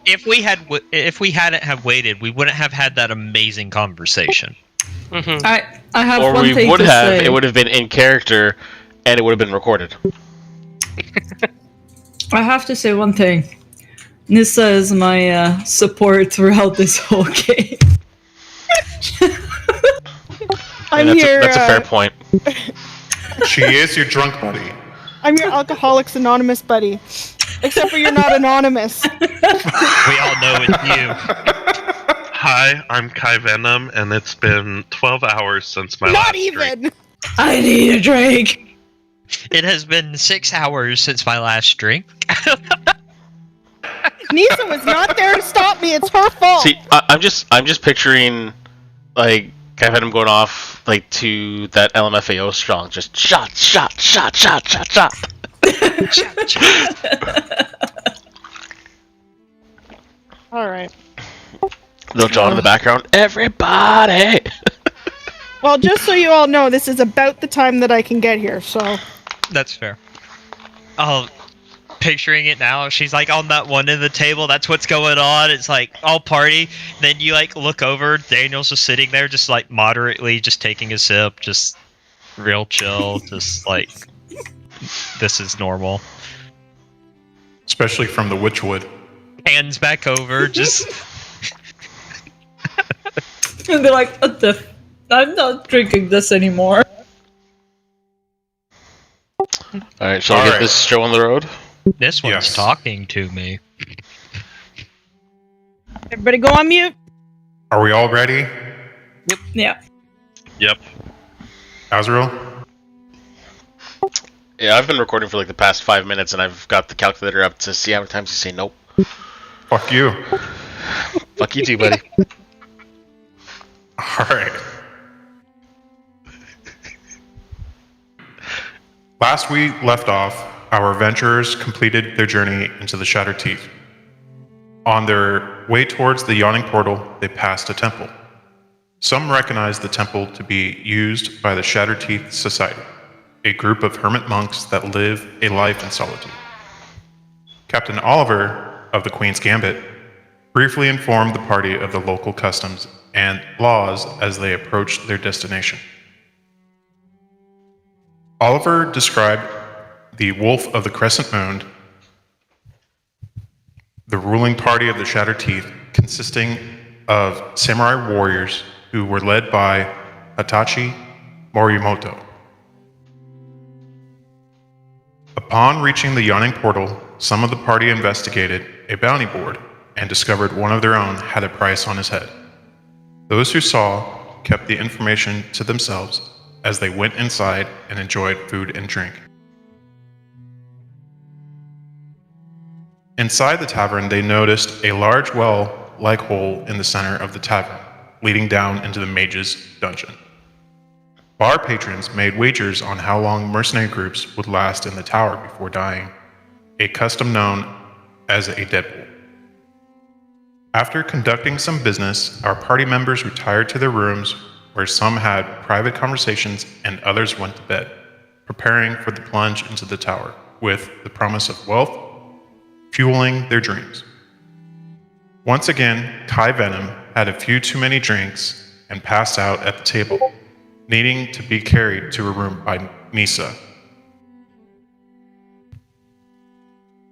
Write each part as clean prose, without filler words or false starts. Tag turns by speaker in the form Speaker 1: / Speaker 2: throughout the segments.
Speaker 1: if we hadn't have waited, we wouldn't have had that amazing conversation.
Speaker 2: Mm-hmm.
Speaker 3: I have
Speaker 4: Or
Speaker 3: one
Speaker 4: we
Speaker 3: thing
Speaker 4: would
Speaker 3: to
Speaker 4: have.
Speaker 3: say.
Speaker 4: It would have been in character, and it would have been recorded.
Speaker 3: I have to say one thing. Nissa is my support throughout this whole game.
Speaker 5: I'm
Speaker 4: That's
Speaker 5: your.
Speaker 4: That's a fair point.
Speaker 6: She is your drunk buddy.
Speaker 5: I'm your Alcoholics Anonymous buddy. Except for you're not anonymous.
Speaker 1: We all know it's you.
Speaker 2: Hi, I'm Kai Venom, and it's been 12 hours since my last
Speaker 5: Not even.
Speaker 2: drink.
Speaker 3: I need a drink.
Speaker 1: It has been 6 hours since my last drink.
Speaker 5: Nisa was not there to stop me. It's her fault.
Speaker 4: See, I'm just picturing like Kai Venom going off like to that LMFAO song, just shot.
Speaker 5: All right.
Speaker 4: Little John in the background. Everybody.
Speaker 5: Well, just so you all know, this is about the time that I can get here. So.
Speaker 1: That's fair. Oh, picturing it now. She's like on that one end of the table. That's what's going on. It's like all party. Then you like look over. Daniel's just sitting there, just like moderately, just taking a sip, just real chill, just like this is normal.
Speaker 6: Especially from the Witchwood.
Speaker 1: Hands back over, just.
Speaker 3: And they're like, what the I'm not drinking this anymore.
Speaker 4: Alright, shall I get this show on the road?
Speaker 1: This one's
Speaker 6: Yes.
Speaker 1: talking to me.
Speaker 5: Everybody go on mute.
Speaker 6: Are we all ready?
Speaker 3: Yeah.
Speaker 2: Yep.
Speaker 6: Azrael?
Speaker 4: Yeah, I've been recording for like the past 5 minutes, and I've got the calculator up to see how many times you say nope.
Speaker 6: Fuck you.
Speaker 4: Fuck you too, buddy.
Speaker 6: Alright. Last we left off, our adventurers completed their journey into the Shattered Teeth. On their way towards the yawning portal, they passed a temple. Some recognized the temple to be used by the Shattered Teeth Society, a group of hermit monks that live a life in solitude. Captain Oliver of the Queen's Gambit briefly informed the party of the local customs and laws as they approached their destination. Oliver described the Wolf of the Crescent Moon, the ruling party of the Shattered Teeth, consisting of samurai warriors who were led by Hitachi Morimoto. Upon reaching the yawning portal, some of the party investigated a bounty board and discovered one of their own had a price on his head. Those who saw kept the information to themselves as they went inside and enjoyed food and drink. Inside the tavern, they noticed a large well-like hole in the center of the tavern, leading down into the mage's dungeon. Bar patrons made wagers on how long mercenary groups would last in the tower before dying, a custom known as a deadpool. After conducting some business, our party members retired to their rooms, where some had private conversations and others went to bed, preparing for the plunge into the tower, with the promise of wealth fueling their dreams. Once again, Kai Venom had a few too many drinks and passed out at the table, needing to be carried to a room by Nisa.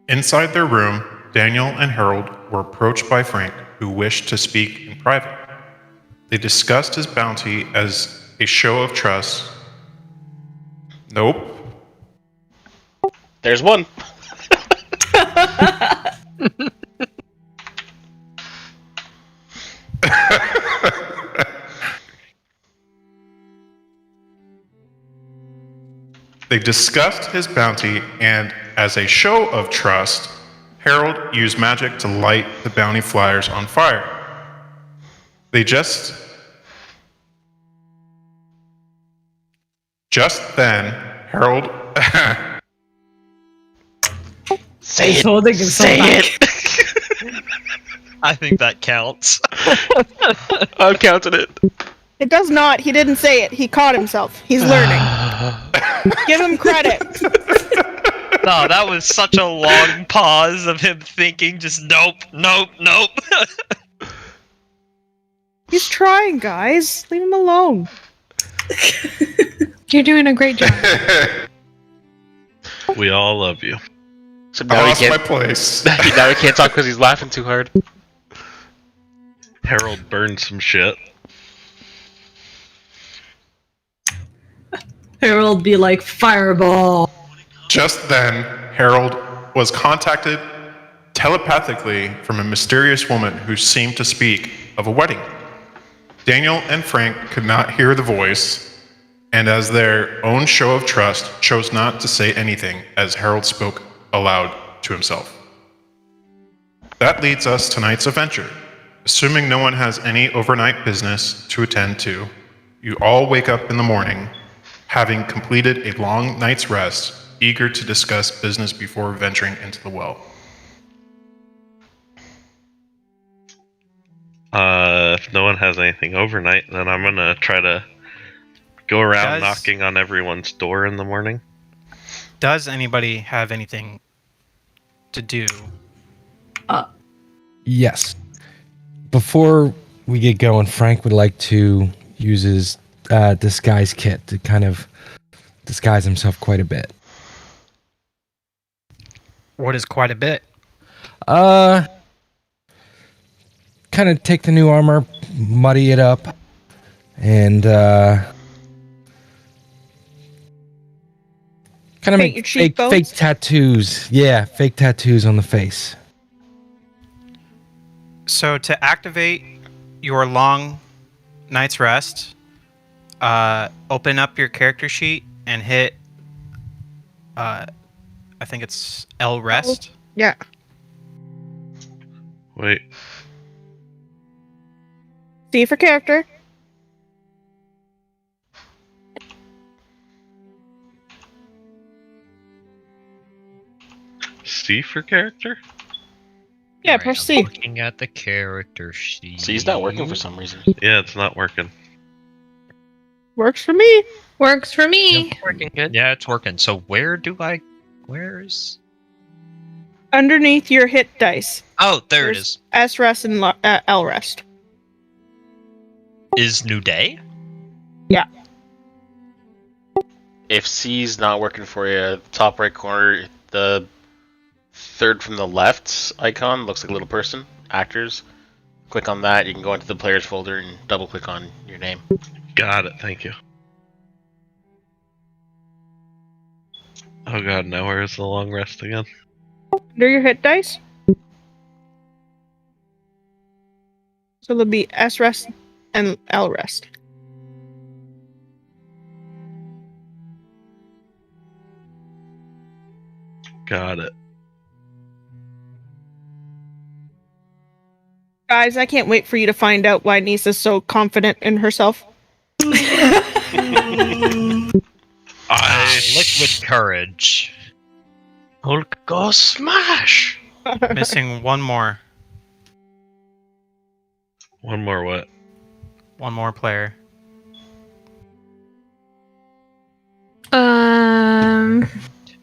Speaker 6: Inside their room, Daniel and Harold were approached by Frank, who wished to speak in private. They discussed his bounty as a show of trust. Nope.
Speaker 4: There's one.
Speaker 6: They discussed his bounty, and as a show of trust, Harold used magic to light the bounty flyers on fire. Just then, Harold...
Speaker 4: Say
Speaker 3: He's
Speaker 4: it.
Speaker 3: holding himself
Speaker 4: Say
Speaker 3: back.
Speaker 4: it.
Speaker 1: I think that counts.
Speaker 4: I'm counting it.
Speaker 5: It does not. He didn't say it. He caught himself. He's learning. Give him credit.
Speaker 1: No, that was such a long pause of him thinking, just nope, nope, nope.
Speaker 5: He's trying, guys. Leave him alone.
Speaker 7: You're doing a great job.
Speaker 2: We all love you.
Speaker 4: So
Speaker 6: I
Speaker 4: now he
Speaker 6: lost my
Speaker 4: can't.
Speaker 6: place.
Speaker 4: Now he can't talk because he's laughing too hard.
Speaker 2: Harold burned some shit.
Speaker 3: Harold be like, fireball.
Speaker 6: Just then, Harold was contacted telepathically from a mysterious woman who seemed to speak of a wedding. Daniel and Frank could not hear the voice, and as their own show of trust, chose not to say anything as Harold spoke aloud to himself. That leads us to tonight's adventure. Assuming no one has any overnight business to attend to, you all wake up in the morning, having completed a long night's rest, eager to discuss business before venturing into the well.
Speaker 2: If no one has anything overnight, then I'm gonna try to go around knocking on everyone's door in the morning.
Speaker 8: Does anybody have anything to do?
Speaker 9: Yes. Before we get going, Frank would like to use his disguise kit to kind of disguise himself quite a bit.
Speaker 8: What is quite a bit?
Speaker 9: Kind of take the new armor, muddy it up, and kind of
Speaker 5: Paint your
Speaker 9: make fake
Speaker 5: cheekbones?
Speaker 9: tattoos. Yeah, fake tattoos on the face.
Speaker 8: So to activate your long night's rest, open up your character sheet and hit. I think it's L rest.
Speaker 5: Yeah.
Speaker 2: Wait,
Speaker 5: C for character.
Speaker 2: C for character?
Speaker 5: Yeah,
Speaker 1: Right,
Speaker 5: press
Speaker 1: I'm
Speaker 5: C.
Speaker 1: looking at the character sheet.
Speaker 4: See, he's not working for some reason.
Speaker 2: Yeah, it's not working.
Speaker 5: Works for me.
Speaker 7: Works for me.
Speaker 1: Working good. Yeah, it's working. So where's?
Speaker 5: Underneath your hit dice.
Speaker 1: Oh, there it
Speaker 5: There's
Speaker 1: is.
Speaker 5: S rest and L rest.
Speaker 1: Is New Day?
Speaker 4: If C's not working for you, top right corner, the third from the left icon looks like a little person. Actors. Click on that. You can go into the players folder and double click on your name.
Speaker 2: Got it, thank you. Oh god, now where is the long rest again?
Speaker 5: Under your hit dice. So there'll be S rest and L rest.
Speaker 2: Got it.
Speaker 5: Guys, I can't wait for you to find out why Nisa's so confident in herself.
Speaker 1: Liquid courage. Hulk go smash.
Speaker 8: Missing one more.
Speaker 2: One more what?
Speaker 8: One more player.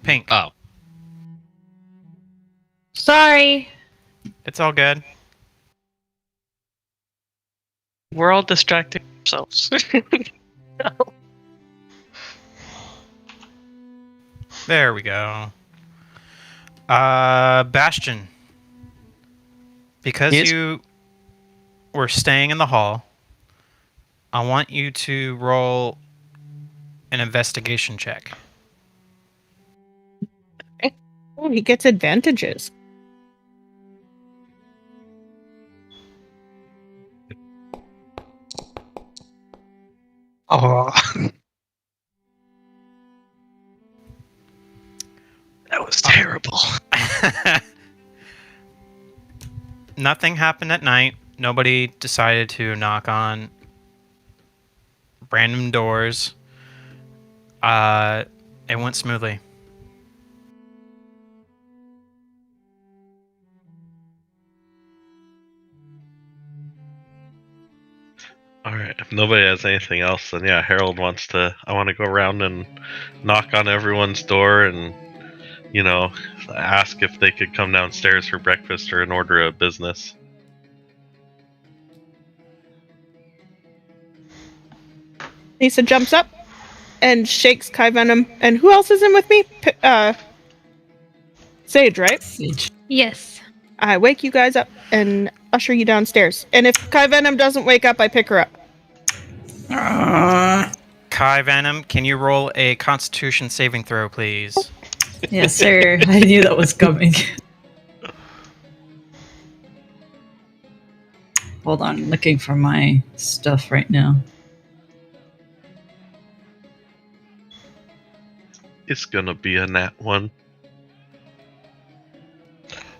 Speaker 8: Pink.
Speaker 1: Oh,
Speaker 7: Sorry.
Speaker 8: It's all good.
Speaker 10: We're all distracting ourselves.
Speaker 8: There we go. Bastion. Because
Speaker 10: Yes.
Speaker 8: you were staying in the hall, I want you to roll an investigation check.
Speaker 5: Oh, he gets advantages.
Speaker 10: Oh. That was terrible.
Speaker 8: Nothing happened at night. Nobody decided to knock on random doors. It went smoothly.
Speaker 2: Alright, if nobody has anything else, then yeah, Harold wants to. I want to go around and knock on everyone's door and ask if they could come downstairs for breakfast or an order of business.
Speaker 5: Lisa jumps up and shakes Kai Venom. And who else is in with me? Sage, right?
Speaker 3: Sage.
Speaker 7: Yes.
Speaker 5: I wake you guys up and usher you downstairs. And if Kai Venom doesn't wake up, I pick her up.
Speaker 8: Kai Venom, can you roll a Constitution saving throw, please?
Speaker 3: Yes, sir. I knew that was coming. Hold on, looking for my stuff right now.
Speaker 2: It's gonna be a nat 1.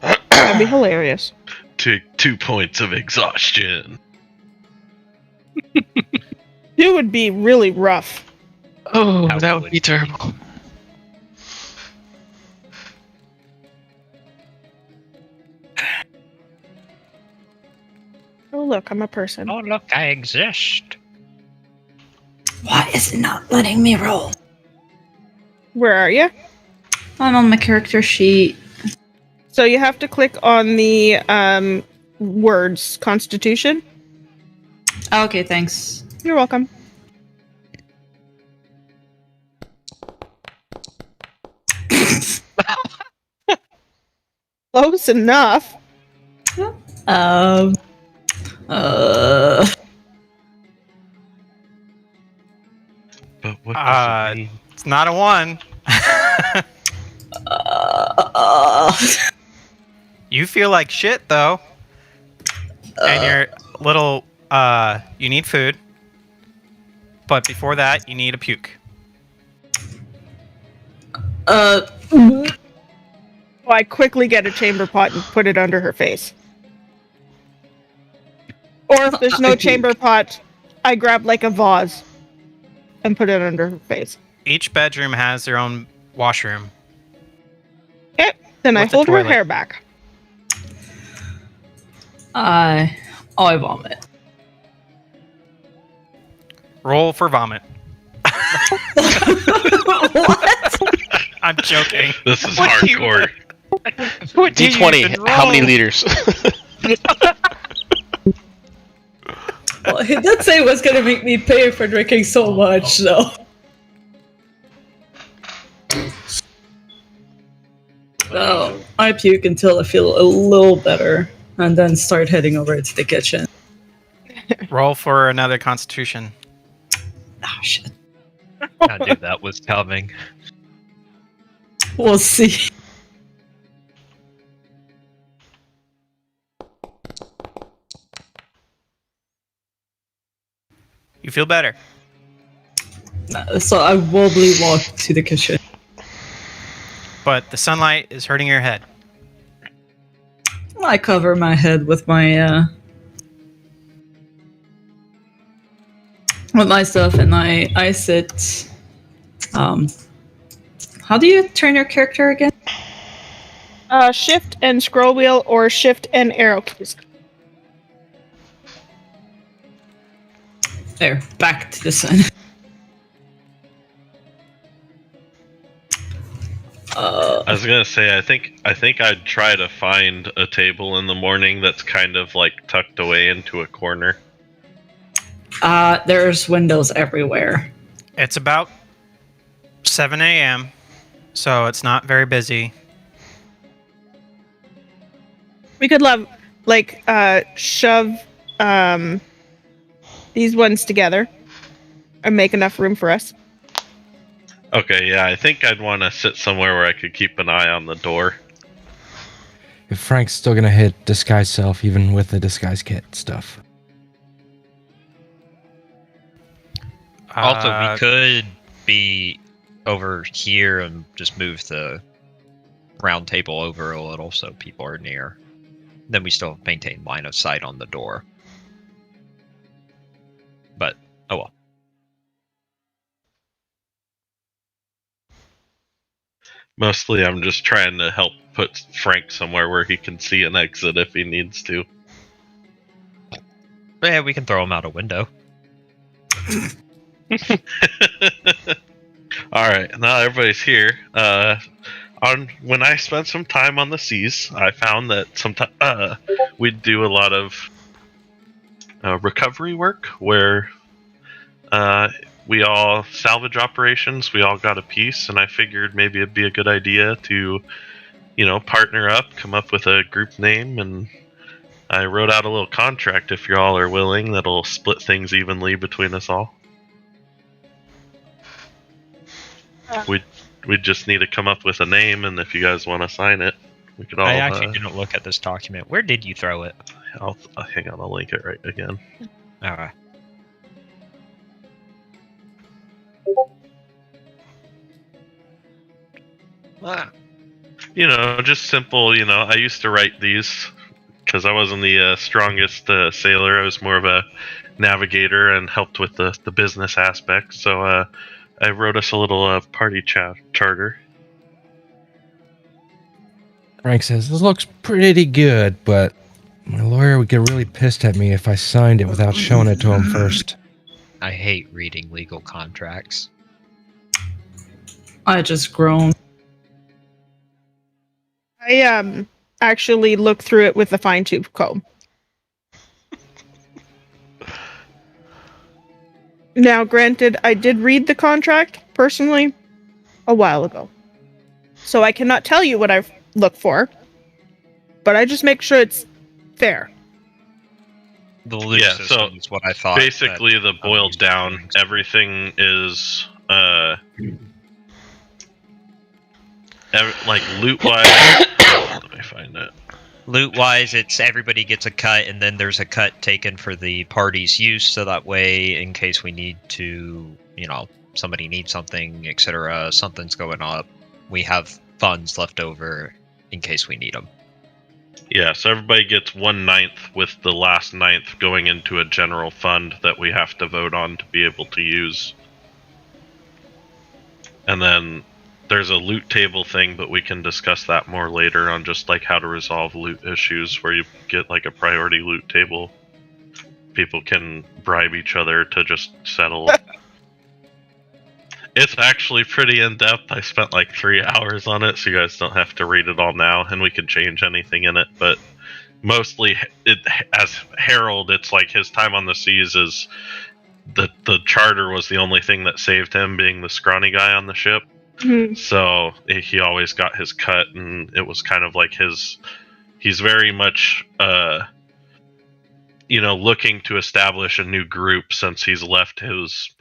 Speaker 5: That'd be hilarious.
Speaker 2: Take 2 points of exhaustion.
Speaker 5: It would be really rough.
Speaker 10: Oh, that would be terrible.
Speaker 5: Oh, look, I'm a person.
Speaker 1: Oh, look, I exist.
Speaker 3: Why is it not letting me roll?
Speaker 5: Where are you?
Speaker 3: I'm on my character sheet.
Speaker 5: So you have to click on the words Constitution.
Speaker 3: Okay, thanks.
Speaker 5: You're welcome. Close enough.
Speaker 3: Um.
Speaker 2: But what does it mean?
Speaker 8: It's not a 1. You feel like shit, though. And you're little, you need food. But before that, you need a puke.
Speaker 5: So I quickly get a chamber pot and put it under her face. Or if there's no chamber pot, I grab like a vase and put it under her face.
Speaker 8: Each bedroom has their own washroom.
Speaker 5: Okay, then I
Speaker 8: What's a
Speaker 5: hold her
Speaker 8: toilet?
Speaker 5: hair back.
Speaker 3: I vomit.
Speaker 8: Roll for vomit.
Speaker 3: What?
Speaker 8: I'm joking.
Speaker 2: This is
Speaker 10: What do you-
Speaker 2: hardcore.
Speaker 10: What do you
Speaker 4: D20.
Speaker 10: even
Speaker 4: How many
Speaker 10: roll?
Speaker 4: liters?
Speaker 3: Well, he did say it was gonna make me pay for drinking so much, so. So I puke until I feel a little better, and then start heading over to the kitchen.
Speaker 8: Roll for another Constitution.
Speaker 3: Oh shit.
Speaker 1: I knew that was coming.
Speaker 3: We'll see.
Speaker 8: You feel better.
Speaker 3: So I wobbly walk to the kitchen.
Speaker 8: But the sunlight is hurting your head.
Speaker 3: I cover my head with my stuff, and I sit. How do you turn your character again?
Speaker 5: Shift and scroll wheel or shift and arrow keys.
Speaker 3: There, back to the sun.
Speaker 2: I was gonna say, I think I'd try to find a table in the morning that's kind of like tucked away into a corner.
Speaker 3: There's windows everywhere.
Speaker 8: It's about 7 a.m., so it's not very busy.
Speaker 5: We could shove these ones together and make enough room for us.
Speaker 2: Okay, yeah, I think I'd want to sit somewhere where I could keep an eye on the door.
Speaker 9: If Frank's still gonna hit disguise self, even with the disguise kit stuff.
Speaker 1: Also,
Speaker 8: Uh,
Speaker 1: we could be over here and just move the round table over a little so people are near. Then we still maintain line of sight on the door. But, oh well.
Speaker 2: Mostly I'm just trying to help put Frank somewhere where he can see an exit if he needs to.
Speaker 1: Yeah, we can throw him out a window.
Speaker 2: Alright, now everybody's here. When I spent some time on the seas, I found that sometimes we'd do a lot of recovery work where we all salvage operations. We all got a piece, and I figured maybe it'd be a good idea to, partner up, come up with a group name, and I wrote out a little contract if y'all are willing that'll split things evenly between us all. We just need to come up with a name, and if you guys want to sign it, we could all.
Speaker 1: I actually didn't look at this document. Where did you throw it?
Speaker 2: Hang on, I'll link it right again.
Speaker 1: Alright.
Speaker 2: Just simple. I used to write these because I wasn't the strongest sailor. I was more of a navigator and helped with the business aspect. So I wrote us a little party charter.
Speaker 9: Frank says, this looks pretty good, but my lawyer would get really pissed at me if I signed it without showing it to him first.
Speaker 1: I hate reading legal contracts.
Speaker 3: I just groaned.
Speaker 5: I actually looked through it with a fine tooth comb. Now, granted, I did read the contract personally a while ago, so I cannot tell you what I've looked for, but I just make sure it's fair.
Speaker 1: The loose system is what I thought.
Speaker 2: Basically, the boiled down, everything is like loot-wise. Let me find it.
Speaker 1: Loot-wise, it's everybody gets a cut, and then there's a cut taken for the party's use, so that way, in case we need to, somebody needs something, etc., something's going up, we have funds left over in case we need them.
Speaker 2: Yeah, so everybody gets 1/9, with the last 9th going into a general fund that we have to vote on to be able to use. And then there's a loot table thing, but we can discuss that more later on just like how to resolve loot issues where you get like a priority loot table. People can bribe each other to just settle. It's actually pretty in-depth. I spent like 3 hours on it, so you guys don't have to read it all now, and we can change anything in it, but mostly as Harold, it's like his time on the seas is the charter was the only thing that saved him, being the scrawny guy on the ship.
Speaker 5: Mm-hmm.
Speaker 2: So he always got his cut, and it was kind of like he's very much looking to establish a new group since he's left his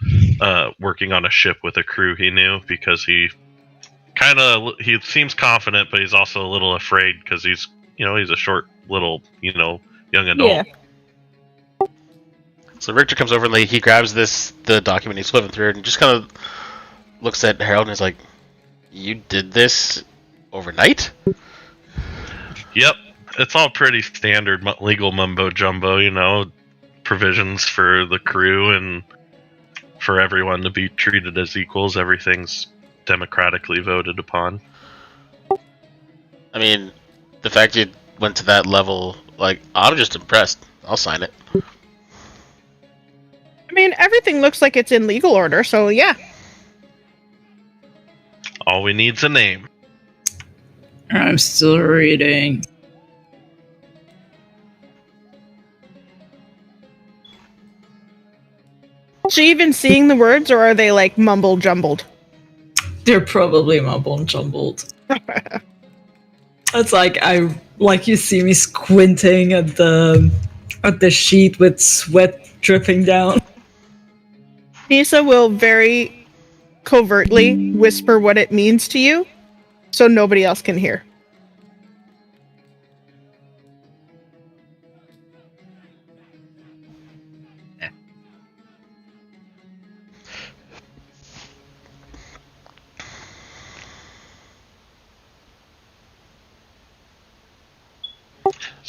Speaker 2: working on a ship with a crew he knew, because he seems confident, but he's also a little afraid because he's a short little young adult.
Speaker 5: Yeah.
Speaker 4: So Richter comes over and he grabs the document, he's flipping through it, and just kind of looks at Harold and is like, "You did this overnight?"
Speaker 2: Yep, it's all pretty standard legal mumbo jumbo, provisions for the crew and for everyone to be treated as equals. Everything's democratically voted upon.
Speaker 4: I mean, the fact you went to that level, I'm just impressed. I'll sign it.
Speaker 5: I mean, everything looks like it's in legal order, so yeah.
Speaker 2: All we need's a name.
Speaker 3: I'm still reading.
Speaker 5: Is she even seeing the words, or are they mumble jumbled?
Speaker 3: They're probably mumble jumbled. It's like you see me squinting at the sheet with sweat dripping down.
Speaker 5: Nisa will very covertly whisper what it means to you, so nobody else can hear.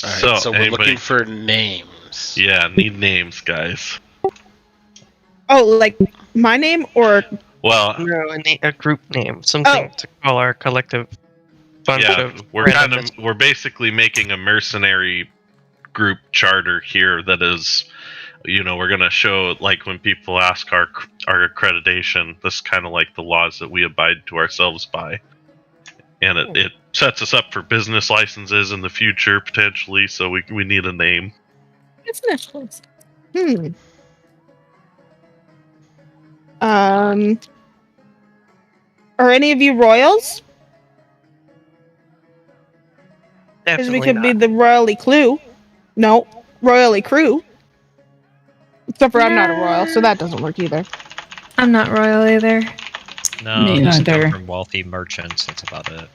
Speaker 4: Alright, so we're looking for names.
Speaker 2: Yeah, need names, guys.
Speaker 5: Oh, my name, or...
Speaker 2: Well,
Speaker 10: No, a group name, something to call our collective bunch of.
Speaker 2: We're basically making a mercenary group charter here that is, we're gonna show when people ask our accreditation, this is kind of like the laws that we abide to ourselves by. and it sets us up for business licenses in the future potentially. So we need a name.
Speaker 5: Business license. Are any of you royals? Because we
Speaker 10: Definitely
Speaker 5: could be
Speaker 10: not.
Speaker 5: the royally clue. No, royally crew. Except for I'm not a royal, so that doesn't work either.
Speaker 7: I'm not royal either.
Speaker 1: No,
Speaker 3: Me
Speaker 1: just come
Speaker 3: neither.
Speaker 1: from wealthy merchants. That's about it.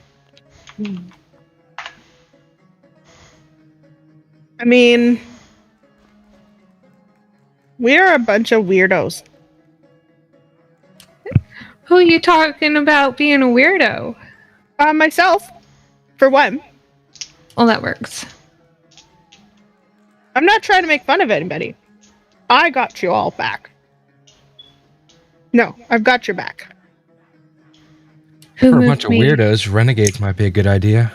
Speaker 5: I mean, we're a bunch of weirdos.
Speaker 7: Who are you talking about being a weirdo?
Speaker 5: Myself, for one.
Speaker 7: Well, that works.
Speaker 5: I'm not trying to make fun of anybody. I got you all back. No, I've got your back.
Speaker 7: Who
Speaker 9: For a
Speaker 7: moved
Speaker 9: bunch of
Speaker 7: me?
Speaker 9: weirdos, renegades might be a good idea.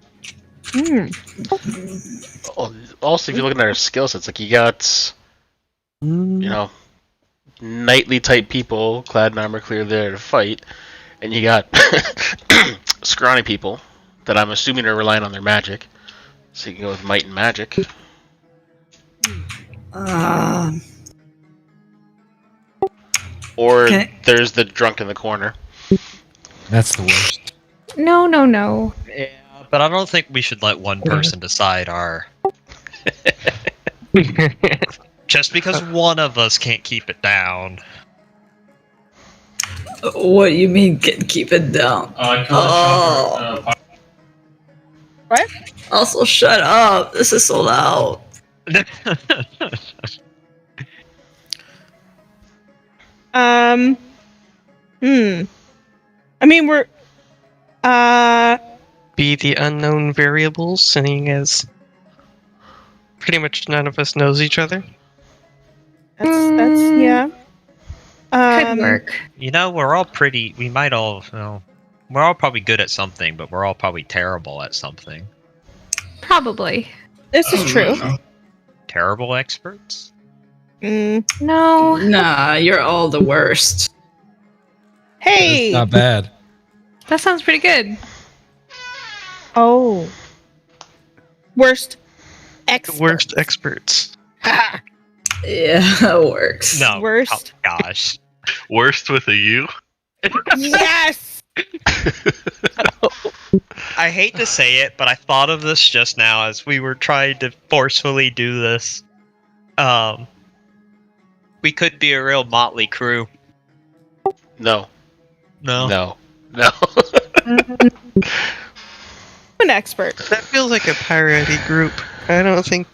Speaker 4: Also, if you're looking at our skill sets, like you got, knightly type people clad in armor clear there to fight, and you got scrawny people that I'm assuming are relying on their magic. So you can go with might and magic. Or
Speaker 3: Okay.
Speaker 4: there's the drunk in the corner.
Speaker 9: That's the worst.
Speaker 7: No, no, no.
Speaker 1: Yeah, but I don't think we should let one person decide our. Just because one of us can't keep it down.
Speaker 3: What do you mean can keep it down? Oh.
Speaker 5: What?
Speaker 3: Also, shut up. This is so loud.
Speaker 5: I mean, we're
Speaker 10: Be the unknown variables, seeing as pretty much none of us knows each other.
Speaker 5: that's yeah.
Speaker 7: Could work.
Speaker 1: You know, we're all pretty. We might all. Well, we're all probably good at something, but we're all probably terrible at something.
Speaker 7: Probably.
Speaker 5: This is true.
Speaker 1: Terrible experts?
Speaker 5: Mm.
Speaker 7: No.
Speaker 3: Nah, you're all the worst.
Speaker 5: Hey.
Speaker 9: It's not bad.
Speaker 7: That sounds pretty good.
Speaker 5: Oh. Worst. Expert.
Speaker 10: Worst experts.
Speaker 3: Yeah, that works.
Speaker 1: No.
Speaker 5: Worst.
Speaker 1: Oh, gosh.
Speaker 2: Worst with a U.
Speaker 5: Yes.
Speaker 1: I hate to say it, but I thought of this just now as we were trying to forcefully do this. We could be a real motley crew.
Speaker 4: No.
Speaker 1: No.
Speaker 4: No. No.
Speaker 5: An expert.
Speaker 10: That feels like a piratey group. I don't think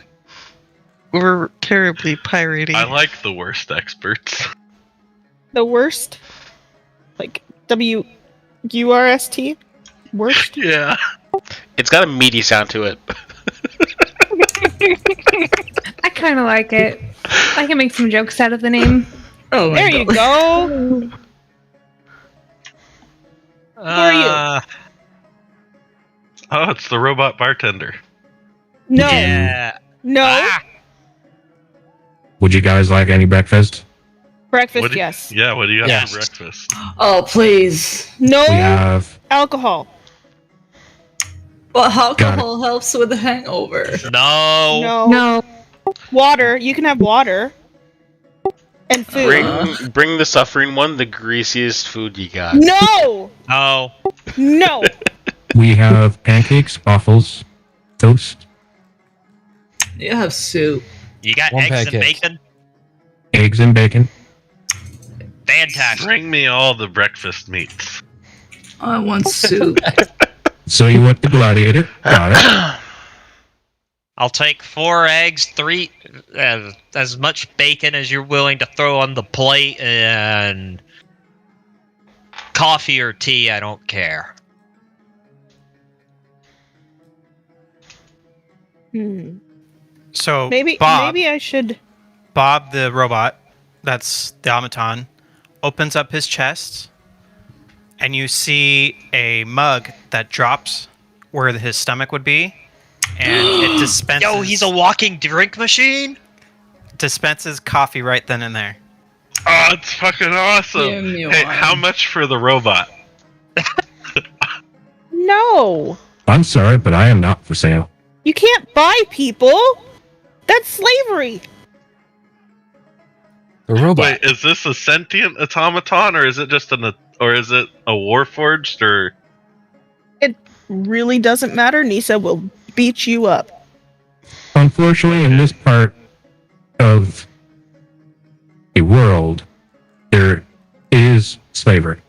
Speaker 10: we're terribly piratey.
Speaker 2: I like the worst experts.
Speaker 5: The worst. Like WURST. Worst.
Speaker 2: Yeah.
Speaker 4: It's got a meaty sound to it.
Speaker 7: I kind of like it. I can make some jokes out of the name.
Speaker 3: Oh my
Speaker 5: There you go. Who are you?
Speaker 2: Oh, it's the robot bartender.
Speaker 5: No.
Speaker 1: Yeah.
Speaker 5: No.
Speaker 1: Ah!
Speaker 6: Would you guys like any breakfast?
Speaker 5: Breakfast.
Speaker 2: What do-
Speaker 5: Yes.
Speaker 2: Yeah, what do you have
Speaker 1: Yes.
Speaker 2: for breakfast?
Speaker 3: Oh, please.
Speaker 5: No
Speaker 6: We have
Speaker 5: alcohol.
Speaker 3: But alcohol helps with the hangover.
Speaker 1: No.
Speaker 5: No.
Speaker 7: No.
Speaker 5: Water. You can have water. And food.
Speaker 4: Bring the suffering one, the greasiest food you got.
Speaker 5: No.
Speaker 1: No.
Speaker 5: No.
Speaker 6: we have pancakes, waffles, toast,
Speaker 3: You have soup.
Speaker 1: You got
Speaker 9: One
Speaker 1: eggs and
Speaker 9: pancake.
Speaker 1: bacon?
Speaker 6: eggs and bacon.
Speaker 1: Fantastic.
Speaker 2: Bring me all the breakfast meats.
Speaker 3: I want soup.
Speaker 6: So you want the gladiator? Got it.
Speaker 1: I'll take 4 eggs, 3 as much bacon as you're willing to throw on the plate, and coffee or tea. I don't care.
Speaker 8: So
Speaker 5: Maybe I should.
Speaker 8: Bob the robot, that's the automaton, opens up his chest, and you see a mug that drops where his stomach would be, and it dispenses.
Speaker 1: Yo, he's a walking drink machine.
Speaker 8: dispenses coffee right then and there.
Speaker 2: Oh, it's fucking awesome.
Speaker 3: Give me
Speaker 2: Hey,
Speaker 3: one.
Speaker 2: how much for the robot?
Speaker 5: No.
Speaker 11: I'm sorry, but I am not for sale.
Speaker 5: You can't buy people. That's slavery.
Speaker 9: The robot.
Speaker 2: Wait, is this a sentient automaton, or is it just or is it a warforged, or?
Speaker 5: It really doesn't matter. Nisa will beat you up.
Speaker 11: Unfortunately, in this part of the world, there is slavery.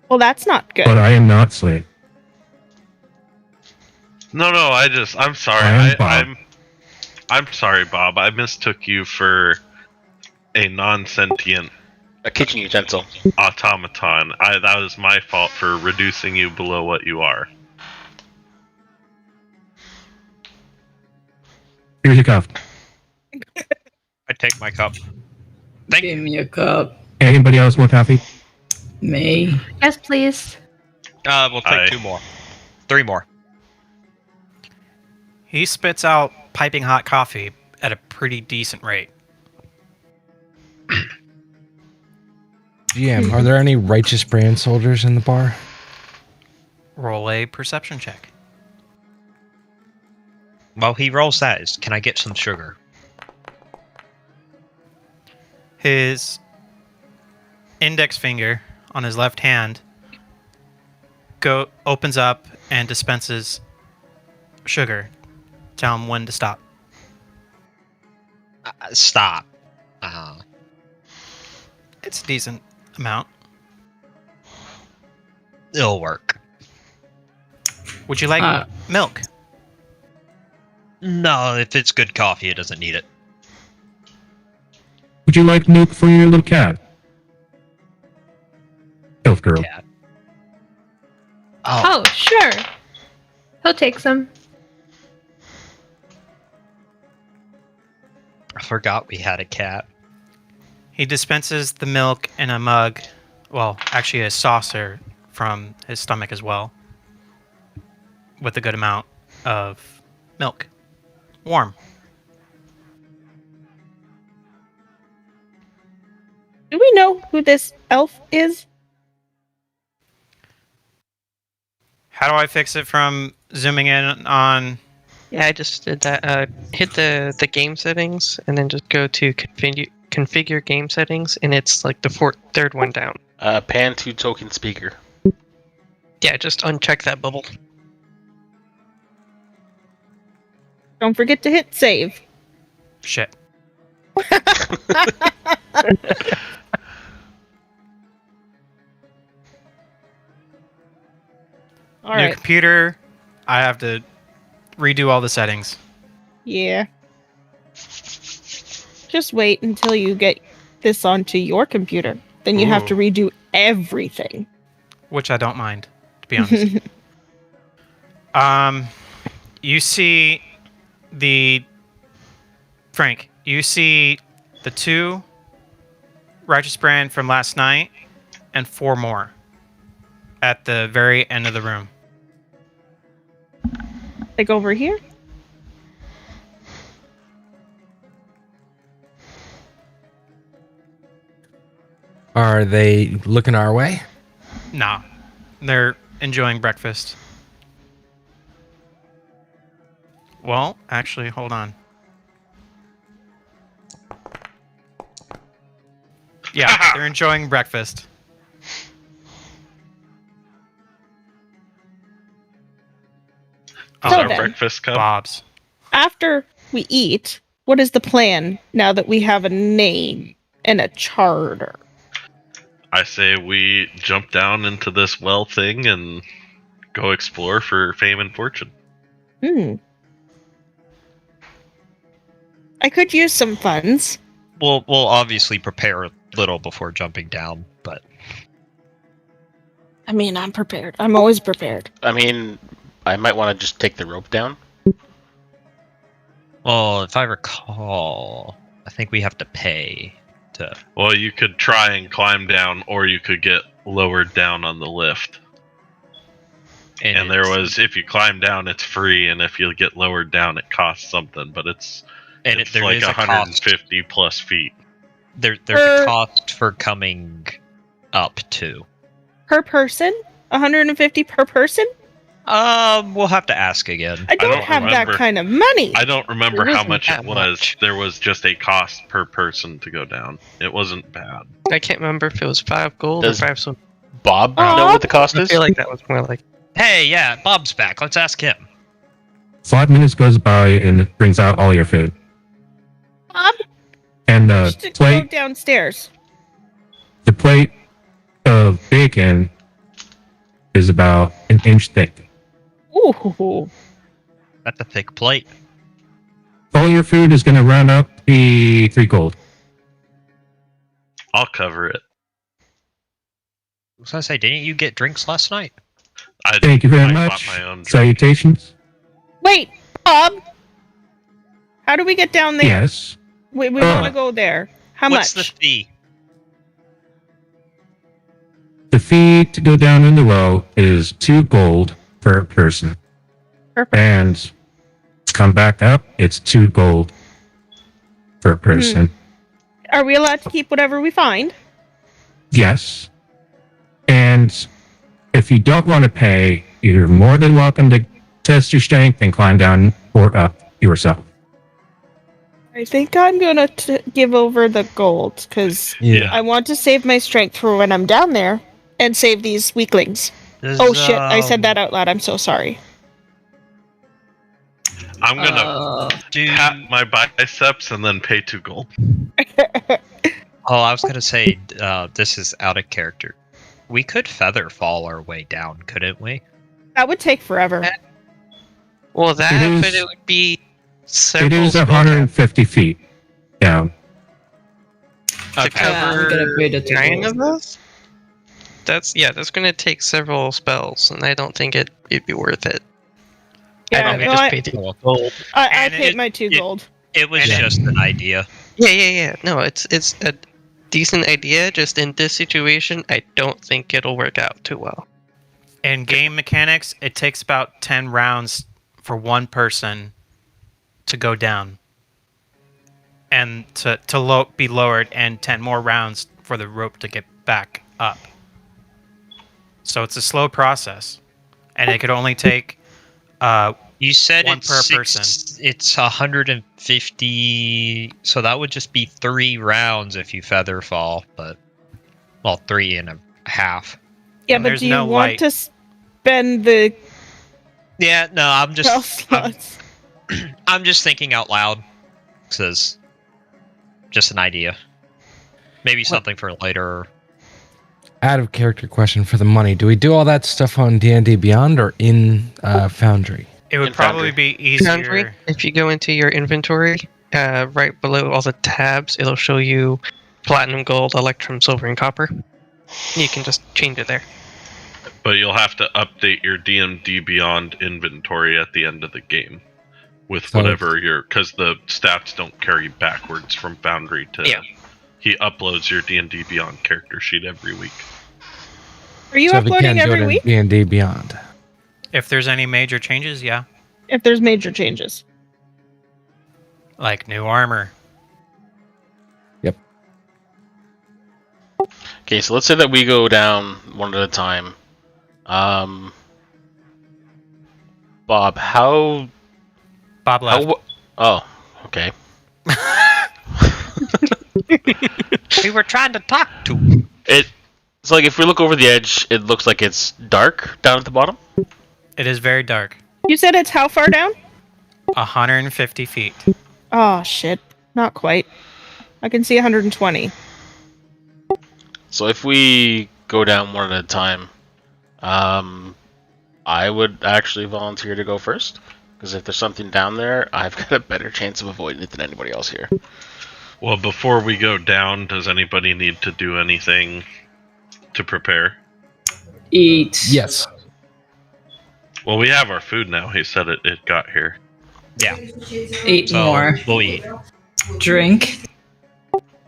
Speaker 5: Well, that's not good.
Speaker 11: But I am not slave.
Speaker 2: No, I'm sorry.
Speaker 11: I am Bob.
Speaker 2: I'm sorry, Bob. I mistook you for a non-sentient
Speaker 4: A kitchen utensil.
Speaker 2: automaton. That was my fault for reducing you below what you are.
Speaker 11: Here's your cup.
Speaker 1: I take my cup.
Speaker 3: Give me a cup.
Speaker 11: Anybody else want coffee?
Speaker 3: Me.
Speaker 7: Yes, please.
Speaker 1: We'll take 2 more. 3 more.
Speaker 8: He spits out piping hot coffee at a pretty decent rate.
Speaker 9: GM, are there any righteous brand soldiers in the bar?
Speaker 8: Roll a perception check.
Speaker 1: While he rolls that, can I get some sugar?
Speaker 8: His index finger on his left hand opens up and dispenses sugar. Tell him when to stop.
Speaker 1: Stop.
Speaker 8: It's a decent amount.
Speaker 1: It'll work.
Speaker 8: Would you like milk?
Speaker 1: No, if it's good coffee, it doesn't need it.
Speaker 11: Would you like milk for your little cat? Elf girl.
Speaker 1: Cat.
Speaker 7: Oh, sure. He'll take some.
Speaker 1: I forgot we had a cat.
Speaker 8: He dispenses the milk in a mug, well, actually a saucer from his stomach as well, with a good amount of milk. Warm.
Speaker 5: Do we know who this elf is?
Speaker 8: How do I fix it from zooming in on...
Speaker 10: Yeah, I just did that. Hit the game settings and then just go to configure game settings, and it's like the third one down.
Speaker 4: Pan to token speaker.
Speaker 10: Yeah, just uncheck that bubble.
Speaker 5: Don't forget to hit save.
Speaker 8: Shit.
Speaker 5: All
Speaker 8: New
Speaker 5: right.
Speaker 8: computer. I have to redo all the settings.
Speaker 5: Yeah. Just wait until you get this onto your computer. Then you have to redo everything.
Speaker 8: Which I don't mind, to be honest. You see Frank, you see the 2 Righteous Brand from last night and 4 more at the very end of the room.
Speaker 5: Like over here?
Speaker 9: Are they looking our way?
Speaker 8: Nah, they're enjoying breakfast. Well, actually, hold on. Yeah, they're enjoying breakfast.
Speaker 2: Is
Speaker 5: So
Speaker 2: our
Speaker 5: then,
Speaker 2: breakfast cup?
Speaker 8: Bob's.
Speaker 5: after we eat, what is the plan now that we have a name and a charter?
Speaker 2: I say we jump down into this well thing and go explore for fame and fortune.
Speaker 5: I could use some funds.
Speaker 1: We'll obviously prepare a little before jumping down, but
Speaker 5: I mean, I'm prepared. I'm always prepared.
Speaker 4: I mean, I might want to just take the rope down.
Speaker 1: well, if I recall, I think we have to pay to.
Speaker 2: Well, you could try and climb down, or you could get lowered down on the lift. And there
Speaker 1: it's-
Speaker 2: was, if you climb down, it's free, and if you get lowered down, it costs something. But it's
Speaker 1: there
Speaker 2: like
Speaker 1: is a cost.
Speaker 2: 150 plus feet.
Speaker 1: There's a cost for coming up too.
Speaker 5: Per person, 150 per person?
Speaker 1: We'll have to ask again.
Speaker 5: I don't
Speaker 2: don't
Speaker 5: have
Speaker 2: remember.
Speaker 5: that kind of money.
Speaker 2: I don't remember
Speaker 10: It
Speaker 2: how
Speaker 10: wasn't
Speaker 2: much it
Speaker 10: that
Speaker 2: was.
Speaker 10: much.
Speaker 2: There was just a cost per person to go down. It wasn't bad.
Speaker 10: I can't remember if it was 5 gold
Speaker 4: Does-
Speaker 10: or 5 silver.
Speaker 4: Bob
Speaker 5: Bob?
Speaker 4: know what the cost
Speaker 10: I
Speaker 4: is?
Speaker 10: feel like that was more like.
Speaker 1: Hey, yeah, Bob's back. Let's ask him.
Speaker 11: 5 minutes goes by and it brings out all your food.
Speaker 5: Bob,
Speaker 11: And
Speaker 5: you should go
Speaker 11: plate
Speaker 5: downstairs.
Speaker 11: the plate of bacon is about an inch thick.
Speaker 5: Ooh.
Speaker 1: That's a thick plate.
Speaker 11: All your food is going to round up to be 3 gold.
Speaker 2: I'll cover it.
Speaker 1: I was gonna say, didn't you get drinks last night?
Speaker 11: Thank you very
Speaker 2: I
Speaker 11: much.
Speaker 2: bought my own drink.
Speaker 11: Salutations.
Speaker 5: Wait, Bob. How do we get down there?
Speaker 11: Yes.
Speaker 5: We want to go there. How
Speaker 1: What's
Speaker 5: much?
Speaker 1: the fee?
Speaker 11: The fee to go down in the well is 2 gold per person.
Speaker 5: Perfect.
Speaker 11: And to come back up, it's 2 gold per person.
Speaker 5: Are we allowed to keep whatever we find?
Speaker 11: Yes. And if you don't want to pay, you're more than welcome to test your strength and climb down or up yourself.
Speaker 5: I think I'm gonna give over the gold because
Speaker 6: Yeah.
Speaker 5: I want to save my strength for when I'm down there and save these weaklings. Oh shit! I said that out loud. I'm so sorry.
Speaker 2: I'm gonna pat my biceps and then pay 2 gold.
Speaker 1: Oh, I was gonna say, this is out of character. We could feather fall our way down, couldn't we?
Speaker 5: That would take forever.
Speaker 10: Well, that,
Speaker 11: It
Speaker 10: but
Speaker 11: is-
Speaker 10: it would be
Speaker 11: It
Speaker 10: several
Speaker 11: is
Speaker 10: spell
Speaker 11: 150 feet down.
Speaker 10: to cover
Speaker 3: I'm gonna pay the 2
Speaker 10: 9
Speaker 3: gold.
Speaker 10: of us. That's going to take several spells, and I don't think it'd be worth it.
Speaker 5: Yeah,
Speaker 10: I'd rather
Speaker 5: no,
Speaker 10: just
Speaker 5: I-
Speaker 10: pay the gold.
Speaker 5: I
Speaker 1: And
Speaker 5: paid
Speaker 1: it-
Speaker 5: my 2
Speaker 1: it-
Speaker 5: gold.
Speaker 1: It was
Speaker 10: And then-
Speaker 1: just an idea.
Speaker 10: Yeah. No, it's a decent idea. Just in this situation, I don't think it'll work out too well.
Speaker 8: In game mechanics, it takes about 10 rounds for one person to go down and to be lowered, and 10 more rounds for the rope to get back up. So it's a slow process, and it could only take
Speaker 1: You said
Speaker 8: one
Speaker 1: it's
Speaker 8: per
Speaker 1: It's 150, so that would just be 3 rounds if you feather fall, but 3 and a half.
Speaker 5: Yeah,
Speaker 8: and
Speaker 5: but
Speaker 8: there's
Speaker 5: do you
Speaker 8: no
Speaker 5: want
Speaker 8: light.
Speaker 5: to spend the
Speaker 1: Yeah, no, I'm
Speaker 5: spell
Speaker 1: just
Speaker 5: slots?
Speaker 1: I'm just thinking out loud. Says just an idea. Maybe something for later.
Speaker 9: Out of character question for the money. Do we do all that stuff on D&D Beyond or in Foundry?
Speaker 8: it would
Speaker 4: In
Speaker 8: probably
Speaker 4: Foundry.
Speaker 8: be easier.
Speaker 10: Foundry, if you go into your inventory, right below all the tabs, it'll show you platinum, gold, electrum, silver, and copper. You can just change it there.
Speaker 2: But you'll have to update your DMD Beyond inventory at the end of the game with
Speaker 9: So-
Speaker 2: whatever because the stats don't carry backwards from Foundry to.
Speaker 10: Yeah.
Speaker 2: He uploads your D&D Beyond character sheet every week.
Speaker 5: Are you
Speaker 9: So if we
Speaker 5: uploading
Speaker 9: can't do it
Speaker 5: every
Speaker 9: in
Speaker 5: week?
Speaker 9: D&D Beyond.
Speaker 8: If there's any major changes, yeah.
Speaker 5: If there's major changes.
Speaker 8: Like new armor.
Speaker 4: Okay, so let's say that we go down one at a time. Bob, how?
Speaker 8: Bob left.
Speaker 4: Oh, okay.
Speaker 1: We were trying to talk to.
Speaker 4: It's like if we look over the edge, it looks like it's dark down at the bottom.
Speaker 8: It is very dark.
Speaker 5: You said it's how far down?
Speaker 8: 150 feet.
Speaker 5: Oh shit, not quite. I can see 120.
Speaker 4: So if we go down one at a time, I would actually volunteer to go first. Because if there's something down there, I've got a better chance of avoiding it than anybody else here.
Speaker 2: Well, before we go down, does anybody need to do anything to prepare?
Speaker 3: Eat.
Speaker 9: Yes.
Speaker 2: Well, we have our food now. He said it got here.
Speaker 1: Yeah,
Speaker 3: Eat
Speaker 1: so
Speaker 3: more.
Speaker 1: we'll eat.
Speaker 3: Drink.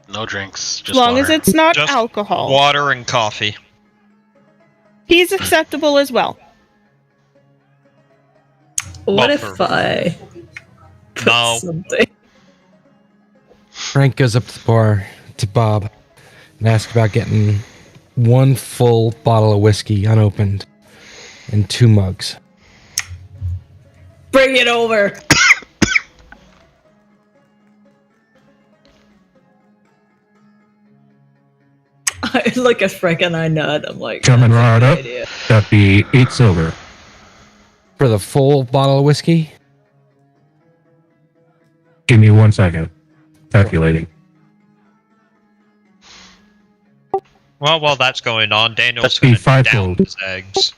Speaker 4: No drinks, just
Speaker 5: As long as
Speaker 4: water.
Speaker 5: it's not
Speaker 1: Just
Speaker 5: alcohol.
Speaker 1: Water and coffee.
Speaker 5: He's acceptable as well.
Speaker 3: What
Speaker 1: Well,
Speaker 3: if
Speaker 1: for-
Speaker 3: I put
Speaker 1: No.
Speaker 3: something?
Speaker 9: Frank goes up to the bar to Bob and asks about getting one full bottle of whiskey unopened and 2 mugs.
Speaker 3: Bring it over. I look at Frank and I nod. I'm like,
Speaker 11: Coming
Speaker 3: "That's a
Speaker 11: right
Speaker 3: good
Speaker 11: up.
Speaker 3: idea."
Speaker 11: That'd be 8 silver.
Speaker 9: For the full bottle of whiskey?
Speaker 11: Give me 1 second. Calculating.
Speaker 1: Well, while that's going on, Daniel's
Speaker 11: That'd be
Speaker 1: going to
Speaker 11: 5
Speaker 1: down
Speaker 11: gold.
Speaker 1: his eggs.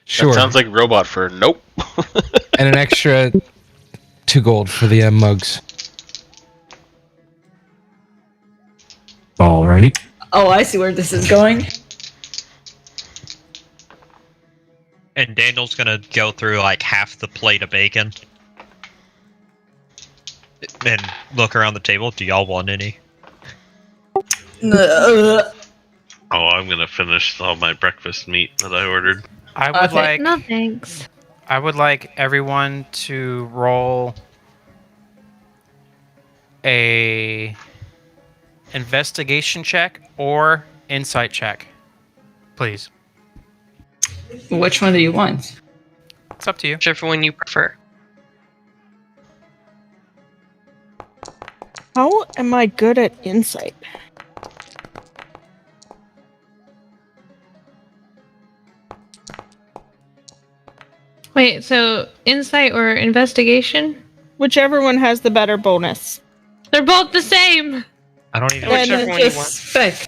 Speaker 9: Sure.
Speaker 4: That sounds like robot for nope.
Speaker 9: And an extra 2 gold for the mugs.
Speaker 11: Alrighty.
Speaker 3: Oh, I see where this is going.
Speaker 1: And Daniel's going to go through like half the plate of bacon. And look around the table. Do y'all want any?
Speaker 3: Uh,
Speaker 2: Oh, I'm gonna finish all my breakfast meat that I ordered.
Speaker 8: I would
Speaker 3: Okay.
Speaker 8: like
Speaker 7: No thanks.
Speaker 8: I would like everyone to roll a investigation check or insight check, please.
Speaker 3: Which one do you want?
Speaker 8: It's up to you.
Speaker 10: Whichever one you prefer.
Speaker 5: How am I good at insight?
Speaker 7: Wait, so insight or investigation?
Speaker 5: Whichever one has the better bonus.
Speaker 7: They're both the same.
Speaker 1: I don't even.
Speaker 5: Then
Speaker 10: Whichever one you
Speaker 3: Just
Speaker 10: want.
Speaker 3: spec.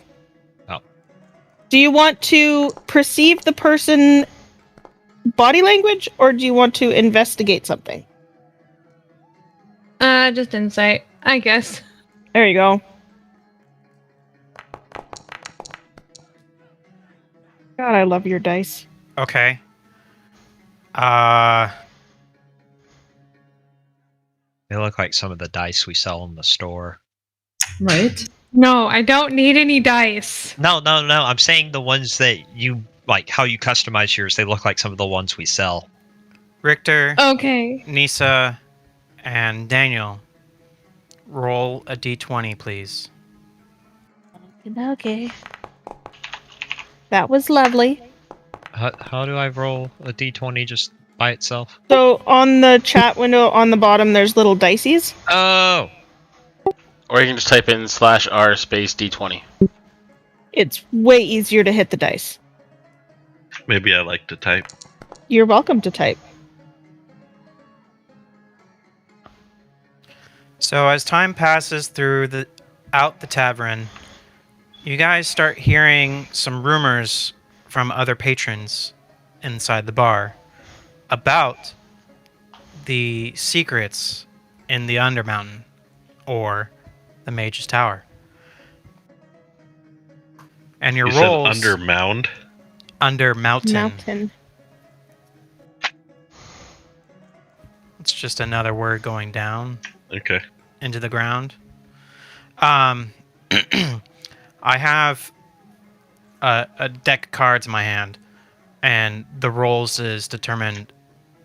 Speaker 5: Do you want to perceive the person body language or do you want to investigate something?
Speaker 7: Just insight, I guess.
Speaker 5: There you go. God, I love your dice.
Speaker 8: Okay.
Speaker 1: They look like some of the dice we sell in the store.
Speaker 3: Right?
Speaker 7: No, I don't need any dice.
Speaker 1: No. I'm saying the ones that you like, how you customize yours. They look like some of the ones we sell.
Speaker 8: Richter,
Speaker 7: Okay.
Speaker 8: Nisa, and Daniel, roll a d20, please.
Speaker 5: Okay. That was lovely.
Speaker 1: How do I roll a d20 just by itself?
Speaker 5: So on the chat window on the bottom, there's little dices.
Speaker 1: Oh,
Speaker 4: Or you can just type in /r space d20.
Speaker 5: It's way easier to hit the dice.
Speaker 2: Maybe I like to type.
Speaker 5: You're welcome to type.
Speaker 8: So as time passes through the tavern, you guys start hearing some rumors from other patrons inside the bar about the secrets in the Undermountain or the Mage's Tower. And your
Speaker 2: You said
Speaker 8: rolls
Speaker 2: under mound.
Speaker 8: under mountain.
Speaker 5: Mountain.
Speaker 8: It's just another word going down
Speaker 2: Okay.
Speaker 8: into the ground. I have a deck of cards in my hand, and the rolls is determined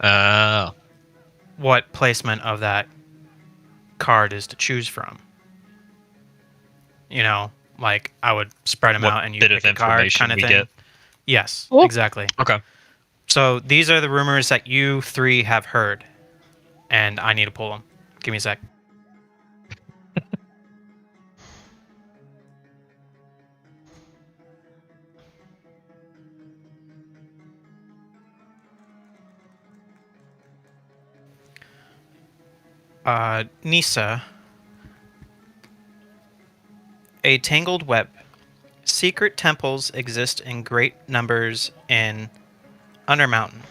Speaker 1: oh,
Speaker 8: what placement of that card is to choose from. You know, like I would spread them
Speaker 1: What
Speaker 8: out and you
Speaker 1: bit
Speaker 8: pick
Speaker 1: of
Speaker 8: a card
Speaker 1: information
Speaker 8: kind of
Speaker 1: we
Speaker 8: thing.
Speaker 1: get.
Speaker 8: Yes,
Speaker 5: Cool.
Speaker 8: exactly.
Speaker 1: okay.
Speaker 8: So these are the rumors that you three have heard, and I need to pull them. Give me a sec. Nisa. A tangled web. Secret temples exist in great numbers in Undermountain,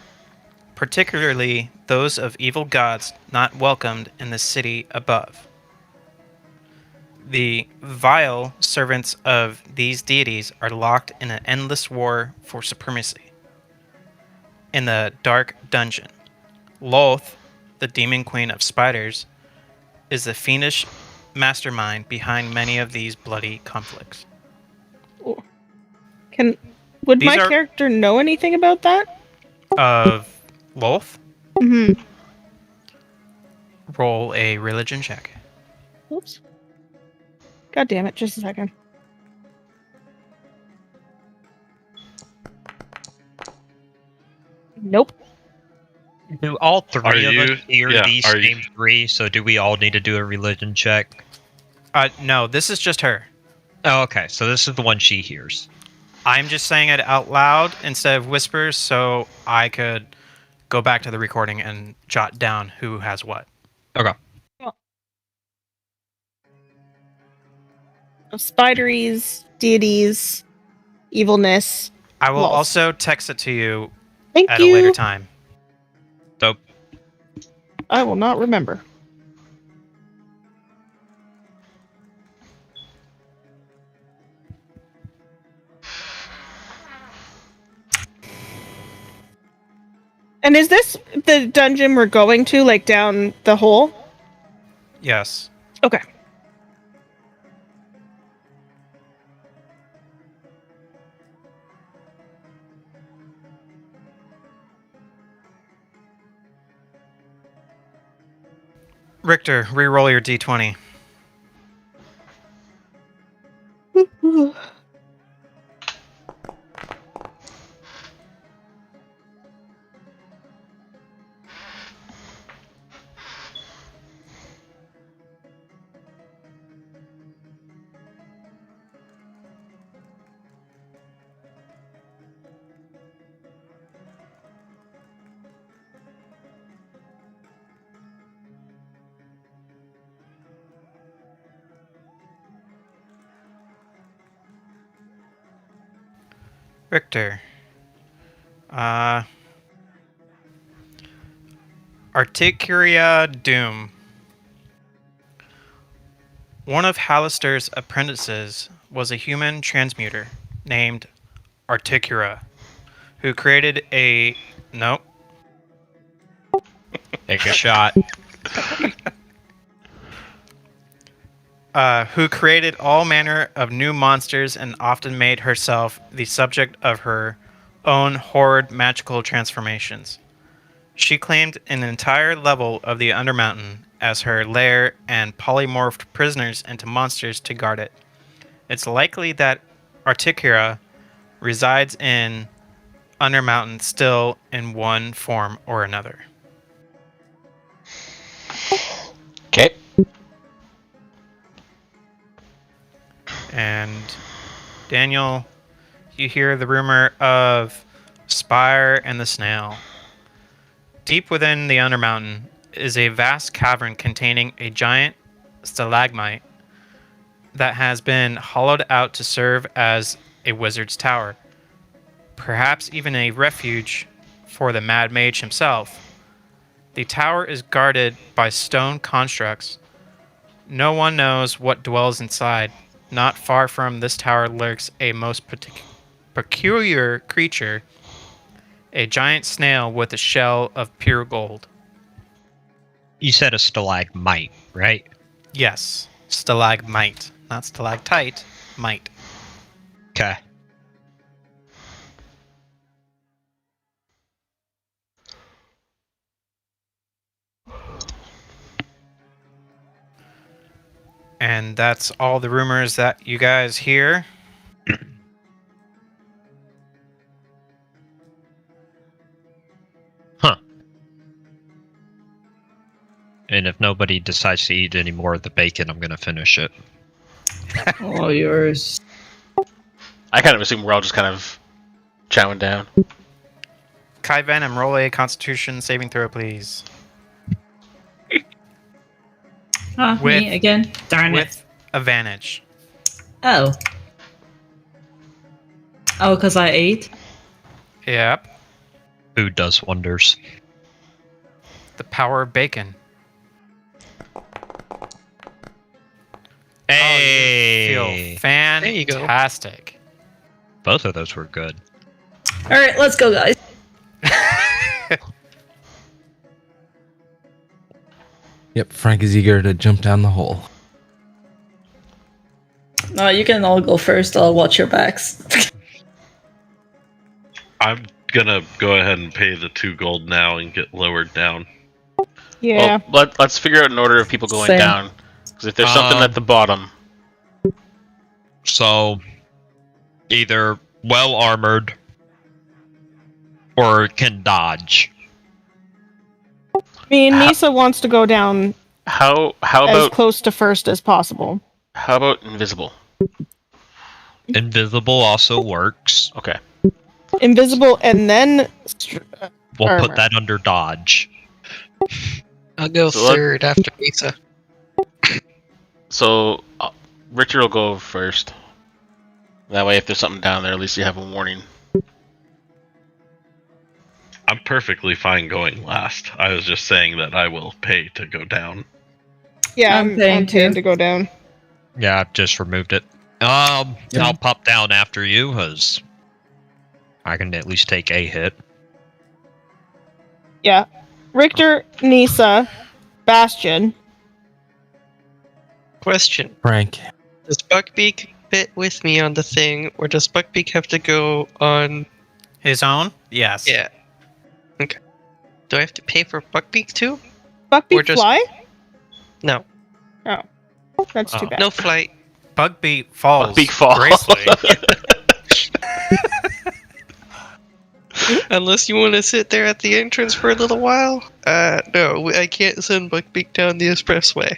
Speaker 8: particularly those of evil gods not welcomed in the city above. The vile servants of these deities are locked in an endless war for supremacy. In the dark dungeon, Loth, the demon queen of spiders, is the fiendish mastermind behind many of these bloody conflicts.
Speaker 5: Would
Speaker 8: These
Speaker 5: my
Speaker 8: are-
Speaker 5: character know anything about that?
Speaker 8: Of Loth,
Speaker 5: Mm-hmm.
Speaker 8: roll a religion check.
Speaker 5: Oops. God damn it, just a second. Nope.
Speaker 1: Do all
Speaker 2: Are
Speaker 1: three of
Speaker 2: you-
Speaker 1: us hear
Speaker 2: yeah,
Speaker 1: these
Speaker 2: are you-
Speaker 1: same three? So do we all need to do a religion check?
Speaker 8: No, this is just her.
Speaker 1: Oh, okay. So this is the one she hears.
Speaker 8: I'm just saying it out loud instead of whispers, so I could go back to the recording and jot down who has what.
Speaker 1: Okay.
Speaker 5: Spideries, deities, evilness.
Speaker 8: I will
Speaker 5: Lols.
Speaker 8: also text it to you
Speaker 5: Thank
Speaker 8: at
Speaker 5: you.
Speaker 8: a later time.
Speaker 1: Dope.
Speaker 5: I will not remember. And is this the dungeon we're going to, like down the hole?
Speaker 8: Yes.
Speaker 5: Okay.
Speaker 8: Richter, re-roll your d20. Richter. Articuria Doom. One of Hallister's apprentices was a human transmuter named Articura, who created a... Nope.
Speaker 1: Take a shot.
Speaker 8: Who created all manner of new monsters and often made herself the subject of her own horrid magical transformations. She claimed an entire level of the Undermountain as her lair and polymorphed prisoners into monsters to guard it. It's likely that Articura resides in Undermountain still in one form or another.
Speaker 4: Okay.
Speaker 8: And Daniel, you hear the rumor of Spire and the Snail. Deep within the Undermountain is a vast cavern containing a giant stalagmite that has been hollowed out to serve as a wizard's tower, perhaps even a refuge for the Mad Mage himself. The tower is guarded by stone constructs. No one knows what dwells inside. Not far from this tower lurks a most peculiar creature, a giant snail with a shell of pure gold.
Speaker 1: You said a stalagmite, right?
Speaker 8: Yes, stalagmite, not stalactite, mite.
Speaker 1: Okay.
Speaker 8: And that's all the rumors that you guys hear.
Speaker 1: Huh. And if nobody decides to eat any more of the bacon, I'm gonna finish it.
Speaker 3: All yours.
Speaker 4: I kind of assume we're all just kind of chowing down.
Speaker 8: Kai Venom, roll a Constitution saving throw, please. With-
Speaker 3: Me again? Darn it.
Speaker 8: With advantage.
Speaker 3: Oh. Oh, because I ate?
Speaker 8: Yep.
Speaker 1: Food does wonders.
Speaker 8: The power of bacon.
Speaker 1: Hey!
Speaker 8: Oh, you feel fantastic.
Speaker 1: Both of those were good.
Speaker 3: Alright, let's go, guys.
Speaker 9: Yep, Frank is eager to jump down the hole.
Speaker 3: No, you can all go first. I'll watch your backs.
Speaker 2: I'm gonna go ahead and pay the 2 gold now and get lowered down.
Speaker 5: Yeah.
Speaker 4: Well, let's figure out an order of people going
Speaker 3: Same.
Speaker 4: down. Because if there's something at the bottom,
Speaker 1: So, either well armored, or can dodge.
Speaker 5: Me and Nisa wants to go down
Speaker 4: How
Speaker 5: as
Speaker 4: about
Speaker 5: close to first as possible.
Speaker 4: invisible?
Speaker 1: Invisible also works.
Speaker 4: Okay.
Speaker 5: Invisible and then
Speaker 1: We'll
Speaker 5: armor.
Speaker 1: put that under dodge.
Speaker 10: I'll go
Speaker 4: So let-
Speaker 10: third after Lisa.
Speaker 4: So Richard will go first. That way, if there's something down there, at least you have a warning.
Speaker 2: I'm perfectly fine going last. I was just saying that I will pay to go down.
Speaker 5: Yeah,
Speaker 3: I'm
Speaker 5: I'm
Speaker 3: paying
Speaker 5: paying
Speaker 3: too.
Speaker 5: to go down.
Speaker 1: Yeah, I've just removed it.
Speaker 9: Yeah.
Speaker 1: I'll pop down after you, because I can at least take a hit.
Speaker 5: Yeah. Richter, Nisa, Bastion.
Speaker 10: Question:
Speaker 9: Frank.
Speaker 10: Does Buckbeak fit with me on the thing, or does Buckbeak have to go on?
Speaker 8: His own? Yes.
Speaker 10: Yeah. Okay. Do I have to pay for Buckbeak too?
Speaker 5: Buckbeak
Speaker 10: Or just-
Speaker 5: fly?
Speaker 10: No.
Speaker 5: Oh. That's too bad.
Speaker 10: No flight.
Speaker 8: Bugbeat falls
Speaker 4: Bugbeak falls.
Speaker 8: gracefully.
Speaker 10: Unless you want to sit there at the entrance for a little while. No, I can't send Buckbeak down the expressway.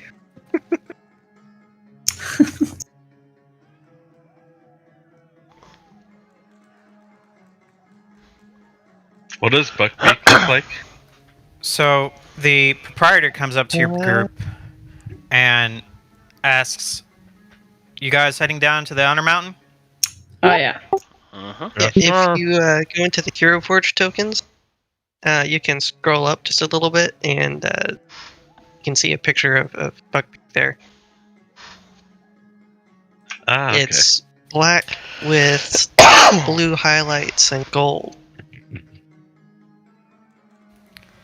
Speaker 2: What does Buckbeak look like?
Speaker 8: So the proprietor comes up to your group and asks, "You guys heading down to the Honor Mountain?"
Speaker 3: Oh yeah.
Speaker 4: Uh-huh.
Speaker 10: Yeah, if you go into the Hero Forge tokens, you can scroll up just a little bit, and you can see a picture of Buckbeak there.
Speaker 2: Ah, okay.
Speaker 10: It's black with blue highlights and gold.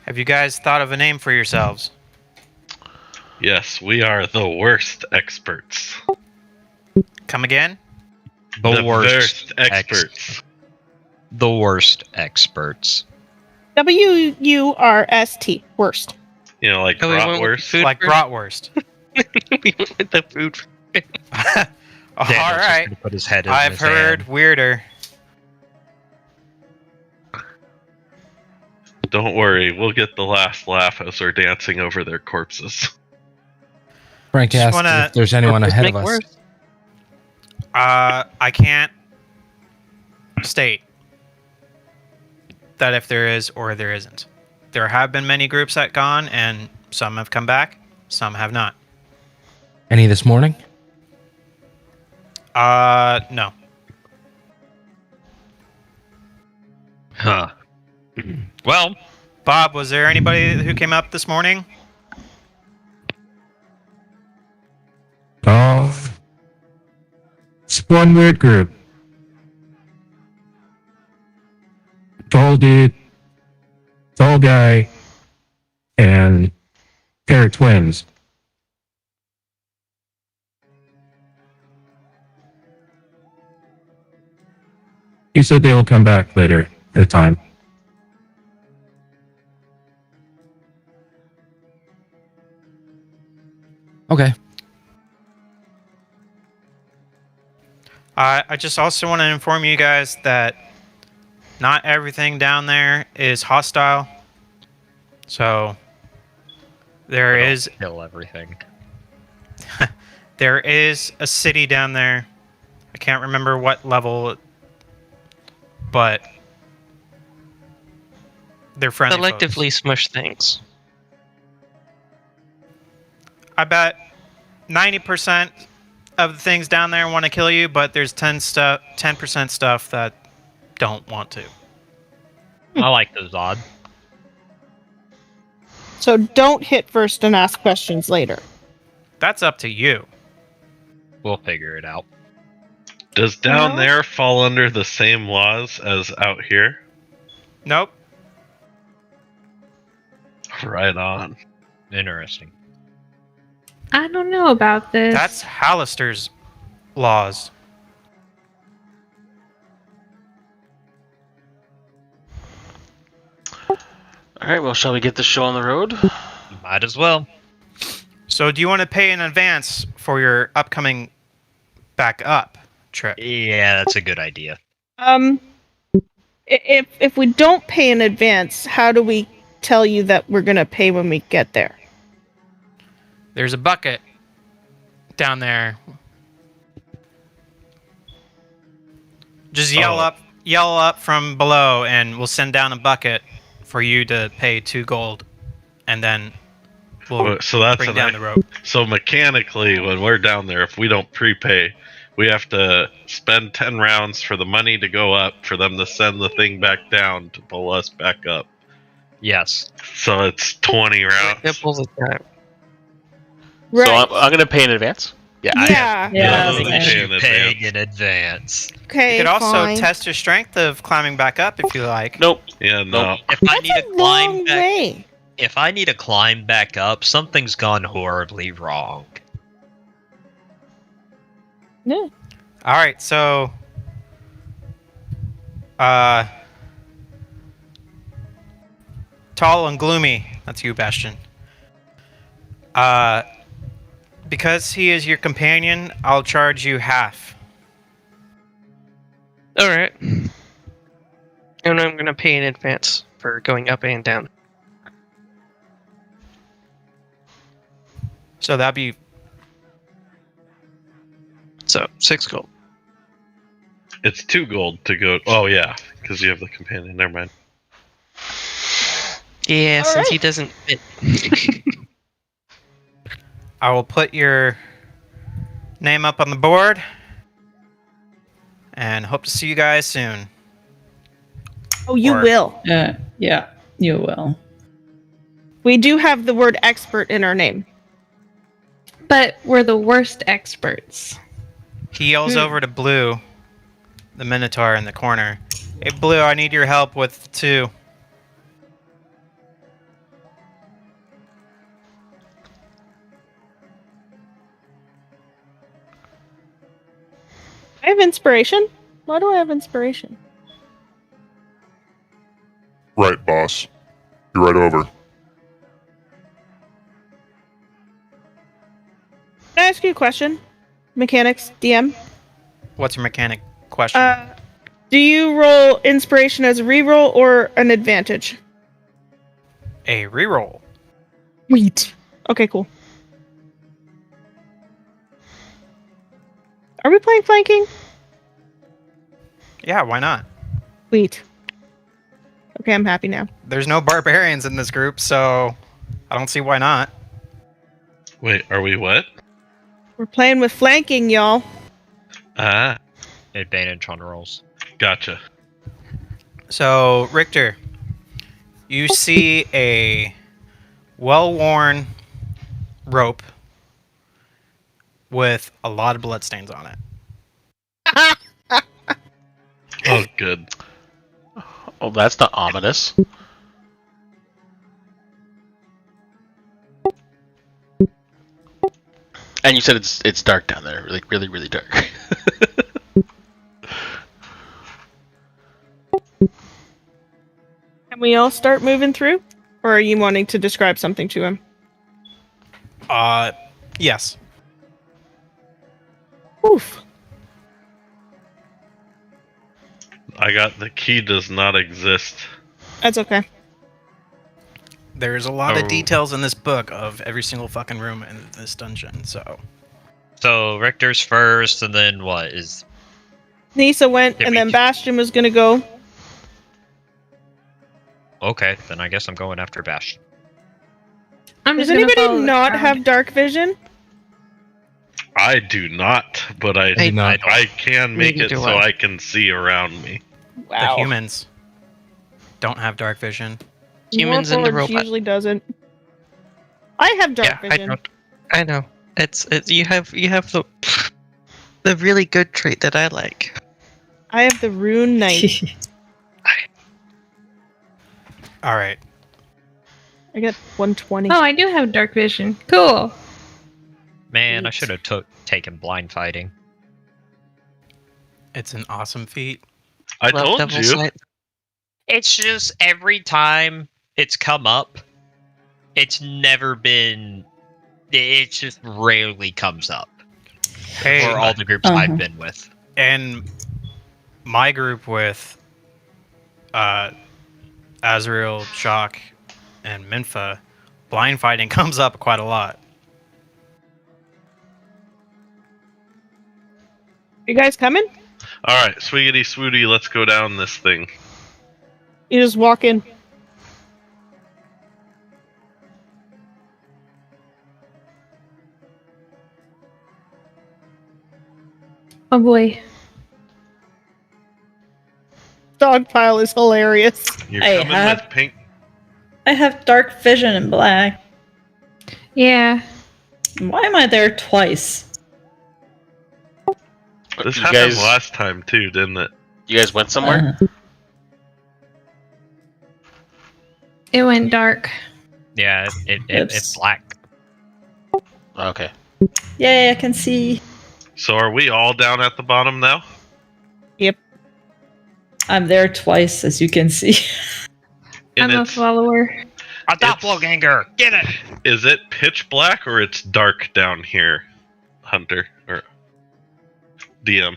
Speaker 8: Have you guys thought of a name for yourselves?
Speaker 2: Yes, we are the worst experts.
Speaker 8: Come again?
Speaker 1: The worst
Speaker 2: experts.
Speaker 1: The worst experts.
Speaker 5: WURST. Worst.
Speaker 2: You know, like
Speaker 10: Oh, we went with
Speaker 2: bratwurst.
Speaker 10: food
Speaker 8: Like
Speaker 10: first?
Speaker 8: bratwurst.
Speaker 10: We went with the food.
Speaker 8: All
Speaker 1: Daniel's just
Speaker 8: right.
Speaker 1: gonna put his head in
Speaker 8: I've
Speaker 1: his
Speaker 8: heard
Speaker 1: hand.
Speaker 8: weirder.
Speaker 2: Don't worry, we'll get the last laugh as we're dancing over their corpses.
Speaker 9: Frank
Speaker 8: Just
Speaker 9: asked
Speaker 8: wanna-
Speaker 9: if there's anyone
Speaker 10: Purpose
Speaker 9: ahead
Speaker 10: make
Speaker 9: of us.
Speaker 10: worse.
Speaker 8: I can't state that if there is or there isn't. There have been many groups that gone, and some have come back, some have not.
Speaker 9: Any this morning?
Speaker 8: No.
Speaker 1: Huh. Well,
Speaker 8: Bob, was there anybody who came up this morning?
Speaker 11: Oh, it's one weird group. Tall dude, tall guy, and pair of twins. He said they will come back later at a time.
Speaker 9: Okay.
Speaker 8: I just also want to inform you guys that not everything down there is hostile. So there
Speaker 1: I'll
Speaker 8: is
Speaker 1: kill everything.
Speaker 8: there is a city down there. I can't remember what level, but they're friendly.
Speaker 10: Selectively
Speaker 8: folks.
Speaker 10: smush things.
Speaker 8: I bet 90% of the things down there want to kill you, but there's 10% stuff that don't want to.
Speaker 1: I like the Zod.
Speaker 5: So don't hit first and ask questions later.
Speaker 8: That's up to you.
Speaker 1: We'll figure it out.
Speaker 2: Does down
Speaker 5: No.
Speaker 2: there fall under the same laws as out here?
Speaker 8: Nope.
Speaker 2: Right on.
Speaker 1: Interesting.
Speaker 7: I don't know about this.
Speaker 8: That's Hallister's laws.
Speaker 4: Alright, well, shall we get this show on the road?
Speaker 1: Might as well.
Speaker 8: So do you want to pay in advance for your upcoming back up trip?
Speaker 1: Yeah, that's a good idea.
Speaker 5: If we don't pay in advance, how do we tell you that we're gonna pay when we get there?
Speaker 8: There's a bucket down there. Just yell up from below, and we'll send down a bucket for you to pay 2 gold, and then we'll
Speaker 2: So that's
Speaker 8: bring down the rope.
Speaker 2: So mechanically, when we're down there, if we don't prepay, we have to spend 10 rounds for the money to go up, for them to send the thing back down to pull us back up.
Speaker 1: Yes.
Speaker 2: So it's 20 rounds.
Speaker 10: It pulls it down.
Speaker 5: Right.
Speaker 4: So I'm gonna pay in advance.
Speaker 5: yeah.
Speaker 3: Yeah,
Speaker 2: Totally
Speaker 3: same.
Speaker 2: pay in
Speaker 1: Paying
Speaker 2: advance.
Speaker 1: in advance.
Speaker 5: Okay.
Speaker 8: You could also
Speaker 5: fine.
Speaker 8: test your strength of climbing back up if you like.
Speaker 4: Nope.
Speaker 2: Yeah, no.
Speaker 1: If I
Speaker 5: That's
Speaker 1: need to
Speaker 5: a
Speaker 1: climb
Speaker 5: long
Speaker 1: back,
Speaker 5: way.
Speaker 1: if I need to climb back up, something's gone horribly wrong.
Speaker 5: Yeah.
Speaker 8: All right, so tall and gloomy. That's you, Bastion. Because he is your companion, I'll charge you half.
Speaker 10: All right. And I'm gonna pay in advance for going up and down.
Speaker 8: So that'd be
Speaker 10: So 6 gold.
Speaker 2: It's 2 gold to go. Oh, yeah, because you have the companion. Never mind.
Speaker 10: Yeah,
Speaker 5: All
Speaker 10: since he
Speaker 5: right.
Speaker 10: doesn't fit.
Speaker 8: I will put your name up on the board, and hope to see you guys soon.
Speaker 5: Oh, you
Speaker 8: Or-
Speaker 5: will.
Speaker 3: Yeah, you will.
Speaker 5: We do have the word expert in our name.
Speaker 7: But we're the worst experts.
Speaker 8: He yells over to Blue, the Minotaur in the corner. Hey, Blue, I need your help with 2.
Speaker 5: I have inspiration. Why do I have inspiration?
Speaker 12: Right, boss. You're right over.
Speaker 5: Can I ask you a question? Mechanics, DM.
Speaker 8: What's your mechanic question?
Speaker 5: Do you roll inspiration as a reroll or an advantage?
Speaker 8: A reroll.
Speaker 5: Sweet. Okay, cool. Are we playing flanking?
Speaker 8: Yeah, why not?
Speaker 5: Sweet. Okay, I'm happy now.
Speaker 8: There's no barbarians in this group, so I don't see why not.
Speaker 2: Wait, are we what?
Speaker 5: We're playing with flanking, y'all.
Speaker 2: Ah,
Speaker 1: Advantage on rolls.
Speaker 2: gotcha.
Speaker 8: So, Richter, you see a well-worn rope with a lot of bloodstains on it.
Speaker 2: Oh, good.
Speaker 4: Oh, that's not ominous. And you said it's dark down there, like really, really dark.
Speaker 5: Can we all start moving through? Or are you wanting to describe something to him?
Speaker 8: Yes.
Speaker 5: Oof.
Speaker 2: I got the key does not exist.
Speaker 5: That's okay.
Speaker 8: There's a lot
Speaker 2: Oh.
Speaker 8: of details in this book of every single fucking room in this dungeon, so...
Speaker 1: So Richter's first, and then what is?
Speaker 5: Nisa went,
Speaker 1: Did
Speaker 5: and
Speaker 1: we
Speaker 5: then
Speaker 1: do-
Speaker 5: Bastion was gonna go.
Speaker 1: Okay, then I guess I'm going after Bastion.
Speaker 7: I'm
Speaker 5: Does
Speaker 7: just gonna follow
Speaker 5: anybody
Speaker 7: the
Speaker 5: not
Speaker 7: crowd.
Speaker 5: have dark vision?
Speaker 2: I do not, but I
Speaker 10: I do
Speaker 9: not.
Speaker 2: I can make
Speaker 10: Neither
Speaker 2: it
Speaker 10: do
Speaker 2: so
Speaker 10: I.
Speaker 2: I can see around me.
Speaker 8: The humans don't have dark vision.
Speaker 10: Humans in the
Speaker 5: Warforged
Speaker 10: robot.
Speaker 5: usually doesn't. I have dark
Speaker 10: Yeah, I
Speaker 5: vision.
Speaker 10: don't. I know. It's you have the really good trait that I like.
Speaker 5: I have the rune knight.
Speaker 8: All right.
Speaker 5: I got 120.
Speaker 7: Oh, I do have dark vision. Cool.
Speaker 1: Man, I should have taken blind fighting.
Speaker 8: It's an awesome feat.
Speaker 2: I
Speaker 10: Love
Speaker 2: told
Speaker 10: Devil's
Speaker 2: you.
Speaker 10: Sight.
Speaker 1: It's just every time it's come up, it's never been. It just rarely comes up
Speaker 8: Hey,
Speaker 1: for all the groups
Speaker 3: Uh-huh.
Speaker 1: I've been with.
Speaker 8: and my group with Azrael, Shock, and Minfa, blind fighting comes up quite a lot.
Speaker 5: You guys coming?
Speaker 2: All right, swiggity swooty, let's go down this thing.
Speaker 5: You just walk in.
Speaker 7: Oh boy.
Speaker 5: Dog pile is hilarious.
Speaker 2: You're
Speaker 3: I
Speaker 2: coming
Speaker 3: have-
Speaker 2: with pink.
Speaker 3: I have dark vision in black.
Speaker 7: Yeah.
Speaker 3: Why am I there twice?
Speaker 2: This
Speaker 4: You
Speaker 2: happened
Speaker 4: guys-
Speaker 2: last time too, didn't it?
Speaker 4: You guys went somewhere?
Speaker 7: It went dark.
Speaker 1: Yeah, it's
Speaker 3: Oops.
Speaker 1: black.
Speaker 4: Okay.
Speaker 3: Yay, I can see.
Speaker 2: So are we all down at the bottom now?
Speaker 3: I'm there twice, as you can see.
Speaker 2: And
Speaker 7: I'm a
Speaker 2: it's,
Speaker 7: follower.
Speaker 1: A doppelganger! Get it!
Speaker 2: is it pitch black or it's dark down here, Hunter or DM?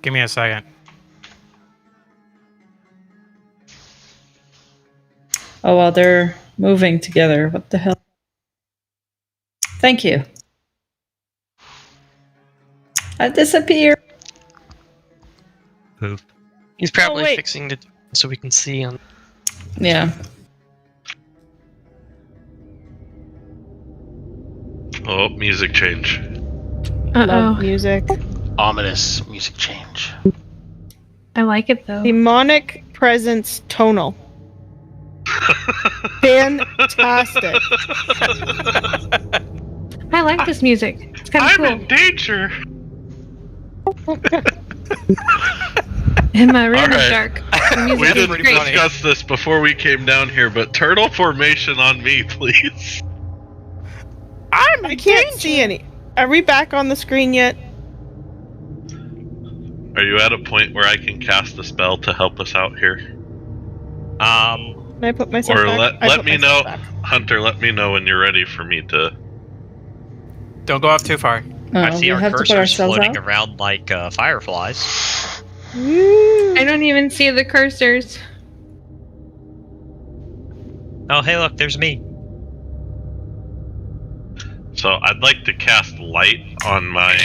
Speaker 8: Give me a second.
Speaker 3: Oh, well, they're moving together. What the hell? Thank you. I disappear.
Speaker 1: Poof.
Speaker 10: He's probably
Speaker 5: wait.
Speaker 10: fixing it so we can see on.
Speaker 3: Yeah.
Speaker 2: Oh, music change.
Speaker 7: Uh
Speaker 5: Love
Speaker 7: oh.
Speaker 5: music.
Speaker 4: Ominous music change.
Speaker 7: I like it though.
Speaker 5: Demonic presence tonal. Fantastic.
Speaker 7: I like this music. It's kind of
Speaker 2: I'm
Speaker 7: cool.
Speaker 2: in danger.
Speaker 7: In my room
Speaker 2: Alright.
Speaker 7: is dark. The music
Speaker 2: We
Speaker 7: is
Speaker 2: didn't
Speaker 7: great.
Speaker 2: discuss this before we came down here, but turtle formation on me, please.
Speaker 5: I can't see any. Are we back on the screen yet?
Speaker 2: Are you at a point where I can cast a spell to help us out here?
Speaker 5: Can I put myself
Speaker 2: Or
Speaker 5: back?
Speaker 2: let me know, Hunter. Let me know when you're ready for me to.
Speaker 8: Don't go off too far.
Speaker 1: I
Speaker 3: Oh,
Speaker 1: see
Speaker 3: we
Speaker 1: our
Speaker 3: have to put
Speaker 1: cursors
Speaker 3: ourselves
Speaker 1: floating
Speaker 3: out.
Speaker 1: around like fireflies.
Speaker 7: I don't even see the cursors.
Speaker 1: Oh, hey, look, there's me.
Speaker 2: So I'd like to cast light on my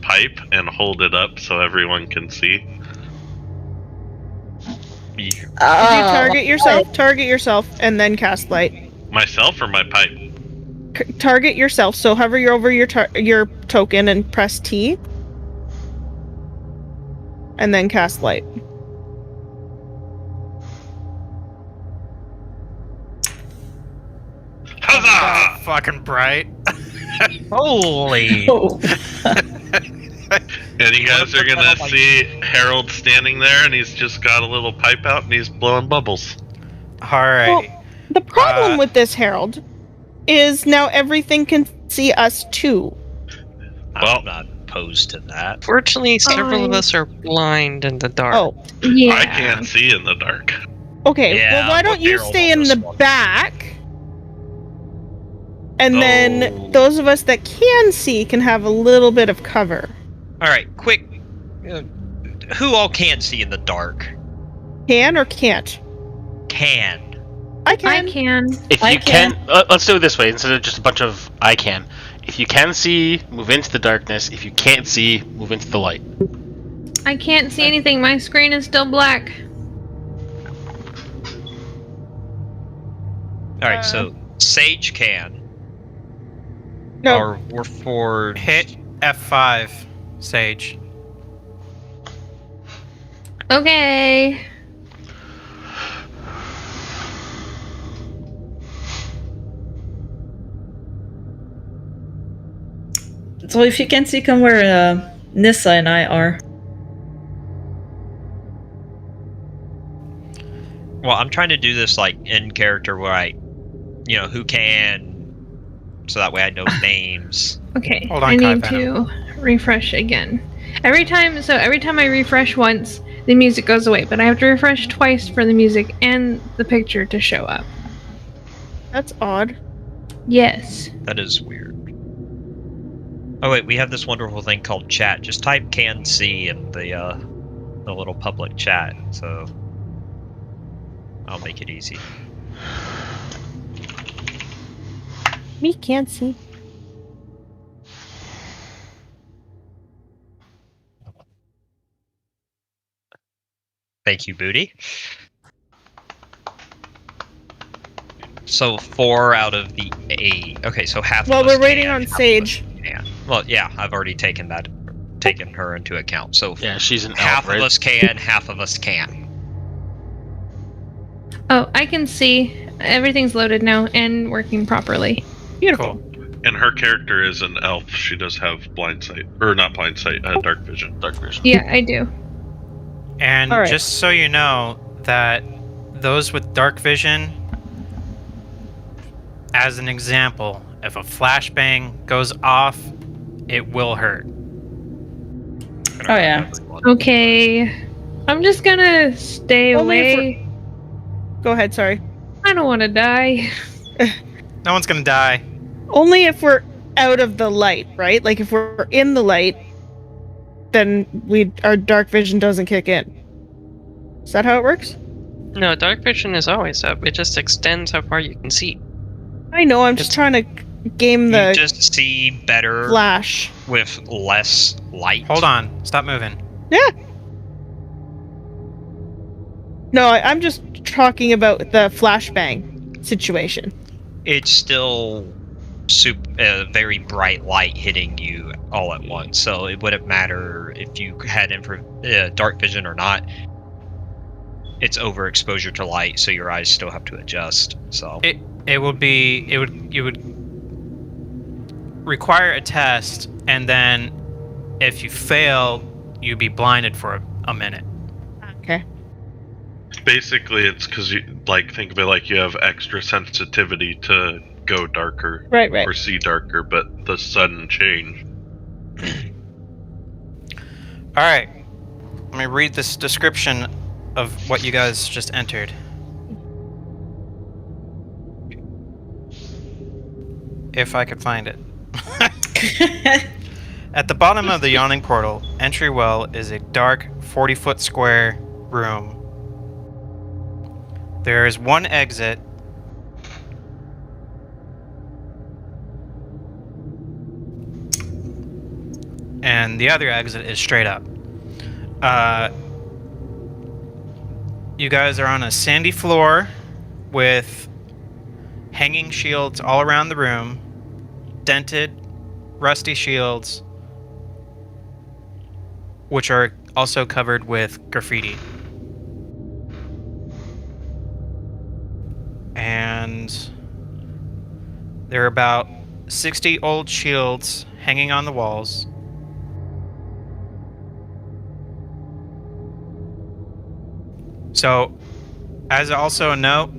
Speaker 2: pipe and hold it up so everyone can see.
Speaker 5: You target yourself, and then cast light.
Speaker 2: Myself or my pipe?
Speaker 5: Target yourself. So hover over your token and press T, and then cast light.
Speaker 2: Huzzah!
Speaker 8: Fucking bright.
Speaker 1: Holy!
Speaker 3: Oh.
Speaker 2: And you guys are gonna see Harold standing there, and he's just got a little pipe out, and he's blowing bubbles.
Speaker 8: Alright.
Speaker 5: Well, the problem with this, Harold, is now everything can see us too.
Speaker 2: Well-
Speaker 1: I'm not opposed to that.
Speaker 10: Fortunately, several of
Speaker 7: Fine.
Speaker 10: us are blind in the dark.
Speaker 5: Oh,
Speaker 7: Yeah.
Speaker 2: I can't see in the dark.
Speaker 5: okay.
Speaker 1: Yeah,
Speaker 5: well, why
Speaker 1: I'm
Speaker 5: don't
Speaker 1: with
Speaker 5: you
Speaker 1: Harold
Speaker 5: stay
Speaker 1: on
Speaker 5: in
Speaker 1: this
Speaker 5: the
Speaker 1: one.
Speaker 5: back? And
Speaker 2: Oh.
Speaker 5: then those of us that can see can have a little bit of cover.
Speaker 1: All right, quick. Who all can see in the dark?
Speaker 5: Can or can't?
Speaker 1: Can.
Speaker 5: I
Speaker 7: I
Speaker 5: can.
Speaker 7: can.
Speaker 4: If
Speaker 3: I
Speaker 4: you can, let's do it this way instead of just a bunch of I can. If you can see, move into the darkness. If you can't see, move into the light.
Speaker 7: I can't see anything. My screen is still black.
Speaker 1: All right, so Sage can.
Speaker 5: No.
Speaker 1: Or we're for
Speaker 8: Hit F5, Sage.
Speaker 7: Okay.
Speaker 3: So if you can see, come where Nissa and I are.
Speaker 1: Well, I'm trying to do this like in character where I, who can, so that way I know names.
Speaker 7: Okay.
Speaker 8: Hold on,
Speaker 7: I
Speaker 8: Kai
Speaker 7: need
Speaker 8: Venom.
Speaker 7: to refresh again. Every time I refresh once, the music goes away, but I have to refresh twice for the music and the picture to show up.
Speaker 5: That's odd.
Speaker 7: Yes.
Speaker 1: That is weird. Oh wait, we have this wonderful thing called chat. Just type "can see" in the the little public chat, so I'll make it easy.
Speaker 5: Me can't see.
Speaker 1: Thank you, Booty. So 4 out of the 8. Okay, so half.
Speaker 5: Well,
Speaker 1: of us
Speaker 5: we're waiting
Speaker 1: can,
Speaker 5: on
Speaker 1: half of us
Speaker 5: Sage.
Speaker 1: can. Well, yeah, I've already taken her into account. So
Speaker 4: Yeah, she's an
Speaker 1: half
Speaker 4: elf, right?
Speaker 1: of us can, half of us can't.
Speaker 7: Oh, I can see. Everything's loaded now and working properly.
Speaker 5: Beautiful.
Speaker 8: Cool.
Speaker 2: And her character is an elf. She does have blind sight, or not blind sight, dark vision.
Speaker 4: Dark vision.
Speaker 7: Yeah, I do.
Speaker 8: And
Speaker 5: All right.
Speaker 8: just so you know that those with dark vision, as an example, if a flashbang goes off, it will hurt.
Speaker 3: Oh yeah.
Speaker 7: Okay. I'm just gonna stay
Speaker 5: Only if
Speaker 7: away.
Speaker 5: Go ahead, sorry.
Speaker 7: I don't want to die.
Speaker 8: No one's gonna die.
Speaker 5: Only if we're out of the light, right? Like if we're in the light, then our dark vision doesn't kick in. Is that how it works?
Speaker 10: No, dark vision is always up. It just extends how far you can see.
Speaker 5: I know, I'm just trying to game
Speaker 1: You
Speaker 5: the
Speaker 1: just see better
Speaker 5: flash.
Speaker 1: with less light.
Speaker 8: Hold on. Stop moving.
Speaker 5: Yeah. No, I'm just talking about the flashbang situation.
Speaker 1: It's still very bright light hitting you all at once, so it wouldn't matter if you had dark vision or not. It's overexposure to light, so your eyes still have to adjust. So
Speaker 8: You would require a test, and then if you fail, you'd be blinded for a minute.
Speaker 5: Okay.
Speaker 2: Basically, it's because you think of it like you have extra sensitivity to go darker,
Speaker 5: Right.
Speaker 2: or see darker, but the sudden change.
Speaker 8: All right. Let me read this description of what you guys just entered. If I could find it. At the bottom of the yawning portal, entry well is a dark 40-foot square room. There is one exit. And the other exit is straight up. You guys are on a sandy floor with hanging shields all around the room, dented, rusty shields, which are also covered with graffiti. And there are about 60 old shields hanging on the walls. So, as also a note,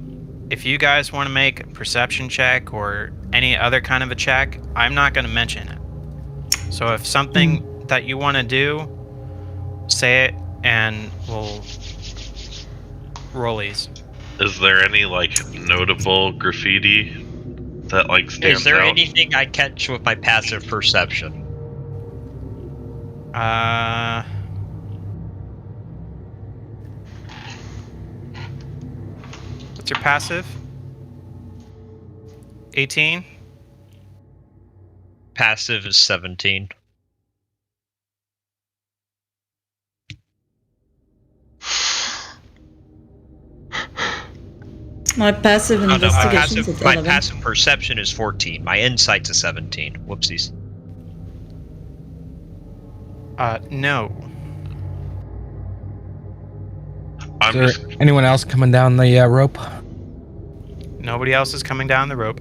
Speaker 8: if you guys want to make a perception check or any other kind of a check, I'm not going to mention it. So if something that you want to do, say it and we'll roll these.
Speaker 2: Is there any notable graffiti that stands
Speaker 1: is there
Speaker 2: out?
Speaker 1: anything I catch with my passive perception?
Speaker 8: What's your passive? 18?
Speaker 1: Passive is 17.
Speaker 3: My passive
Speaker 1: Oh, no,
Speaker 3: investigation is
Speaker 1: my
Speaker 3: 11.
Speaker 1: passive perception is 14. My insight's a 17. Whoopsies.
Speaker 8: No.
Speaker 2: I'm
Speaker 9: Is
Speaker 2: just
Speaker 9: there anyone else coming down the rope?
Speaker 8: Nobody else is coming down the rope.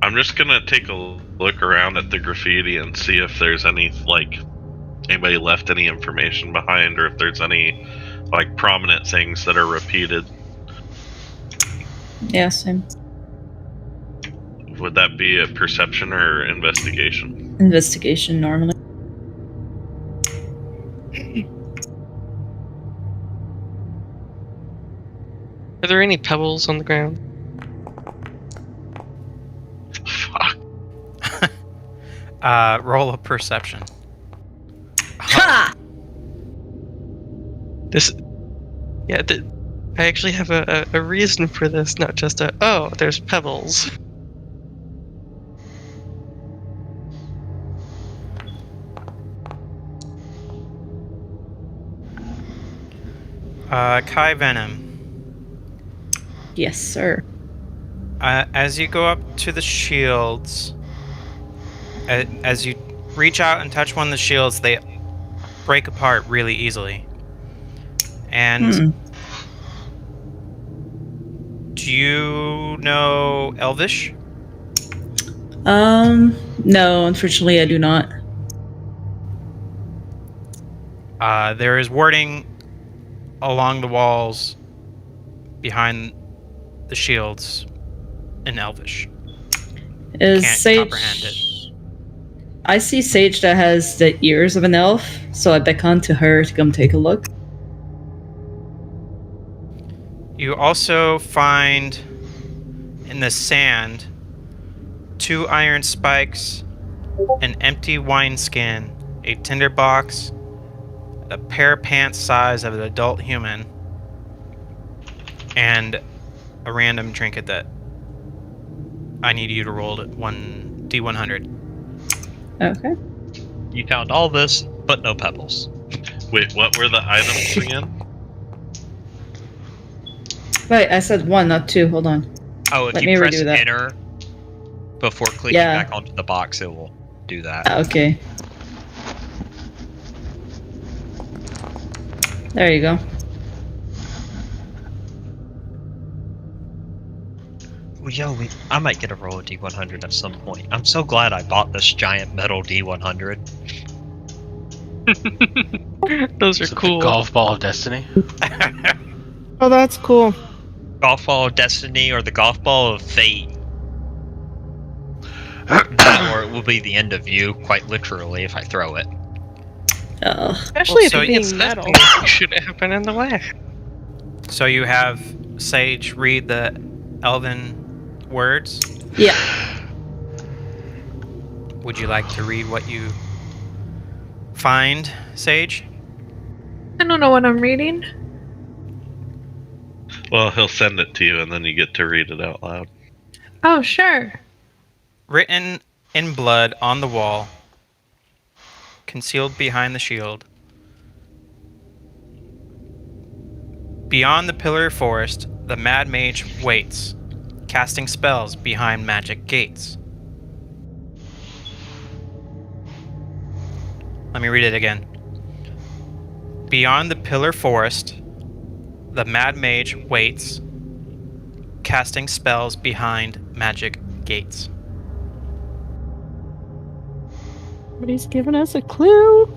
Speaker 2: I'm just gonna take a look around at the graffiti and see if there's any anybody left any information behind, or if there's any prominent things that are repeated.
Speaker 3: Yeah, same.
Speaker 2: Would that be a perception or investigation?
Speaker 3: Investigation normally.
Speaker 10: Are there any pebbles on the ground?
Speaker 2: Fuck.
Speaker 8: Roll a perception.
Speaker 3: Ha!
Speaker 10: This, yeah, I actually have a reason for this, not just there's pebbles.
Speaker 8: Kai Venom.
Speaker 3: Yes, sir.
Speaker 8: As you go up to the shields, as you reach out and touch one of the shields, they break apart really easily. And do you know Elvish?
Speaker 3: No, unfortunately I do not.
Speaker 8: There is wording along the walls behind the shields in Elvish.
Speaker 3: Is
Speaker 8: Can't
Speaker 3: Sage...
Speaker 8: comprehend it.
Speaker 3: I see Sage that has the ears of an elf, so I beckon to her to come take a look.
Speaker 8: You also find in the sand 2 iron spikes, an empty wineskin, a tinderbox, a pair of pants size of an adult human, and a random trinket that I need you to roll at 1d100.
Speaker 3: Okay.
Speaker 1: You found all this, but no pebbles.
Speaker 2: Wait, what were the items again?
Speaker 3: Wait, I said 1, not 2. Hold on.
Speaker 1: Oh, if
Speaker 3: Let
Speaker 1: you
Speaker 3: me
Speaker 1: press
Speaker 3: redo that.
Speaker 1: enter before clicking
Speaker 3: Yeah.
Speaker 1: back onto the box, it will do that.
Speaker 3: Okay. There you go.
Speaker 1: Well, yo, I might get a roll of D100 at some point. I'm so glad I bought this giant metal D100.
Speaker 10: Those are
Speaker 4: Is it the
Speaker 10: cool.
Speaker 4: golf ball of destiny.
Speaker 5: Oh, that's cool.
Speaker 1: Golf ball of destiny or the golf ball of fate. That or it will be the end of you, quite literally, if I throw it.
Speaker 5: Especially if
Speaker 8: so
Speaker 5: it's being
Speaker 10: It's
Speaker 5: metal.
Speaker 10: nothing. You shouldn't have been in the way.
Speaker 8: So you have Sage read the elven words.
Speaker 3: Yeah.
Speaker 8: Would you like to read what you find, Sage?
Speaker 7: I don't know what I'm reading.
Speaker 2: Well, he'll send it to you, and then you get to read it out loud.
Speaker 7: Oh, sure.
Speaker 8: Written in blood on the wall, concealed behind the shield. Beyond the pillar forest, the mad mage waits, casting spells behind magic gates. Let me read it again. Beyond the pillar forest, the mad mage waits, casting spells behind magic gates.
Speaker 5: But he's given us a clue.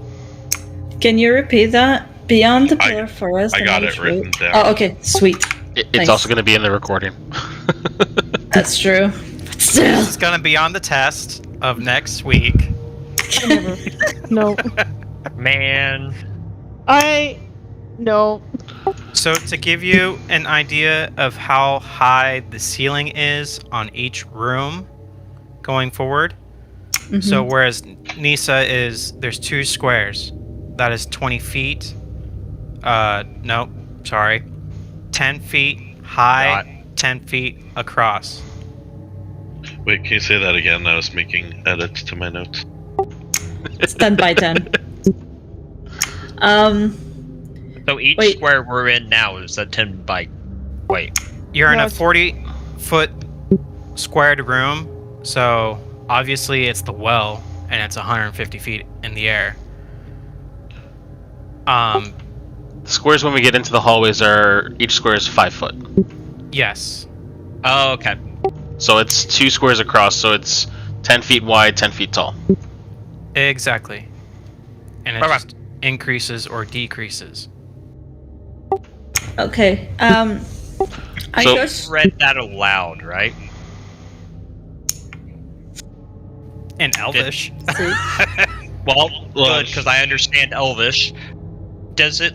Speaker 3: Can you repeat that? Beyond the
Speaker 2: I-
Speaker 3: pillar forest.
Speaker 2: I
Speaker 3: the
Speaker 2: got
Speaker 3: mage
Speaker 2: it written
Speaker 3: waits-
Speaker 2: down.
Speaker 3: Oh, okay. Sweet.
Speaker 4: It's
Speaker 3: Thanks.
Speaker 4: also going to be in the recording.
Speaker 3: That's true. But still.
Speaker 8: It's gonna be on the test of next week.
Speaker 5: No.
Speaker 1: Man.
Speaker 5: No.
Speaker 8: So to give you an idea of how high the ceiling is on each room going forward, so whereas Nisa is, there's 2 squares, that is 20 feet. No, sorry, 10 feet high, 10 feet across.
Speaker 2: Wait, can you say that again? I was making edits to my notes.
Speaker 3: It's 10 by 10.
Speaker 1: So each
Speaker 3: Wait.
Speaker 1: square we're in now is a 10 by... Wait.
Speaker 8: You're in
Speaker 5: No,
Speaker 8: a
Speaker 5: it's-
Speaker 8: 40-foot squared room, so obviously it's the well, and it's 150 feet in the air.
Speaker 4: The squares when we get into the hallways are, each square is 5 foot.
Speaker 8: Yes.
Speaker 1: Oh, okay.
Speaker 4: So it's 2 squares across, so it's 10 feet wide, 10 feet tall.
Speaker 8: Exactly. And it
Speaker 1: Okay.
Speaker 8: just increases or decreases.
Speaker 3: Okay. I
Speaker 4: So-
Speaker 3: just
Speaker 1: Read that aloud, right?
Speaker 8: In Elvish.
Speaker 3: see.
Speaker 1: Well, good, because I understand Elvish. Does it...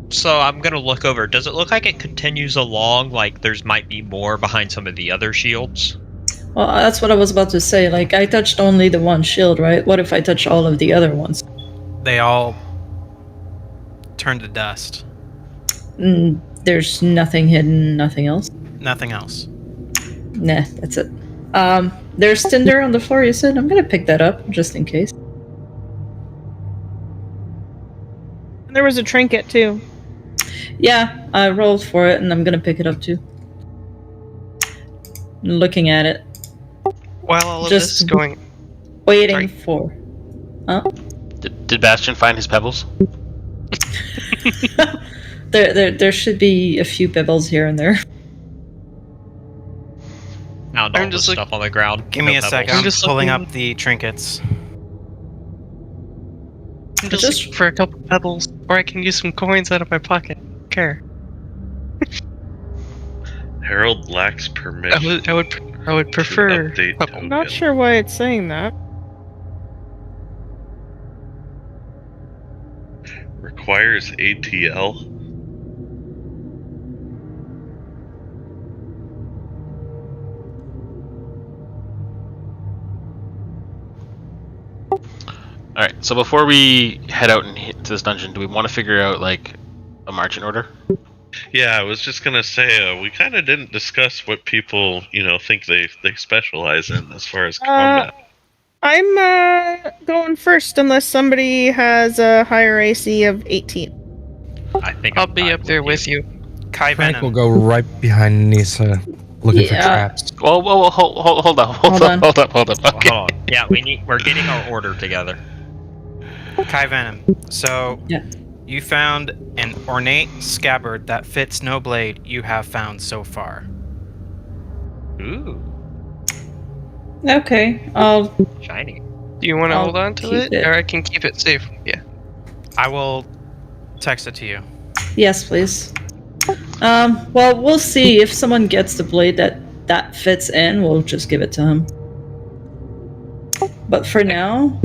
Speaker 1: So I'm gonna look over. Does it look like it continues along, like there's might be more behind some of the other shields?
Speaker 3: Well, that's what I was about to say. Like, I touched only the one shield, right? What if I touch all of the other ones?
Speaker 8: They all turn to dust.
Speaker 3: There's nothing hidden, nothing else.
Speaker 8: Nothing else.
Speaker 3: Nah, that's it. There's tinder on the floor, you said? I'm gonna pick that up, just in case.
Speaker 5: And there was a trinket too.
Speaker 3: Yeah, I rolled for it, and I'm gonna pick it up too. Looking at it.
Speaker 10: While all of
Speaker 3: Just
Speaker 10: this is going,
Speaker 3: Waiting
Speaker 10: Sorry.
Speaker 3: for... Huh?
Speaker 4: Did Bastion find his pebbles?
Speaker 3: There should be a few pebbles here and there.
Speaker 1: Found
Speaker 10: I'm
Speaker 1: all the
Speaker 10: just
Speaker 1: stuff on the ground.
Speaker 8: Give me
Speaker 1: no
Speaker 8: a second.
Speaker 1: pebbles.
Speaker 8: I'm
Speaker 10: just
Speaker 8: pulling
Speaker 10: looking-
Speaker 8: up the trinkets.
Speaker 10: I'm just
Speaker 3: Just-
Speaker 10: looking for a couple pebbles, or I can use some coins out of my pocket. Care.
Speaker 2: Harold lacks permission.
Speaker 10: I would prefer
Speaker 2: update
Speaker 10: pebble.
Speaker 5: I'm not
Speaker 2: token.
Speaker 5: sure why it's saying that.
Speaker 2: Requires ATL.
Speaker 4: Alright, so before we head out and hit to this dungeon, do we want to figure out, like, a marching order?
Speaker 2: Yeah, I was just gonna say we kind of didn't discuss what people think they specialize in as far as combat.
Speaker 5: I'm going first unless somebody has a higher AC of 18.
Speaker 1: I think
Speaker 10: I'll
Speaker 1: I'm
Speaker 10: be
Speaker 1: fine
Speaker 10: up there with you.
Speaker 8: Kai
Speaker 9: Frank
Speaker 8: Venom.
Speaker 9: will go right behind Nisa, looking for
Speaker 3: Yeah.
Speaker 9: traps.
Speaker 4: Whoa, hold up.
Speaker 3: Hold on.
Speaker 4: Hold up. Okay.
Speaker 1: Hold on. Yeah, we're getting our order together.
Speaker 8: Kai Venom. So,
Speaker 3: Yeah.
Speaker 8: you found an ornate scabbard that fits no blade you have found so far.
Speaker 1: Ooh,
Speaker 3: Okay, I'll...
Speaker 1: shiny.
Speaker 10: Do you want to
Speaker 3: I'll
Speaker 10: hold on to
Speaker 3: keep
Speaker 10: it,
Speaker 3: it.
Speaker 10: or I can keep it safe? Yeah.
Speaker 8: I will text it to you.
Speaker 3: Yes, please. Well, we'll see if someone gets the blade that fits in. We'll just give it to him. But for now,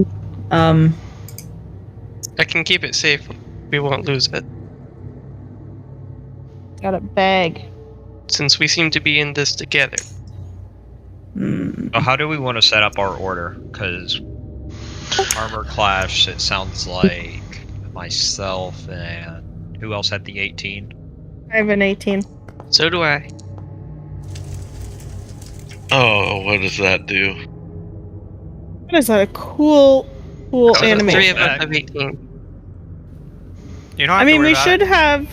Speaker 10: I can keep it safe. We won't lose it.
Speaker 5: Got a bag.
Speaker 10: Since we seem to be in this together.
Speaker 1: So how do we want to set up our order? Because armor clash, it sounds like myself and who else had the 18?
Speaker 5: I have an 18.
Speaker 10: So do I.
Speaker 2: Oh, what does that do?
Speaker 5: That is a cool
Speaker 10: So the three
Speaker 5: animation.
Speaker 10: of us have 18.
Speaker 8: You don't have
Speaker 5: I
Speaker 8: to
Speaker 5: mean,
Speaker 8: worry
Speaker 5: we
Speaker 8: about
Speaker 5: should
Speaker 8: it.
Speaker 5: have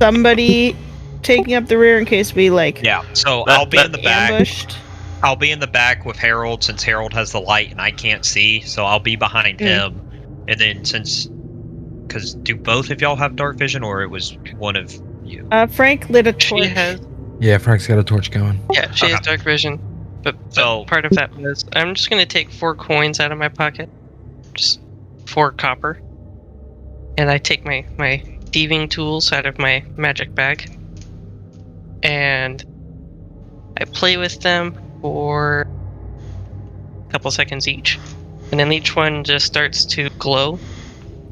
Speaker 5: somebody taking up the rear in case we
Speaker 1: Yeah. So
Speaker 4: That-
Speaker 1: I'll be in the back.
Speaker 5: ambushed.
Speaker 1: I'll be in the back with Harold since Harold has the light and I can't see. So I'll be behind him. And then because do both of y'all have dark vision or it was one of you?
Speaker 5: Frank lit a
Speaker 10: She
Speaker 5: torch.
Speaker 10: has,
Speaker 9: Yeah, Frank's got a torch going.
Speaker 10: yeah, she has
Speaker 1: Okay.
Speaker 10: dark vision. But
Speaker 1: So-
Speaker 10: part of that was I'm just gonna take 4 coins out of my pocket, just 4 copper, and I take my thieving tools out of my magic bag, and I play with them for a couple seconds each, and then each one just starts to glow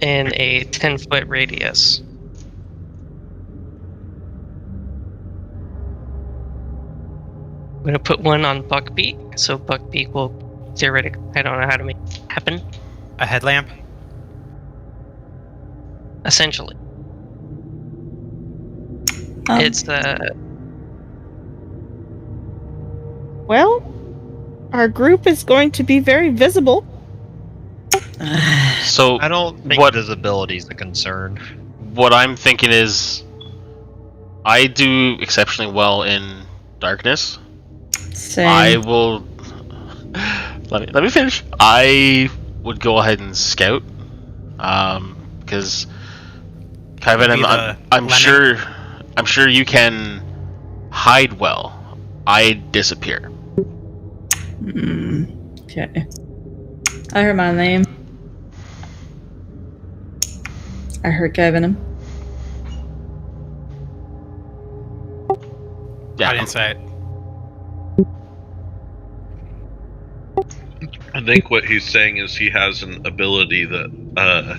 Speaker 10: in a 10-foot radius. I'm gonna put one on Buckbeak, so Buckbeak will theoretically, I don't know how to make it happen,
Speaker 8: A headlamp.
Speaker 10: essentially.
Speaker 3: Um,
Speaker 10: It's
Speaker 5: Well, our group is going to be very visible.
Speaker 4: So
Speaker 1: I don't think
Speaker 4: What-
Speaker 1: visibility is a concern.
Speaker 4: what I'm thinking is, I do exceptionally well in darkness.
Speaker 3: same.
Speaker 4: I will. Let me finish. I would go ahead and scout, because Kevin,
Speaker 8: Be the
Speaker 4: I'm
Speaker 8: lemming.
Speaker 4: I'm sure you can hide well. I disappear.
Speaker 3: Okay. I heard my name. I heard Kevin.
Speaker 4: Yeah,
Speaker 8: I didn't say it.
Speaker 2: I think what he's saying is he has an ability that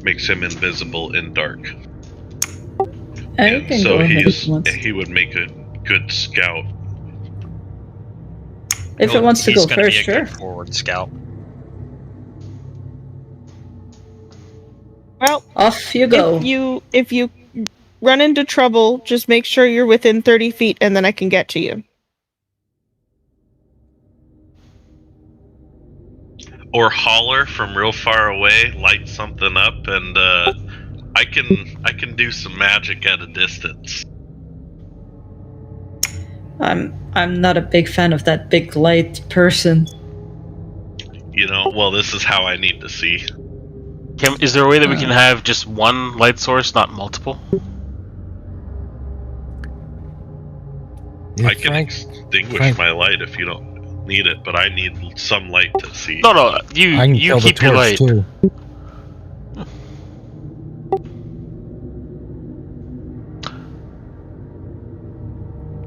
Speaker 2: makes him invisible in dark.
Speaker 3: I
Speaker 2: And
Speaker 3: can
Speaker 2: so
Speaker 3: go ahead if it wants.
Speaker 2: he would make a good scout.
Speaker 3: If it wants to
Speaker 1: He's
Speaker 3: go
Speaker 1: gonna
Speaker 3: first,
Speaker 1: be a
Speaker 3: sure.
Speaker 1: good forward scout.
Speaker 5: Well,
Speaker 3: Off you go.
Speaker 5: if you run into trouble, just make sure you're within 30 feet and then I can get to you.
Speaker 2: Or holler from real far away, light something up, and I can do some magic at a distance.
Speaker 3: I'm not a big fan of that big light person.
Speaker 2: Well, this is how I need to see.
Speaker 4: Is there a way that we can have just one light source, not multiple?
Speaker 9: Yeah,
Speaker 2: I can extinguish my light if you don't need it, but I need some light to see.
Speaker 4: No,
Speaker 9: I can
Speaker 4: you
Speaker 9: kill the
Speaker 4: keep your
Speaker 9: torch
Speaker 4: light.
Speaker 9: too.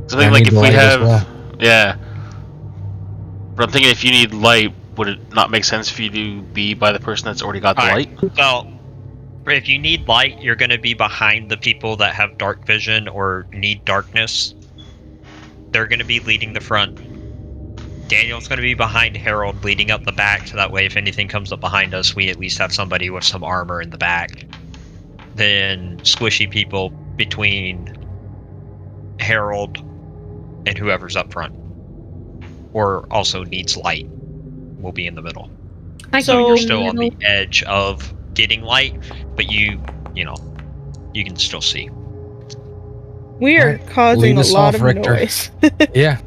Speaker 4: Something
Speaker 9: I
Speaker 4: like
Speaker 9: need
Speaker 4: if
Speaker 9: the
Speaker 4: we
Speaker 9: light as
Speaker 4: have,
Speaker 9: well.
Speaker 4: yeah. But I'm thinking if you need light, would it not make sense for you to be by the person that's already got the light?
Speaker 1: Well, if you need light, you're going to be behind the people that have dark vision or need darkness. They're going to be leading the front. Daniel's going to be behind Harold, leading up the back, so that way if anything comes up behind us, we at least have somebody with some armor in the back. Then squishy people between Harold and whoever's up front, or also needs light, will be in the middle. So you're still on the edge of getting light, but you can still see.
Speaker 5: We are
Speaker 9: Alright,
Speaker 5: causing
Speaker 9: lead
Speaker 5: a
Speaker 9: us
Speaker 5: lot
Speaker 9: off,
Speaker 5: of
Speaker 9: Richter.
Speaker 5: noise.
Speaker 9: Yeah.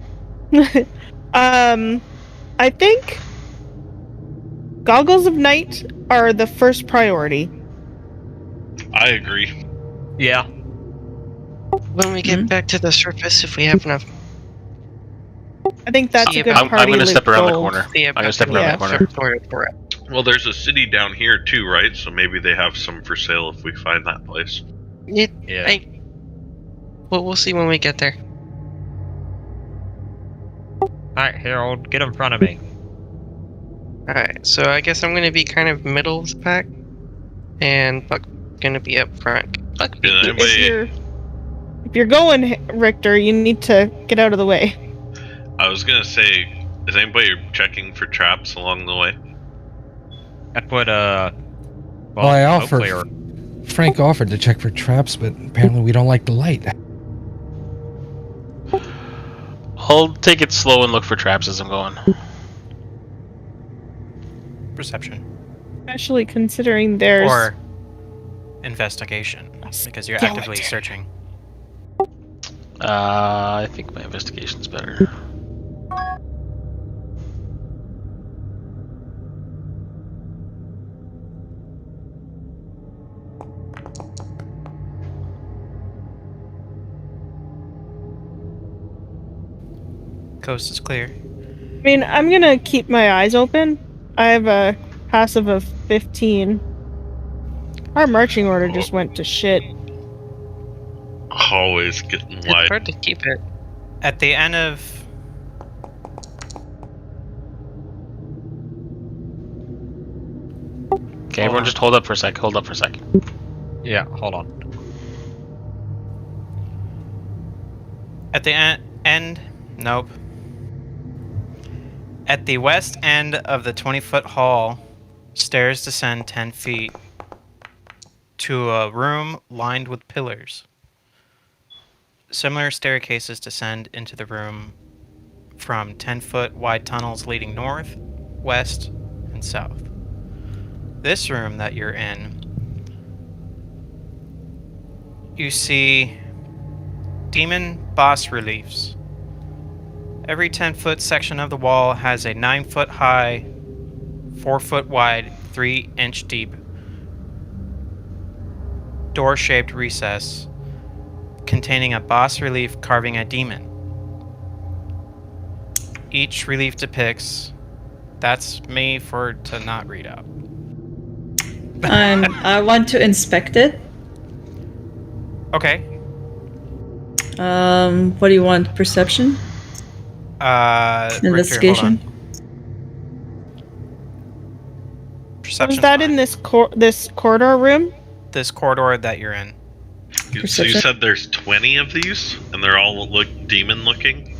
Speaker 5: I think goggles of night are the first priority.
Speaker 2: I agree.
Speaker 1: Yeah.
Speaker 10: When we get back to the surface, if we have enough.
Speaker 5: I think that's
Speaker 10: See
Speaker 5: a good
Speaker 10: about-
Speaker 5: party
Speaker 4: I'm gonna
Speaker 5: loot
Speaker 4: step around the
Speaker 5: gold.
Speaker 4: corner.
Speaker 10: See
Speaker 4: I'm gonna
Speaker 10: about
Speaker 4: step
Speaker 10: the
Speaker 4: around the corner.
Speaker 10: corner.
Speaker 2: Well, there's a city down here too, right? So maybe they have some for sale if we find that place.
Speaker 1: Yeah.
Speaker 10: Well, we'll see when we get there.
Speaker 1: Alright, Harold, get in front of me.
Speaker 10: Alright, so I guess I'm gonna be kind of middle of the pack, and Buck's gonna be up front. Buck,
Speaker 2: Yeah, anybody,
Speaker 5: If you're going, Richter, you need to get out of the way.
Speaker 2: I was gonna say, is anybody checking for traps along the way?
Speaker 1: That's what, well,
Speaker 9: I offered.
Speaker 1: hopefully, or
Speaker 9: Frank offered to check for traps, but apparently we don't like the light.
Speaker 4: I'll take it slow and look for traps as I'm going.
Speaker 8: Perception.
Speaker 5: Especially considering there's...
Speaker 8: Or investigation, because you're actively searching.
Speaker 4: I think my investigation's better.
Speaker 8: Coast is clear.
Speaker 5: I mean, I'm gonna keep my eyes open. I have a passive of 15. Our marching order just went to shit.
Speaker 2: Always getting
Speaker 10: It's
Speaker 2: light.
Speaker 10: hard to keep it.
Speaker 8: At the end of...
Speaker 4: Okay, everyone just hold up for a sec. Hold up for a sec.
Speaker 1: yeah, hold on.
Speaker 8: At the end... Nope. At the west end of the 20-foot hall, stairs descend 10 feet to a room lined with pillars. Similar staircases descend into the room from 10-foot wide tunnels leading north, west, and south. This room that you're in, you see demon boss reliefs. Every 10-foot section of the wall has a 9-foot high, 4-foot wide, 3-inch deep door-shaped recess containing a boss relief carving a demon. Each relief depicts... That's me to not read out.
Speaker 3: I want to inspect it.
Speaker 8: Okay.
Speaker 3: What do you want? Perception? Investigation?
Speaker 8: Richter, hold on.
Speaker 5: Was
Speaker 8: Perception's
Speaker 5: that
Speaker 8: fine.
Speaker 5: in this corridor room?
Speaker 8: This corridor that you're in.
Speaker 2: So you
Speaker 3: Perception?
Speaker 2: said there's 20 of these, and they're all look demon looking?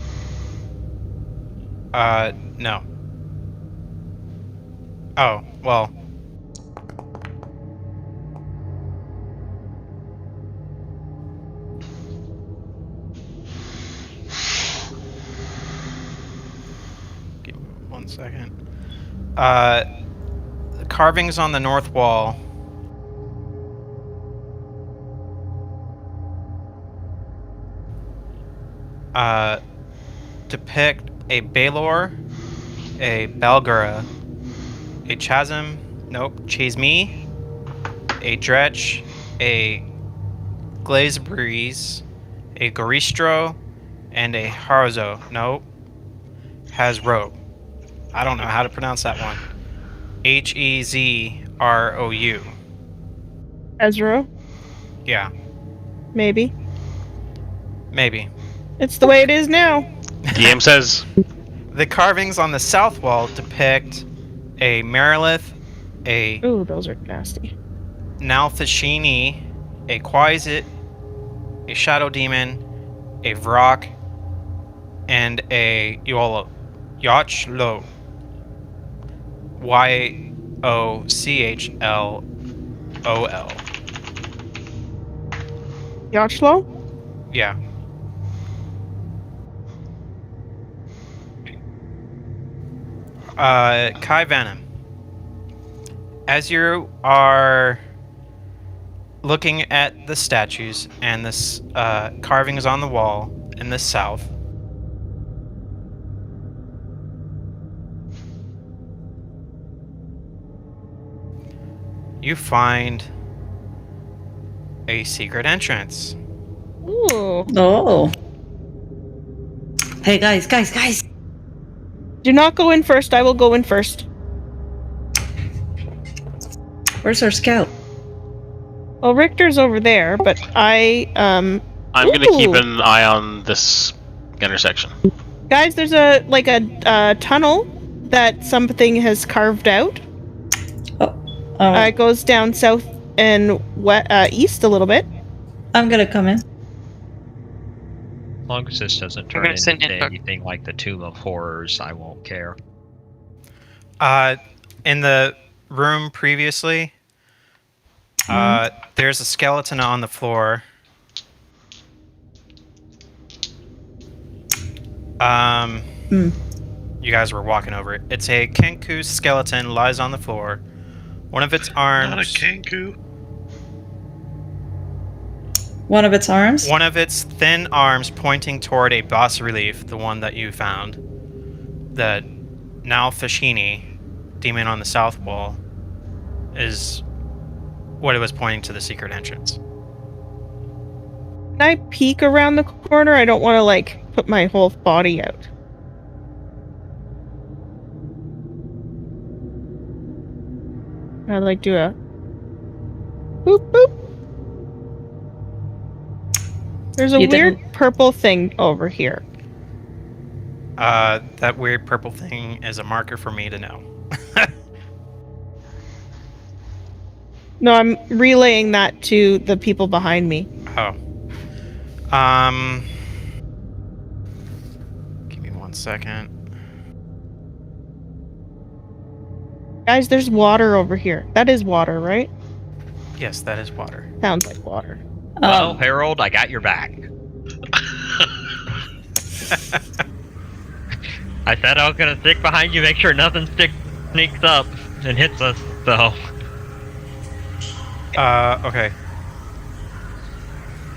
Speaker 8: No. Oh, well. second. The carvings on the north wall. Depict a Baelor, a Balgura, a Chasm, Chasme, a Dretch, a Glaze Breeze, a Goristro, and a Harzo. Hazro. I don't know how to pronounce that one. Hezrou.
Speaker 5: Ezra,
Speaker 8: Yeah,
Speaker 5: maybe.
Speaker 8: maybe.
Speaker 5: It's the way it is now.
Speaker 4: DM says
Speaker 8: The carvings on the south wall depict a Marilith, a
Speaker 5: Ooh, those are nasty.
Speaker 8: Nalthashini, a Quasit, a Shadow Demon, a Vrock, and a Yolo. Yochlo. Yochlol.
Speaker 5: Yochlo?
Speaker 8: Yeah. Kai Venom. As you are looking at the statues and this carvings on the wall in the south, you find a secret entrance.
Speaker 5: Ooh.
Speaker 3: Oh. Hey, guys.
Speaker 5: Do not go in first. I will go in first.
Speaker 3: Where's our scout?
Speaker 5: Well, Richter's over there, but
Speaker 4: I'm gonna keep an eye on this intersection.
Speaker 5: Guys, there's a tunnel that something has carved out. It goes down south and east a little bit.
Speaker 3: I'm gonna come in.
Speaker 1: As long as this doesn't turn
Speaker 10: gonna send
Speaker 1: into
Speaker 10: in Buck.
Speaker 1: anything like the Tomb of Horrors, I won't care.
Speaker 8: In the room previously, there's a skeleton on the floor. You guys were walking over it. It's a Kenku skeleton, lies on the floor. One of its arms.
Speaker 2: Not a Kenku.
Speaker 3: One of its arms?
Speaker 8: One of its thin arms pointing toward a bas relief, the one that you found. The Nalthashini demon on the south wall is what it was pointing to the secret entrance.
Speaker 5: Can I peek around the corner? I don't want to put my whole body out. I'd do a boop boop. There's a weird purple thing over here.
Speaker 8: That weird purple thing is a marker for me to know.
Speaker 5: No, I'm relaying that to the people behind me.
Speaker 8: Oh. Give me 1 second.
Speaker 5: Guys, there's water over here. That is water, right?
Speaker 8: Yes, that is water.
Speaker 5: Sounds like water.
Speaker 1: Well, Harold, I got your back. I said I was gonna stick behind you, make sure nothing sneaks up and hits us, so.
Speaker 8: Okay.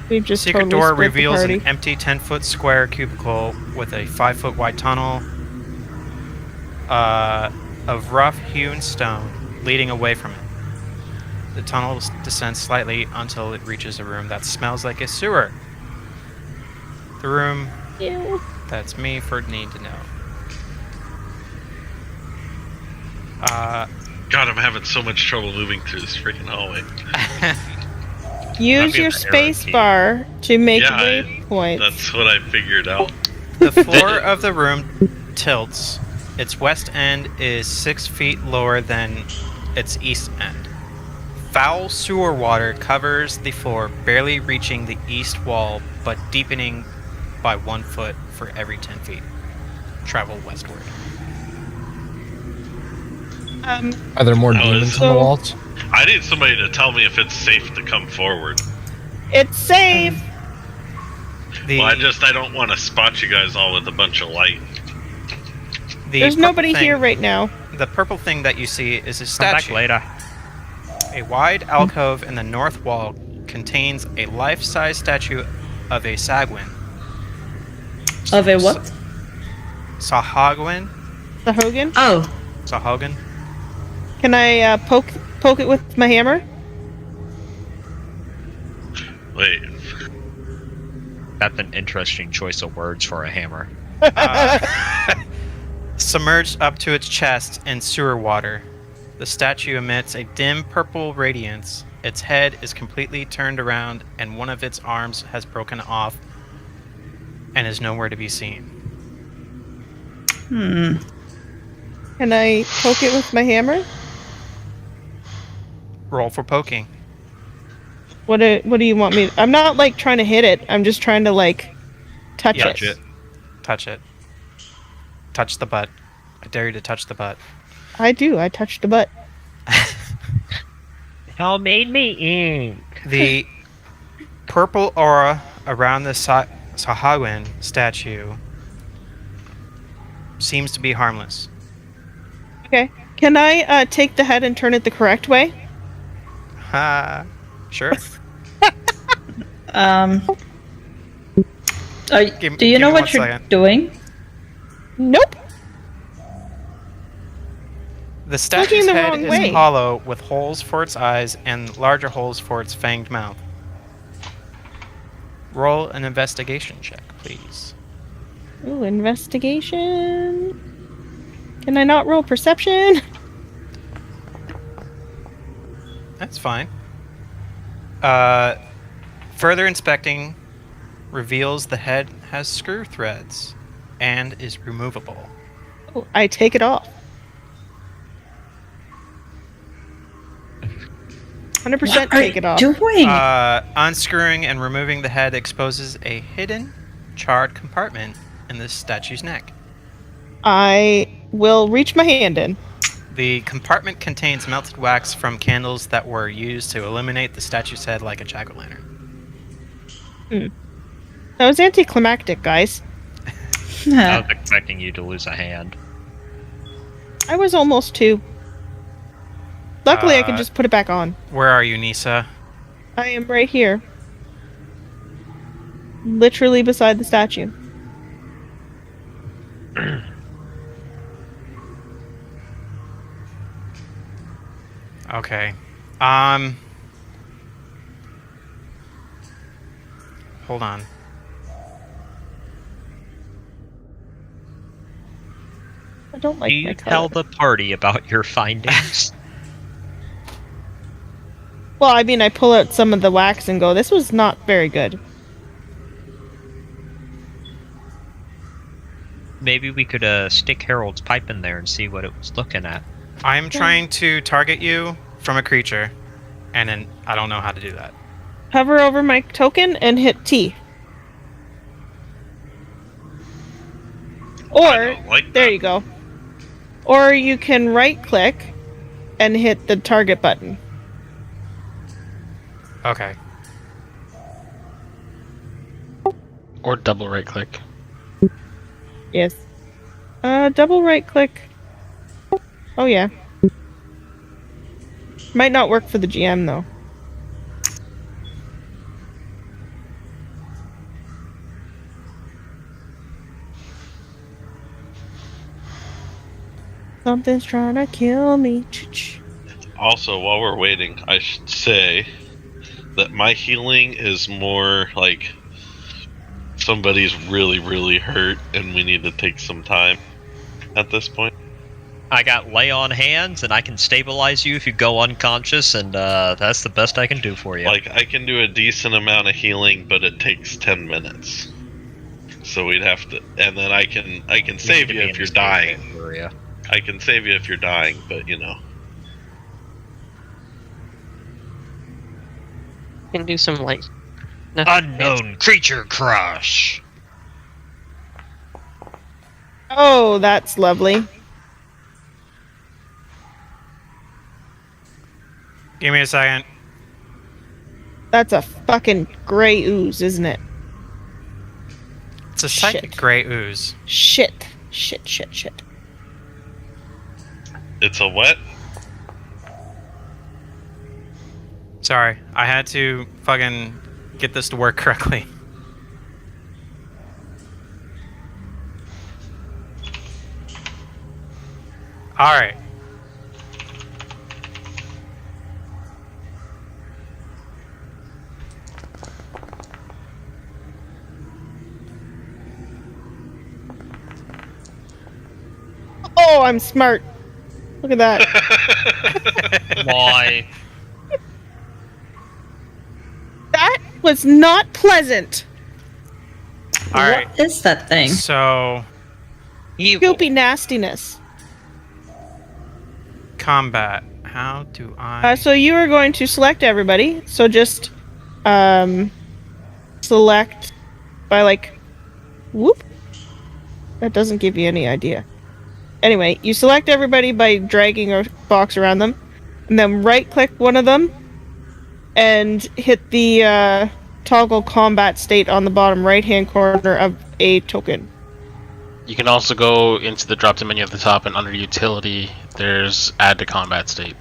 Speaker 5: We've just
Speaker 8: Secret
Speaker 5: totally
Speaker 8: door
Speaker 5: split the
Speaker 8: reveals
Speaker 5: party.
Speaker 8: an empty 10-foot square cubicle with a 5-foot wide tunnel of rough-hewn stone leading away from it. The tunnel descends slightly until it reaches a room that smells like a sewer. The room that's me for need to know.
Speaker 2: God, I'm having so much trouble moving through this freaking hallway.
Speaker 5: Use your space bar to make waypoints.
Speaker 2: That's what I figured out.
Speaker 8: The floor of the room tilts. Its west end is 6 feet lower than its east end. Foul sewer water covers the floor, barely reaching the east wall, but deepening by 1 foot for every 10 feet. Travel westward.
Speaker 9: Are there more demons on the walls?
Speaker 2: I need somebody to tell me if it's safe to come forward.
Speaker 5: It's safe!
Speaker 2: Well, I don't want to spot you guys all with a bunch of light.
Speaker 5: There's
Speaker 8: purple
Speaker 5: nobody
Speaker 8: thing-
Speaker 5: here right now.
Speaker 8: The purple thing that you see is a
Speaker 1: Come back
Speaker 8: statue.
Speaker 1: later.
Speaker 8: A wide alcove in the north wall contains a life-size statue of a Sagwin.
Speaker 3: Of a what?
Speaker 8: Sahagwin?
Speaker 5: The Hogan.
Speaker 3: Oh,
Speaker 8: Sahagwin?
Speaker 5: Can I poke it with my hammer?
Speaker 2: Wait.
Speaker 1: That's an interesting choice of words for a hammer.
Speaker 8: Submerged up to its chest in sewer water, the statue emits a dim purple radiance. Its head is completely turned around, and one of its arms has broken off and is nowhere to be seen.
Speaker 5: Can I poke it with my hammer?
Speaker 8: Roll for poking.
Speaker 5: What do you want me? I'm not like trying to hit it. I'm just trying to like touch
Speaker 8: Yeah,
Speaker 5: it.
Speaker 8: Touch it. Touch the butt. I dare you to touch the butt.
Speaker 5: I do. I touched the butt.
Speaker 1: Y'all made me ink.
Speaker 8: The purple aura around the Sahagwin statue seems to be harmless.
Speaker 5: Okay. Can I take the head and turn it the correct way?
Speaker 8: Sure.
Speaker 3: Do you know
Speaker 8: me
Speaker 3: what
Speaker 8: 1
Speaker 3: you're
Speaker 8: second.
Speaker 3: doing?
Speaker 5: Nope.
Speaker 8: The statue's
Speaker 5: the
Speaker 8: head
Speaker 5: wrong
Speaker 8: is
Speaker 5: way.
Speaker 8: hollow with holes for its eyes and larger holes for its fanged mouth. Roll an investigation check, please.
Speaker 5: Ooh, investigation. Can I not roll perception?
Speaker 8: That's fine. Further inspecting reveals the head has screw threads and is removable.
Speaker 5: Oh, I take it off. 100%
Speaker 3: What are
Speaker 5: take it off.
Speaker 3: you doing?
Speaker 8: Unscrewing and removing the head exposes a hidden, charred compartment in the statue's neck.
Speaker 5: I will reach my hand in.
Speaker 8: The compartment contains melted wax from candles that were used to illuminate the statue's head like a jack-o'-lantern.
Speaker 5: That was anticlimactic, guys.
Speaker 1: I was expecting you to lose a hand.
Speaker 5: I was almost 2. Luckily, I can just put it back on.
Speaker 8: Where are you, Nisa?
Speaker 5: I am right here. Literally beside the statue.
Speaker 8: Okay. Hold on.
Speaker 5: I don't like
Speaker 1: Do
Speaker 5: my
Speaker 1: you
Speaker 5: color.
Speaker 1: tell the party about your findings?
Speaker 5: Well, I mean, I pull out some of the wax and go, this was not very good.
Speaker 1: Maybe we could stick Harold's pipe in there and see what it was looking at.
Speaker 8: I'm trying to target you from a creature, and then I don't know how to do that.
Speaker 5: Hover over my token and hit T. Or,
Speaker 2: don't like
Speaker 5: there
Speaker 2: that.
Speaker 5: you go. Or you can right click and hit the target button.
Speaker 8: Okay.
Speaker 4: Or double right click.
Speaker 5: Yes. Double right click. Oh yeah. Might not work for the GM though. Something's trying to kill me.
Speaker 2: Also, while we're waiting, I should say that my healing is more like somebody's really, really hurt and we need to take some time at this point.
Speaker 1: I got lay on hands and I can stabilize you if you go unconscious, and that's the best I can do for you.
Speaker 2: Like, I can do a decent amount of healing, but it takes 10 minutes. So we'd have to, and then I can save you if you're dying. I can save you if you're dying, but you know.
Speaker 10: Can do some like
Speaker 1: Unknown creature crush.
Speaker 5: Oh, that's lovely.
Speaker 8: Give me a second.
Speaker 5: That's a fucking gray ooze, isn't it?
Speaker 8: It's a psychic
Speaker 5: Shit.
Speaker 8: gray ooze.
Speaker 5: Shit. Shit, shit, shit.
Speaker 2: It's a what?
Speaker 8: Sorry, I had to fucking get this to work correctly. Alright.
Speaker 5: Oh, I'm smart. Look at that.
Speaker 1: Why?
Speaker 5: That was not pleasant.
Speaker 8: Alright.
Speaker 3: What is that thing?
Speaker 8: So,
Speaker 10: Evil.
Speaker 5: Goopy nastiness.
Speaker 8: combat. How do I...
Speaker 5: So you are going to select everybody. So just select by like whoop. That doesn't give you any idea. Anyway, you select everybody by dragging a box around them, and then right-click one of them, and hit the toggle combat state on the bottom right-hand corner of a token.
Speaker 4: You can also go into the drop-down menu at the top, and under utility, there's add to combat state.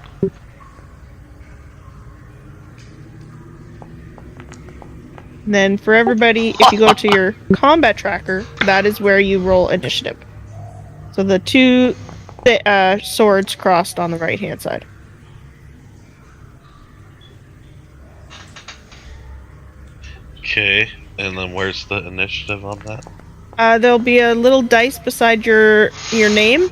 Speaker 5: And then for everybody, if you go to your combat tracker, that is where you roll initiative. So the two swords crossed on the right-hand side.
Speaker 2: Okay, and then where's the initiative on that?
Speaker 5: There'll be a little dice beside your name.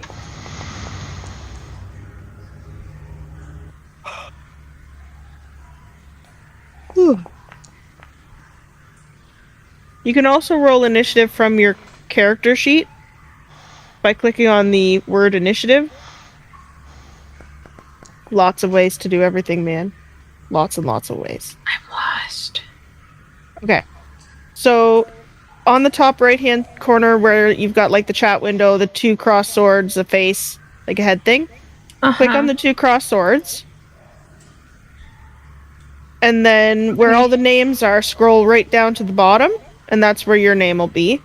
Speaker 5: Whew. You can also roll initiative from your character sheet by clicking on the word initiative. Lots of ways to do everything, man. Lots and lots of ways.
Speaker 7: I'm lost.
Speaker 5: Okay. So, on the top right-hand corner where you've got, like, the chat window, the two cross swords, the face, like a head thing, click on the two cross swords. And then where all the names are, scroll right down to the bottom, and that's where your name will be.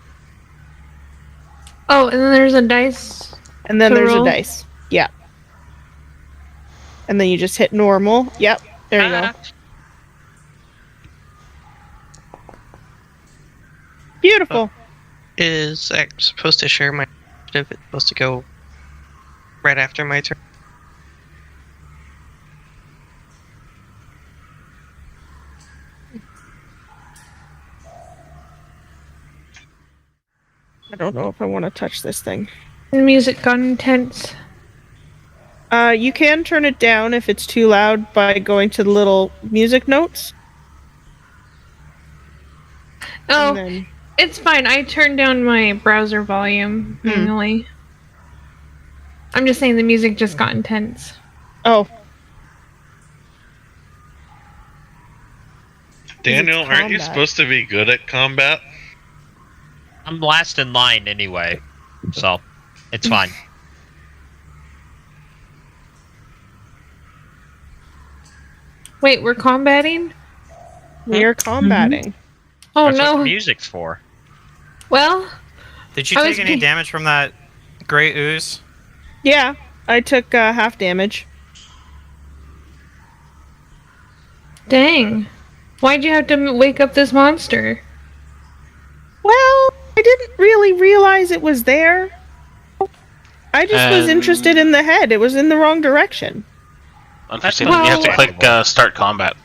Speaker 7: Oh, and then there's a dice.
Speaker 5: And then
Speaker 7: to
Speaker 5: there's
Speaker 7: roll?
Speaker 5: a dice. Yeah. And then you just hit normal. Yep. There you go. Beautiful.
Speaker 10: Is I supposed to share my initiative? It's supposed to go right after my turn.
Speaker 5: I don't know if I want to touch this thing.
Speaker 7: The music got intense.
Speaker 5: You can turn it down if it's too loud by going to the little music notes.
Speaker 7: Oh,
Speaker 5: And then,
Speaker 7: it's fine. I turned down my browser volume manually. I'm just saying the music just got intense.
Speaker 5: oh,
Speaker 2: Daniel, aren't you
Speaker 5: combat?
Speaker 2: supposed to be good at combat?
Speaker 1: I'm last in line anyway, so it's fine.
Speaker 7: Wait, we're combating?
Speaker 5: we are combating.
Speaker 7: Oh
Speaker 1: That's what
Speaker 7: no.
Speaker 1: the music's for.
Speaker 7: Well,
Speaker 8: Did you
Speaker 7: I
Speaker 8: take
Speaker 7: was
Speaker 8: any
Speaker 7: be-
Speaker 8: damage from that gray ooze?
Speaker 5: Yeah, I took half damage.
Speaker 7: dang. Why'd you have to wake up this monster?
Speaker 5: Well, I didn't really realize it was there. I just was interested in the head. It was in the wrong direction.
Speaker 4: Unfortunately, you have to
Speaker 7: Well-
Speaker 4: click start combat.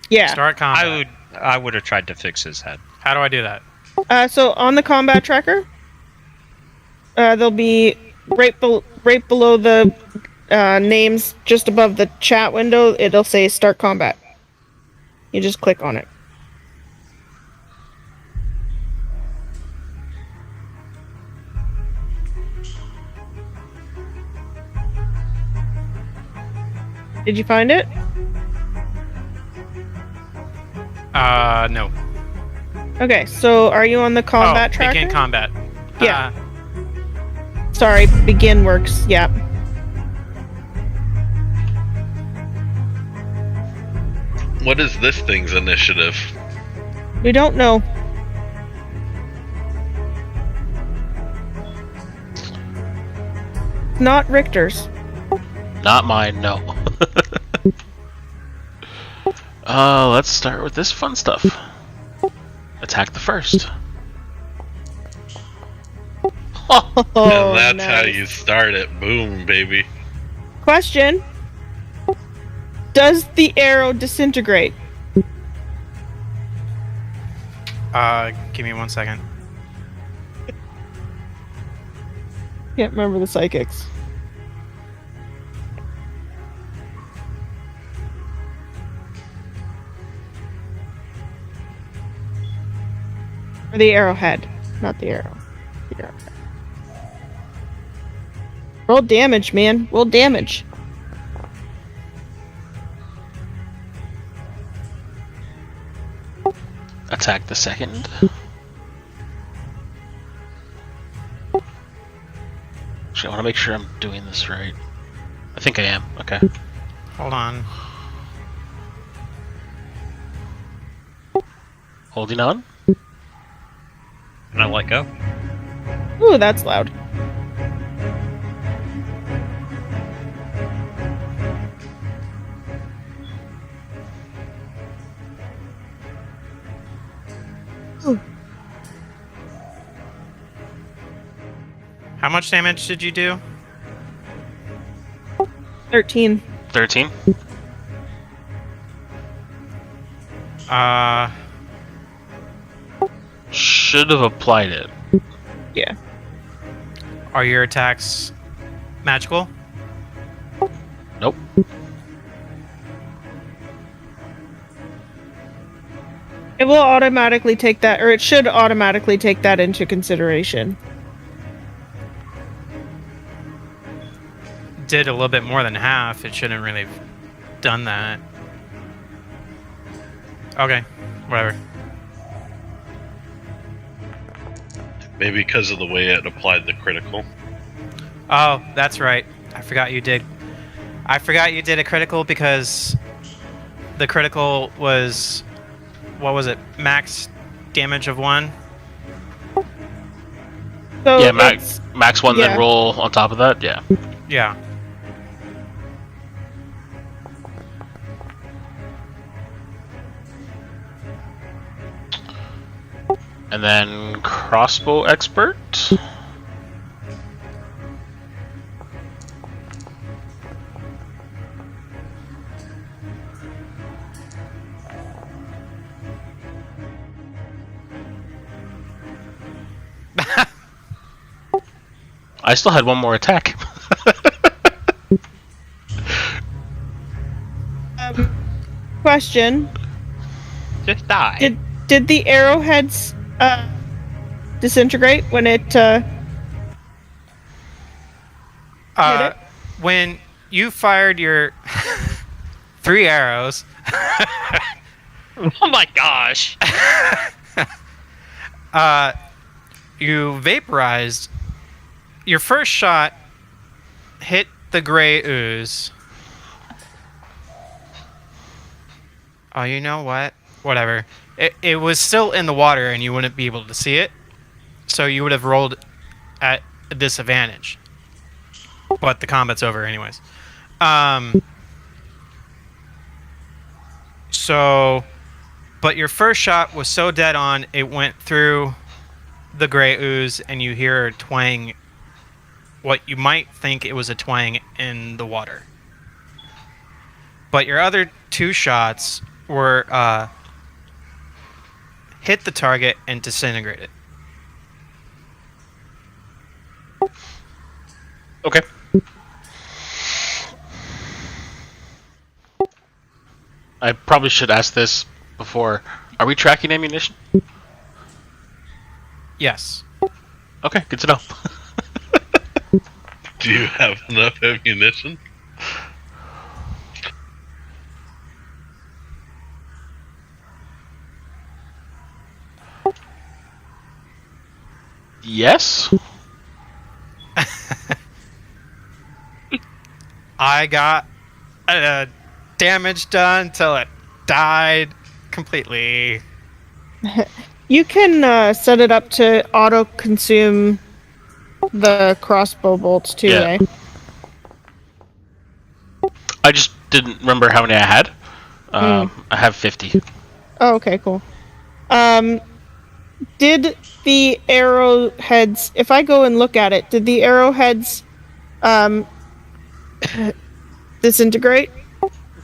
Speaker 5: Yeah.
Speaker 8: Start combat.
Speaker 1: I would have tried to fix his head.
Speaker 8: How do I do that?
Speaker 5: So on the combat tracker, there'll be right below the names, just above the chat window. It'll say start combat. You just click on it. Did you find it?
Speaker 8: No.
Speaker 5: Okay, so are you on the combat tracker?
Speaker 8: Begin combat.
Speaker 5: Yeah. Sorry, begin works. Yeah.
Speaker 2: What is this thing's initiative?
Speaker 5: We don't know. not Richter's.
Speaker 4: Not mine, no. Let's start with this fun stuff. Attack the first.
Speaker 5: Oh,
Speaker 2: and that's how
Speaker 5: nice.
Speaker 2: you start it. Boom, baby.
Speaker 5: Question: does the arrow disintegrate?
Speaker 8: Give me 1 second.
Speaker 5: Can't remember the psychics. Or the arrowhead, not the arrow. The arrowhead. Roll damage, man. Roll damage.
Speaker 4: Attack the second. Actually, I want to make sure I'm doing this right. I think I am. Okay.
Speaker 8: Hold on.
Speaker 4: Holding on.
Speaker 1: And I let go.
Speaker 5: Ooh, that's loud.
Speaker 8: How much damage did you do?
Speaker 5: 13.
Speaker 4: 13. Should have applied it.
Speaker 5: Yeah.
Speaker 8: Are your attacks magical?
Speaker 4: Nope.
Speaker 5: It will automatically take that, or it should automatically take that into consideration.
Speaker 8: Did a little bit more than half. It shouldn't really have done that. Okay, whatever.
Speaker 2: Maybe because of the way it applied the critical.
Speaker 8: Oh, that's right. I forgot you did. I forgot you did a critical because the critical was, what was it? Max damage of 1?
Speaker 5: So
Speaker 4: Yeah,
Speaker 5: it's-
Speaker 4: max 1,
Speaker 5: yeah.
Speaker 4: then roll on top of that. Yeah.
Speaker 8: Yeah.
Speaker 4: And then crossbow expert. I still had one more attack.
Speaker 5: Question:
Speaker 1: Just die.
Speaker 5: Did the arrowheads disintegrate when it hit it?
Speaker 8: When you fired your 3 arrows,
Speaker 1: Oh my gosh.
Speaker 8: you vaporized. Your first shot hit the gray ooze. Oh, you know what? Whatever. It was still in the water and you wouldn't be able to see it. So you would have rolled at a disadvantage. But the combat's over anyways. But your first shot was so dead on, it went through the gray ooze and you hear a twang, what you might think it was a twang in the water. But your other 2 shots were hit the target and disintegrate it.
Speaker 4: Okay. I probably should ask this before. Are we tracking ammunition?
Speaker 8: Yes.
Speaker 4: Okay, good to know.
Speaker 2: Do you have enough ammunition?
Speaker 4: Yes.
Speaker 8: I got damage done till it died completely.
Speaker 5: You can set it up to auto consume the crossbow bolts too,
Speaker 4: Yeah.
Speaker 5: eh?
Speaker 4: I just didn't remember how many I had. I have 50.
Speaker 5: Oh, okay, cool. Did the arrowheads, if I go and look at it, did the arrowheads disintegrate?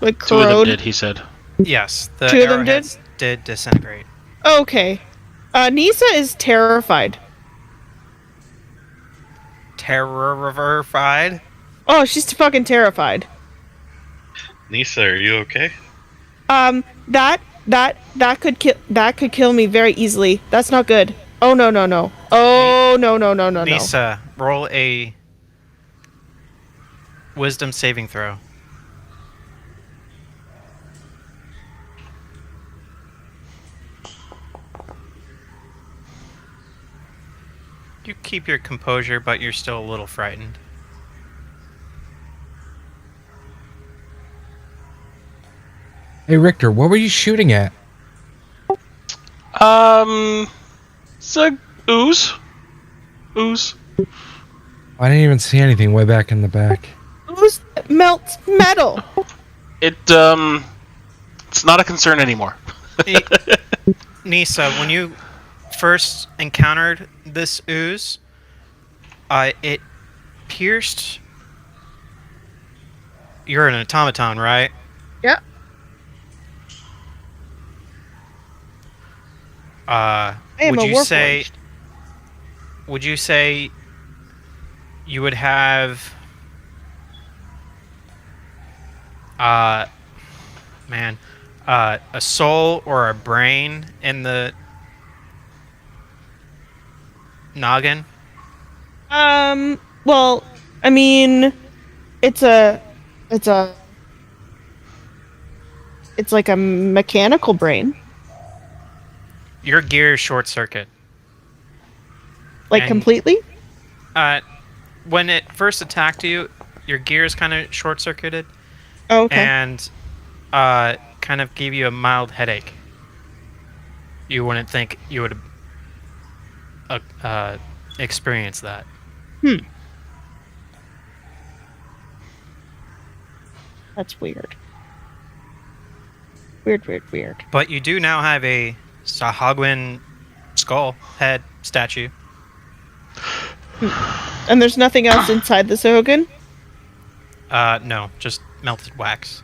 Speaker 5: Like
Speaker 4: Two of them
Speaker 5: corrode?
Speaker 4: did, he said.
Speaker 8: Yes, the
Speaker 5: Two of them
Speaker 8: arrowheads did disintegrate.
Speaker 5: Okay. Nisa is terrified.
Speaker 8: Terrified?
Speaker 5: Oh, she's fucking terrified.
Speaker 2: Nisa, are you okay?
Speaker 5: That could kill me very easily. That's not good. Oh no. Oh no.
Speaker 8: Nisa, roll a wisdom saving throw. You keep your composure, but you're still a little frightened.
Speaker 9: Hey, Richter, what were you shooting at?
Speaker 4: It's a ooze. Ooze.
Speaker 9: I didn't even see anything way back in the back.
Speaker 5: Ooze melts metal.
Speaker 4: It's not a concern anymore.
Speaker 8: Nisa, when you first encountered this ooze, it pierced. You're an automaton, right?
Speaker 5: Yeah. I am
Speaker 8: Would
Speaker 5: a
Speaker 8: you say?
Speaker 5: warforged.
Speaker 8: Would you say you would have? A soul or a brain in the noggin?
Speaker 5: Well, I mean, it's like a mechanical brain.
Speaker 8: Your gears short circuit.
Speaker 5: Like
Speaker 8: And-
Speaker 5: completely?
Speaker 8: When it first attacked you, your gears kind of short circuited
Speaker 5: Oh, okay.
Speaker 8: and kind of gave you a mild headache. You wouldn't think you would experience that.
Speaker 5: That's weird. Weird.
Speaker 8: But you do now have a Sahagwin skull head statue.
Speaker 5: And there's nothing else inside the Sohogun?
Speaker 8: No, just melted wax.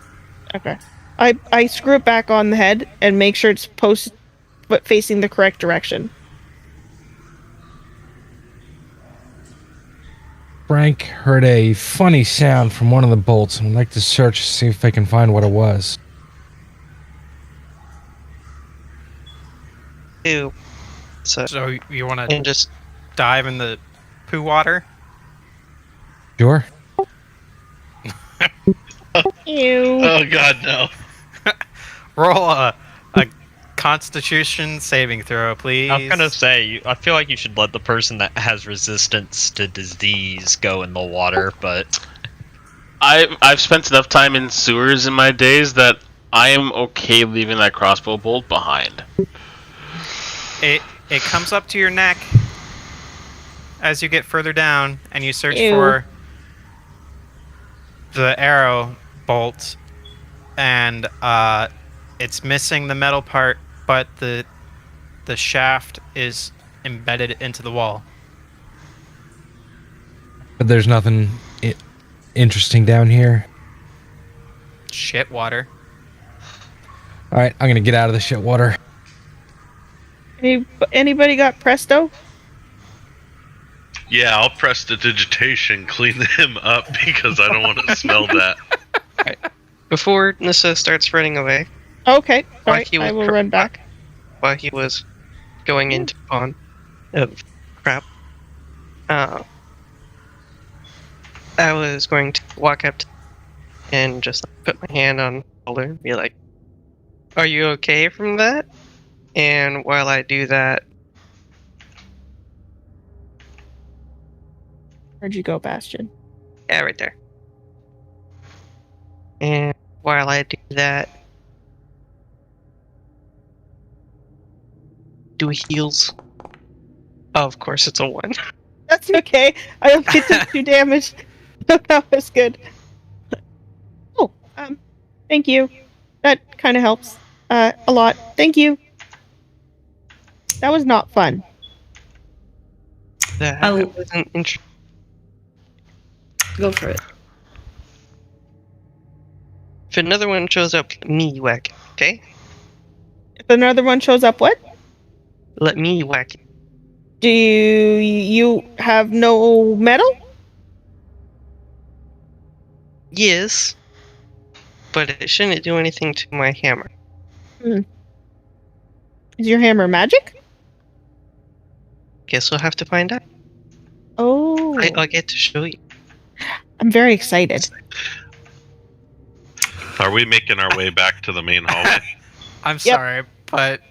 Speaker 5: Okay. I screw it back on the head and make sure it's but facing the correct direction.
Speaker 9: Frank heard a funny sound from one of the bolts and would like to search to see if they can find what it was.
Speaker 10: Ew. So
Speaker 8: So you want
Speaker 10: and
Speaker 8: to
Speaker 10: just
Speaker 8: dive in the poo water?
Speaker 9: Sure.
Speaker 5: Ew.
Speaker 2: Oh god, no.
Speaker 8: Roll a Constitution saving throw, please.
Speaker 1: I'm gonna say, I feel like you should let the person that has resistance to disease go in the water, but
Speaker 4: I've spent enough time in sewers in my days that I am okay leaving that crossbow bolt behind.
Speaker 8: It comes up to your neck as you get further down, and you search
Speaker 5: Ew.
Speaker 8: for the arrow bolt, and it's missing the metal part, but the shaft is embedded into the wall.
Speaker 9: But there's nothing interesting down here.
Speaker 8: Shit water.
Speaker 9: Alright, I'm gonna get out of the shit water.
Speaker 5: Anybody got Presto?
Speaker 2: Yeah, I'll press the digitation, clean him up because I don't want to smell that.
Speaker 10: before Nissa starts running away,
Speaker 5: Okay.
Speaker 10: Why
Speaker 5: Alright,
Speaker 10: he was
Speaker 5: I will
Speaker 10: cr-
Speaker 5: run back.
Speaker 10: while he was going into pond of crap, I was going to walk up to and just put my hand on his shoulder and be like, "Are you okay from that?" And while I do that,
Speaker 5: Where'd you go, Bastion?
Speaker 10: yeah, right there. And while I do that, do heals. Oh, of course, it's a 1.
Speaker 5: That's okay. I only did 2 damage. That was good. Oh, Thank you. That kind of helps. A lot. Thank you. That was not fun.
Speaker 10: That
Speaker 3: I'll-
Speaker 10: wasn't interesting.
Speaker 3: Go for it.
Speaker 10: If another one shows up, let me whack it, okay?
Speaker 5: If another one shows up, what?
Speaker 10: Let me whack it.
Speaker 5: Do you have no metal?
Speaker 10: Yes. But it shouldn't do anything to my hammer.
Speaker 5: Is your hammer magic?
Speaker 10: Guess we'll have to find out.
Speaker 5: Oh.
Speaker 10: I'll get to show you.
Speaker 5: I'm very excited.
Speaker 2: Are we making our way back to the main hallway?
Speaker 8: I'm sorry, but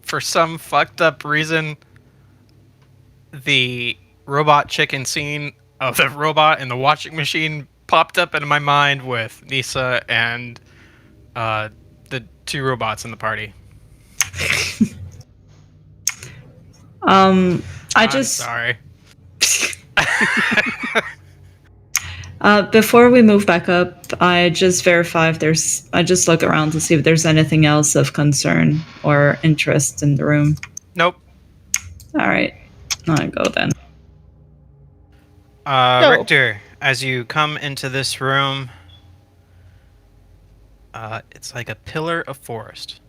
Speaker 8: for some fucked up reason, the robot chicken scene of the robot in the washing machine popped up into my mind with Nisa and the two robots in the party.
Speaker 3: I'm
Speaker 8: just sorry.
Speaker 3: Before we move back up, I just verify if there's. I just look around to see if there's anything else of concern or interest in the room.
Speaker 8: Nope.
Speaker 3: All right, I go then.
Speaker 8: Richter, as you come into this room, it's like a pillar of forest.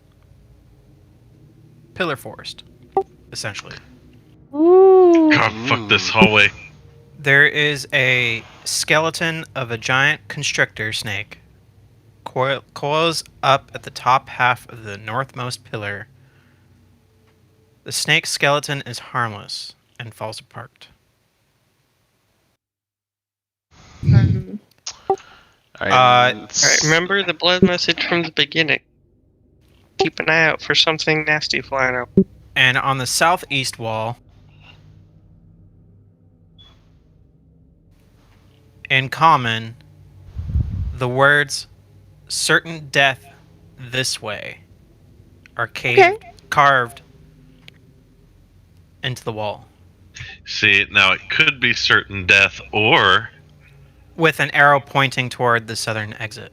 Speaker 8: Pillar forest, essentially.
Speaker 5: Ooh.
Speaker 2: God, fuck this hallway.
Speaker 8: There is a skeleton of a giant constrictor snake. Coils up at the top half of the northmost pillar. The snake skeleton is harmless and falls apart.
Speaker 10: Alright, remember the blood message from the beginning. Keep an eye out for something nasty flying out.
Speaker 8: And on the southeast wall, in common, the words "certain death this way" are carved into the wall.
Speaker 2: See, now it could be certain death, or
Speaker 8: with an arrow pointing toward the southern exit.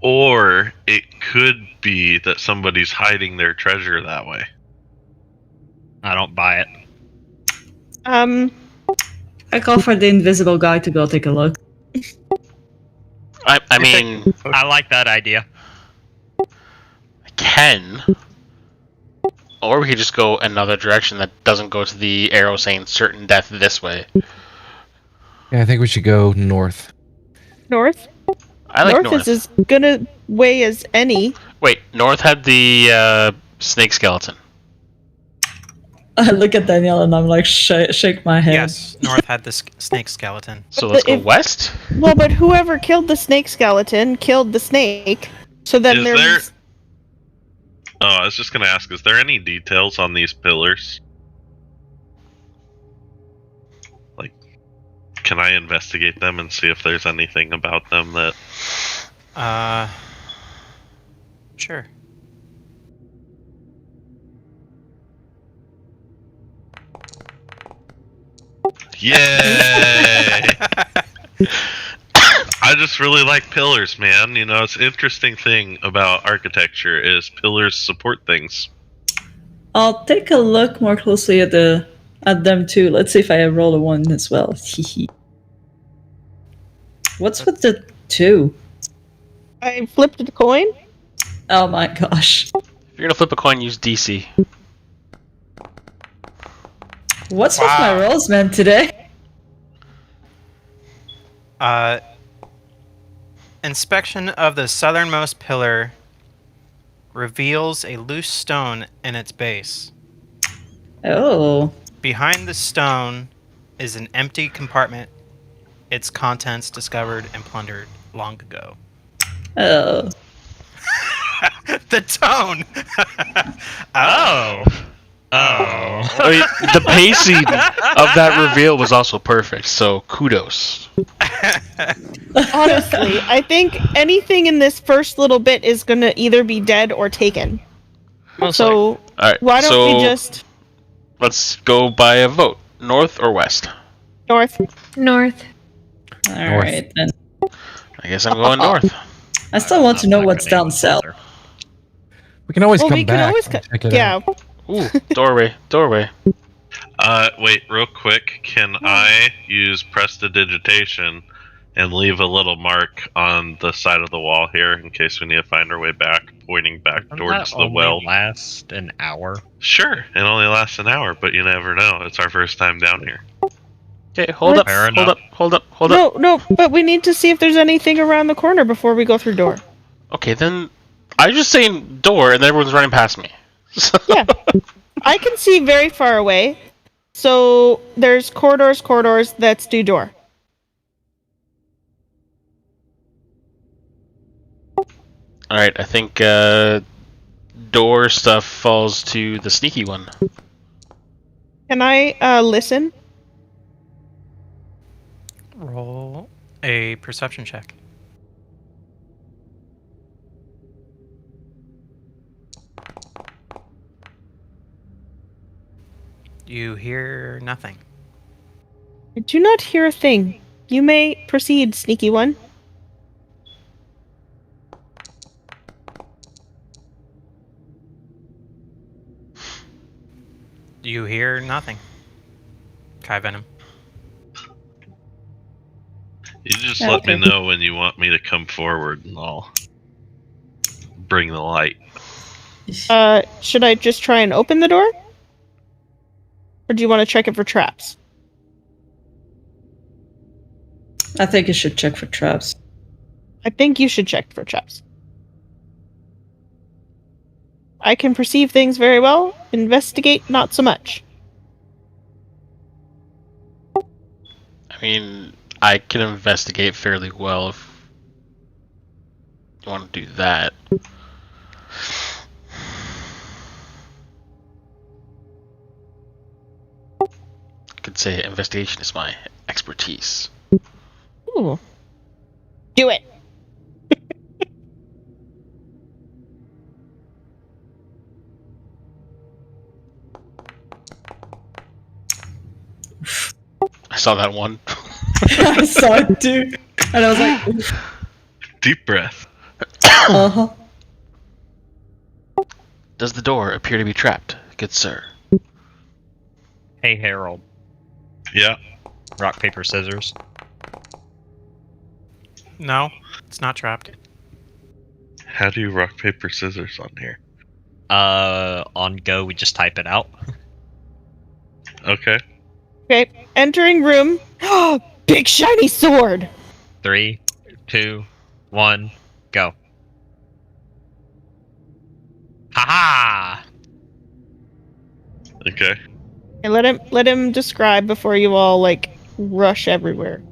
Speaker 2: Or it could be that somebody's hiding their treasure that way.
Speaker 1: I don't buy it.
Speaker 3: I call for the invisible guy to go take a look.
Speaker 4: I mean,
Speaker 1: I like that idea.
Speaker 4: I can. Or we could just go another direction that doesn't go to the arrow saying certain death this way.
Speaker 9: Yeah, I think we should go north.
Speaker 5: North?
Speaker 4: I like
Speaker 5: north. Is as good a way as any.
Speaker 4: Wait, north had the snake skeleton.
Speaker 3: I look at Danielle and I'm like, shake my head.
Speaker 8: Yes, north had the snake skeleton.
Speaker 4: So let's go west?
Speaker 5: Well, but whoever killed the snake skeleton killed the snake. So then there's...
Speaker 2: Oh, I was just going to ask, is there any details on these pillars? Like, can I investigate them and see if there's anything about them that...
Speaker 8: Sure.
Speaker 2: Yay! I just really like pillars, man. You know, it's an interesting thing about architecture is pillars support things.
Speaker 3: I'll take a look more closely at them too. Let's see if I roll a 1 as well. What's with the 2?
Speaker 5: I flipped a coin.
Speaker 3: Oh my gosh.
Speaker 4: If you're gonna flip a coin, use DC.
Speaker 3: What's with my rolls, man, today?
Speaker 8: Inspection of the southernmost pillar reveals a loose stone in its base.
Speaker 3: Oh.
Speaker 8: Behind the stone is an empty compartment, its contents discovered and plundered long ago.
Speaker 3: Oh.
Speaker 8: The tone!
Speaker 1: Oh.
Speaker 4: I mean, the pacing of that reveal was also perfect, so kudos.
Speaker 5: Honestly, I think anything in this first little bit is gonna either be dead or taken. So,
Speaker 4: Alright,
Speaker 5: why don't we just...
Speaker 4: Let's go by a vote. North or west?
Speaker 5: North.
Speaker 7: North.
Speaker 3: Alright then.
Speaker 4: I guess I'm going north.
Speaker 3: I still want to know what's down south.
Speaker 9: We can always
Speaker 5: Well,
Speaker 9: come
Speaker 5: we can
Speaker 9: back.
Speaker 5: always
Speaker 9: and check it
Speaker 5: yeah.
Speaker 9: out.
Speaker 4: Ooh, doorway.
Speaker 2: Wait, real quick. Can I use prestidigitation and leave a little mark on the side of the wall here in case we need to find our way back, pointing back
Speaker 1: Doesn't
Speaker 2: towards
Speaker 1: that
Speaker 2: the
Speaker 1: only
Speaker 2: well?
Speaker 1: last an hour?
Speaker 2: Sure, it only lasts an hour, but you never know. It's our first time down here.
Speaker 4: Okay, hold up,
Speaker 1: Fair
Speaker 4: hold
Speaker 1: enough.
Speaker 4: up, hold up, hold up.
Speaker 5: No, but we need to see if there's anything around the corner before we go through door.
Speaker 4: Okay, then I was just saying door, and everyone's running past me. So-
Speaker 5: Yeah. I can see very far away. So there's corridors, let's do door.
Speaker 4: Alright, I think door stuff falls to the sneaky one.
Speaker 5: Can I listen?
Speaker 8: Roll a perception check. You hear nothing.
Speaker 5: I do not hear a thing. You may proceed, sneaky one.
Speaker 8: You hear nothing. Kai Venom.
Speaker 2: You just
Speaker 3: Yeah,
Speaker 2: let me
Speaker 3: okay.
Speaker 2: know when you want me to come forward, and I'll bring the light.
Speaker 5: Should I just try and open the door? Or do you want to check it for traps?
Speaker 3: I think you should check for traps.
Speaker 5: I think you should check for traps. I can perceive things very well. Investigate, not so much.
Speaker 4: I mean, I can investigate fairly well if you want to do that. I could say investigation is my expertise.
Speaker 5: Ooh. Do it.
Speaker 4: I saw that one.
Speaker 3: I saw it too. And I was like, oof.
Speaker 2: Deep breath.
Speaker 3: Uh-huh.
Speaker 4: Does the door appear to be trapped, good sir?
Speaker 1: Hey, Harold.
Speaker 2: Yeah.
Speaker 1: Rock, paper, scissors.
Speaker 8: No, it's not trapped.
Speaker 2: How do you rock, paper, scissors on here?
Speaker 1: On Go, we just type it out.
Speaker 2: Okay.
Speaker 5: Okay, entering room. Big shiny sword!
Speaker 1: 3, 2, 1, go. Haha!
Speaker 2: Okay.
Speaker 5: And let him describe before you all like rush everywhere.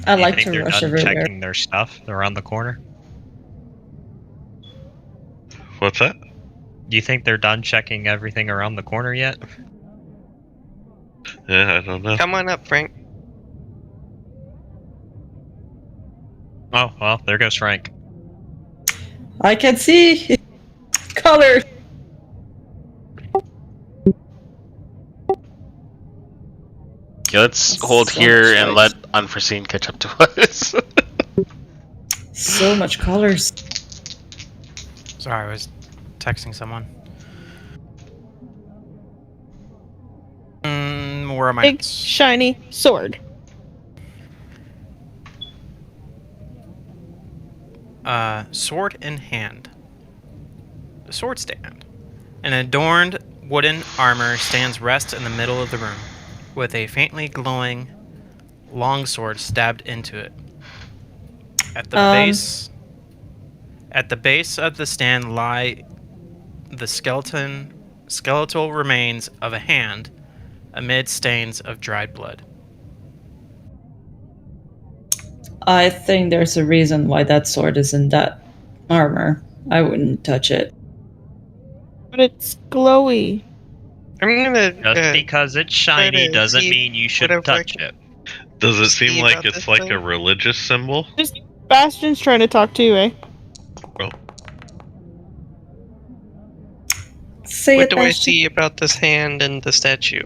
Speaker 3: I
Speaker 1: You
Speaker 3: like
Speaker 1: think
Speaker 3: to
Speaker 1: they're
Speaker 3: rush
Speaker 1: done
Speaker 3: everywhere.
Speaker 1: checking their stuff around the corner?
Speaker 2: What's that?
Speaker 1: Do you think they're done checking everything around the corner yet?
Speaker 2: Yeah, I don't know.
Speaker 10: Come on up, Frank.
Speaker 1: Oh, well, there goes Frank.
Speaker 3: I can see color.
Speaker 4: Okay, let's
Speaker 3: That's
Speaker 4: hold
Speaker 3: so
Speaker 4: here
Speaker 3: much
Speaker 4: and
Speaker 3: light.
Speaker 4: let unforeseen catch up to us.
Speaker 3: So much colors.
Speaker 8: Sorry, I was texting someone. Where are my
Speaker 5: Big
Speaker 8: notes?
Speaker 5: shiny sword.
Speaker 8: Sword in hand. The sword stand. An adorned wooden armor stands rest in the middle of the room, with a faintly glowing longsword stabbed into it. At the base of the stand lie the skeletal remains of a hand amid stains of dried blood.
Speaker 3: I think there's a reason why that sword is in that armor. I wouldn't touch it.
Speaker 5: But it's glowy.
Speaker 10: I'm gonna.
Speaker 1: Just because it's shiny
Speaker 10: to
Speaker 1: doesn't
Speaker 10: see
Speaker 1: mean you should
Speaker 10: whatever I
Speaker 1: touch
Speaker 10: can-
Speaker 1: it.
Speaker 2: Does it
Speaker 10: See
Speaker 2: seem like
Speaker 10: about
Speaker 2: it's
Speaker 10: this
Speaker 2: like
Speaker 10: thing?
Speaker 2: a religious symbol?
Speaker 5: Just Bastion's trying to talk to you, eh?
Speaker 3: Say
Speaker 10: What
Speaker 3: it,
Speaker 10: do I
Speaker 3: Bastion.
Speaker 10: see about this hand and the statue?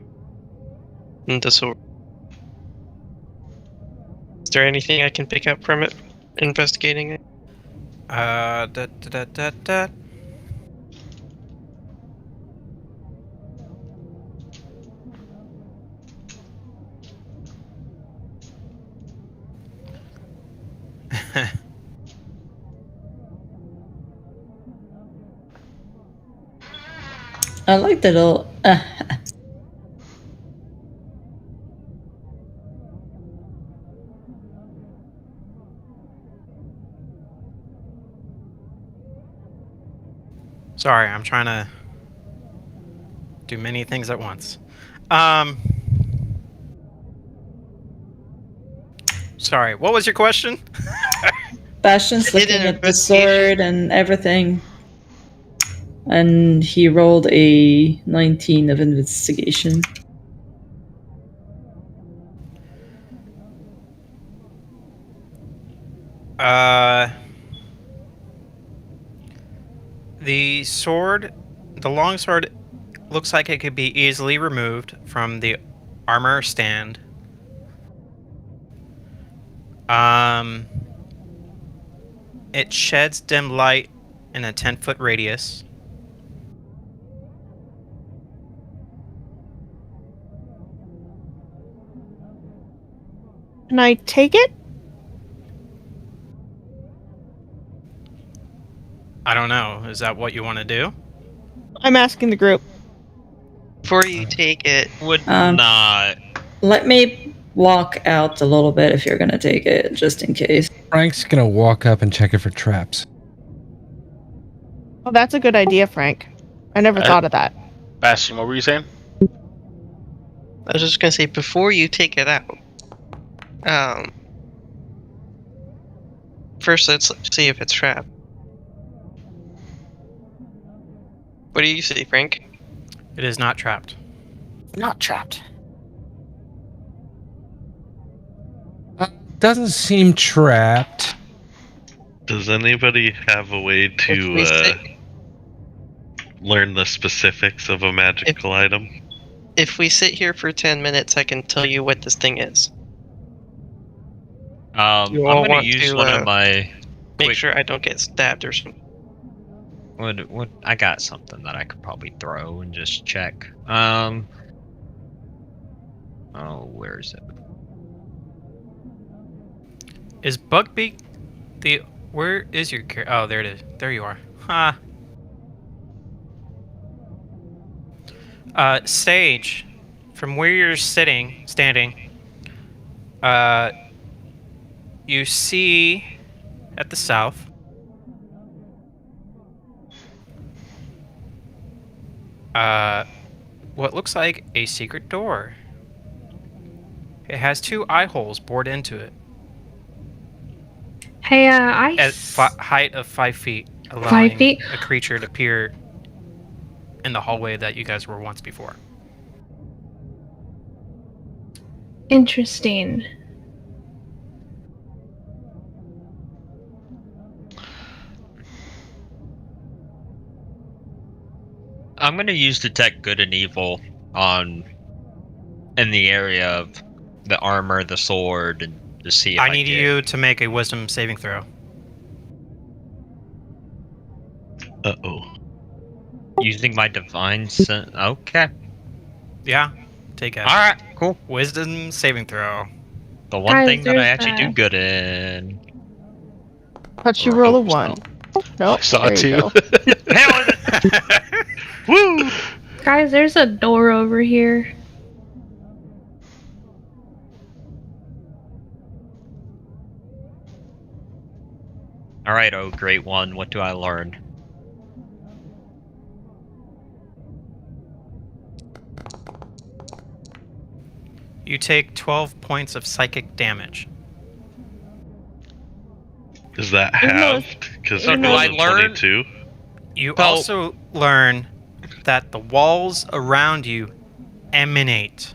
Speaker 10: And the sword? Is there anything I can pick up from it? Investigating it?
Speaker 8: Da, da, da, da, da.
Speaker 3: I like that little.
Speaker 8: Sorry, I'm trying to do many things at once. Sorry, what was your question?
Speaker 3: Bastion's
Speaker 10: I did
Speaker 3: looking
Speaker 10: an
Speaker 3: at the sword and everything. And he rolled a 19 of investigation.
Speaker 8: The sword, the long sword, looks like it could be easily removed from the armor stand. It sheds dim light in a 10-foot radius.
Speaker 5: Can I take it?
Speaker 8: I don't know. Is that what you want to do?
Speaker 5: I'm asking the group.
Speaker 10: Before you take it,
Speaker 1: Would
Speaker 3: Um,
Speaker 1: not.
Speaker 3: Let me walk out a little bit if you're gonna take it, just in case.
Speaker 9: Frank's gonna walk up and check it for traps.
Speaker 5: Oh, that's a good idea, Frank. I never thought of that.
Speaker 4: Bastion, what were you saying?
Speaker 10: I was just gonna say before you take it out. First, let's see if it's trapped. What do you see, Frank?
Speaker 8: It is not trapped.
Speaker 5: Not trapped.
Speaker 9: Doesn't seem trapped.
Speaker 2: Does anybody have a way
Speaker 10: If we
Speaker 2: to
Speaker 10: sit-
Speaker 2: learn the specifics of a magical item?
Speaker 10: If we sit here for 10 minutes, I can tell you what this thing is.
Speaker 1: I'm
Speaker 10: You all
Speaker 1: gonna
Speaker 10: want
Speaker 1: use
Speaker 10: to,
Speaker 1: one of my.
Speaker 10: Make
Speaker 1: Quick.
Speaker 10: sure I don't get stabbed or something.
Speaker 1: What? I got something that I could probably throw and just check. Oh, where is it?
Speaker 8: Is Bugbeak the... Where is your character? Oh, there it is. There you are. Ha. Sage, from where you're standing, you see at the south what looks like a secret door. It has 2 eye holes bored into it
Speaker 7: Hey,
Speaker 8: at height of 5 feet, allowing
Speaker 7: feet?
Speaker 8: a creature to peer in the hallway that you guys were once before.
Speaker 7: Interesting.
Speaker 1: I'm gonna use detect good and evil in the area of the armor, the sword, and to see if
Speaker 8: I need you to make a wisdom saving throw.
Speaker 2: Uh-oh.
Speaker 1: using my divine sense. Okay.
Speaker 8: Yeah, take it.
Speaker 1: All right. Cool.
Speaker 8: Wisdom saving throw.
Speaker 1: The one
Speaker 7: Guys,
Speaker 1: thing that I
Speaker 7: there's
Speaker 1: actually do
Speaker 7: the-
Speaker 1: good in.
Speaker 5: But you
Speaker 2: Or
Speaker 5: roll a
Speaker 2: hope
Speaker 5: 1. Nope.
Speaker 4: I saw
Speaker 5: there
Speaker 4: it
Speaker 5: you
Speaker 4: too.
Speaker 5: go.
Speaker 1: Hell is it?
Speaker 2: Woo!
Speaker 7: Guys, there's a door over here.
Speaker 1: All right. Oh, great one. What do I learn?
Speaker 8: You take 12 points of psychic damage.
Speaker 2: Is that
Speaker 5: Even though
Speaker 2: halved? Because
Speaker 1: So
Speaker 2: I
Speaker 1: do
Speaker 2: rolled
Speaker 1: I
Speaker 2: a
Speaker 1: learn-
Speaker 2: 22.
Speaker 8: You
Speaker 1: So-
Speaker 8: also learn that the walls around you emanate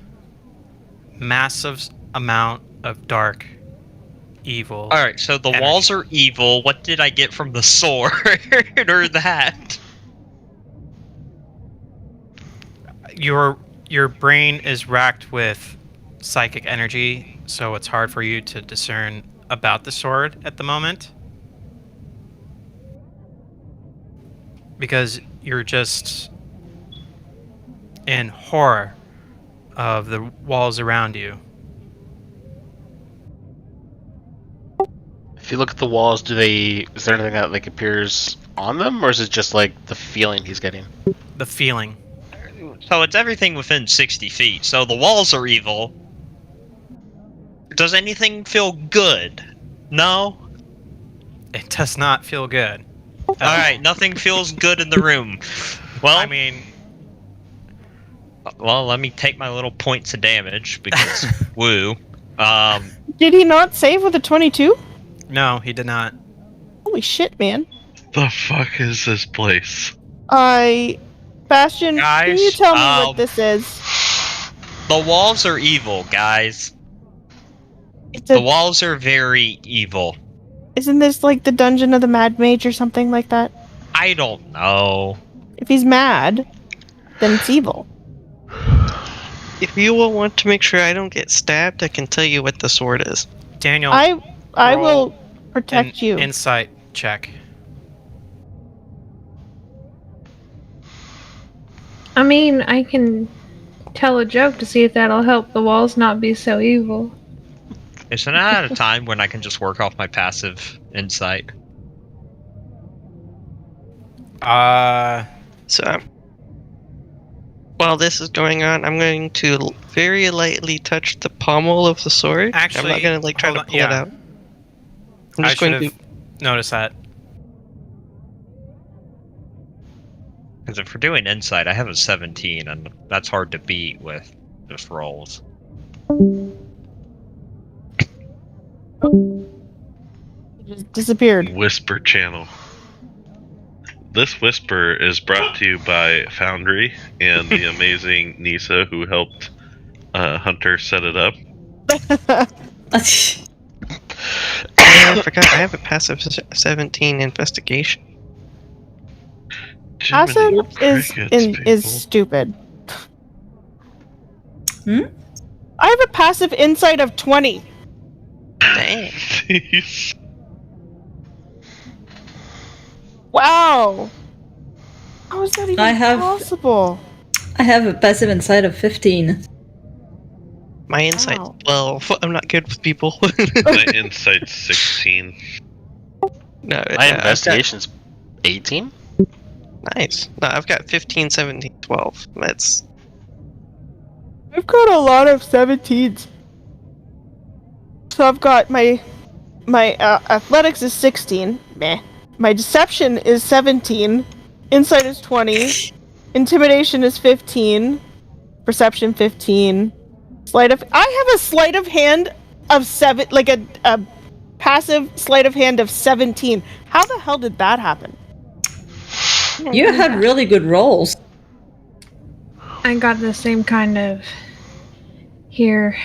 Speaker 8: massive amount of dark evil.
Speaker 1: All right. So the
Speaker 8: energy.
Speaker 1: walls are evil. What did I get from the sword or that?
Speaker 8: Your brain is racked with psychic energy, so it's hard for you to discern about the sword at the moment. because you're just in horror of the walls around you.
Speaker 4: If you look at the walls, is there anything that like appears on them, or is it just like the feeling he's getting?
Speaker 8: The feeling.
Speaker 1: So it's everything within 60 feet. So the walls are evil. Does anything feel good? No?
Speaker 8: It does not feel good.
Speaker 1: Alright, nothing feels good in the room. Well,
Speaker 8: I mean,
Speaker 1: well, let me take my little points of damage because woo.
Speaker 5: Did he not save with a 22?
Speaker 8: no, he did not.
Speaker 5: Holy shit, man.
Speaker 2: The fuck is this place?
Speaker 5: Bastion, can you
Speaker 1: Guys,
Speaker 5: tell me what this is?
Speaker 1: The walls are evil, guys. The walls are very evil.
Speaker 5: Isn't this like the dungeon of the Mad Mage or something like that?
Speaker 1: I don't know.
Speaker 5: If he's mad, then it's evil.
Speaker 10: If you will want to make sure I don't get stabbed, I can tell you what the sword is.
Speaker 8: Daniel,
Speaker 5: I
Speaker 8: roll
Speaker 5: will protect you.
Speaker 8: Insight check.
Speaker 7: I mean, I can tell a joke to see if that'll help the walls not be so evil.
Speaker 1: Isn't that a time when I can just work off my passive insight?
Speaker 10: So, while this is going on, I'm going to very lightly touch the pommel of the sword.
Speaker 8: Actually,
Speaker 10: I'm not going to like try to
Speaker 8: hold on,
Speaker 10: pull it
Speaker 8: yeah.
Speaker 10: out. I'm
Speaker 8: I
Speaker 10: just
Speaker 8: should
Speaker 10: going
Speaker 8: have
Speaker 10: to.
Speaker 8: noticed that.
Speaker 1: Because if we're doing insight, I have a 17, and that's hard to beat with just rolls.
Speaker 5: It just disappeared.
Speaker 2: Whisper channel. This whisper is brought to you by Foundry and the amazing Nisa who helped Hunter set it up.
Speaker 10: I forgot. I have a passive 17 investigation.
Speaker 5: Passive is
Speaker 2: Crickets,
Speaker 5: stupid.
Speaker 3: Hmm?
Speaker 5: I have a passive insight of 20.
Speaker 10: Dang.
Speaker 2: Jeez.
Speaker 5: Wow. How is that even
Speaker 3: I have-
Speaker 5: possible?
Speaker 3: I have a passive insight of 15.
Speaker 10: My insight's
Speaker 5: Wow.
Speaker 10: 12. I'm not good with people.
Speaker 2: My insight's 16.
Speaker 10: No,
Speaker 4: My investigation's 18.
Speaker 10: Nice. No, I've got 15, 17, 12. That's.
Speaker 5: I've got a lot of 17s. So I've got my athletics is 16. Meh. My deception is 17. Insight is 20. Intimidation is 15. Perception 15. I have a sleight of hand of 7, like a passive sleight of hand of 17. How the hell did that happen?
Speaker 3: You had really good rolls.
Speaker 7: I got the same kind of here.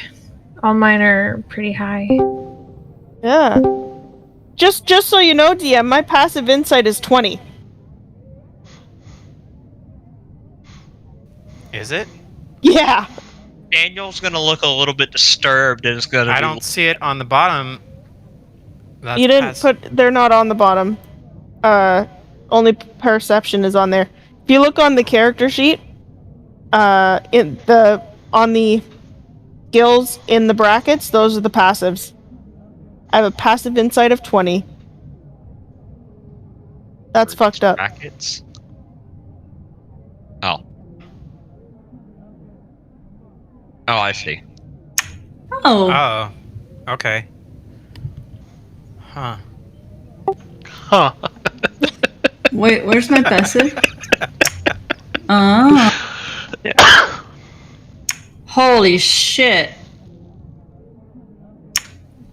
Speaker 7: All mine are pretty high.
Speaker 5: Yeah. Just so you know, DM, my passive insight is 20.
Speaker 8: Is it?
Speaker 5: Yeah.
Speaker 1: Daniel's gonna look a little bit disturbed, and it's gonna
Speaker 8: I
Speaker 1: be
Speaker 8: don't see it on the bottom. That's
Speaker 5: You didn't they're not on the bottom. Only perception is on there. If you look on the character sheet, on the skills in the brackets, those are the passives. I have a passive insight of 20. That's fucked up.
Speaker 1: brackets. Oh. Oh, I see.
Speaker 3: Oh,
Speaker 8: Oh. Okay. Huh.
Speaker 4: Huh.
Speaker 3: wait, where's my passive? Ah.
Speaker 10: Yeah.
Speaker 3: Holy shit.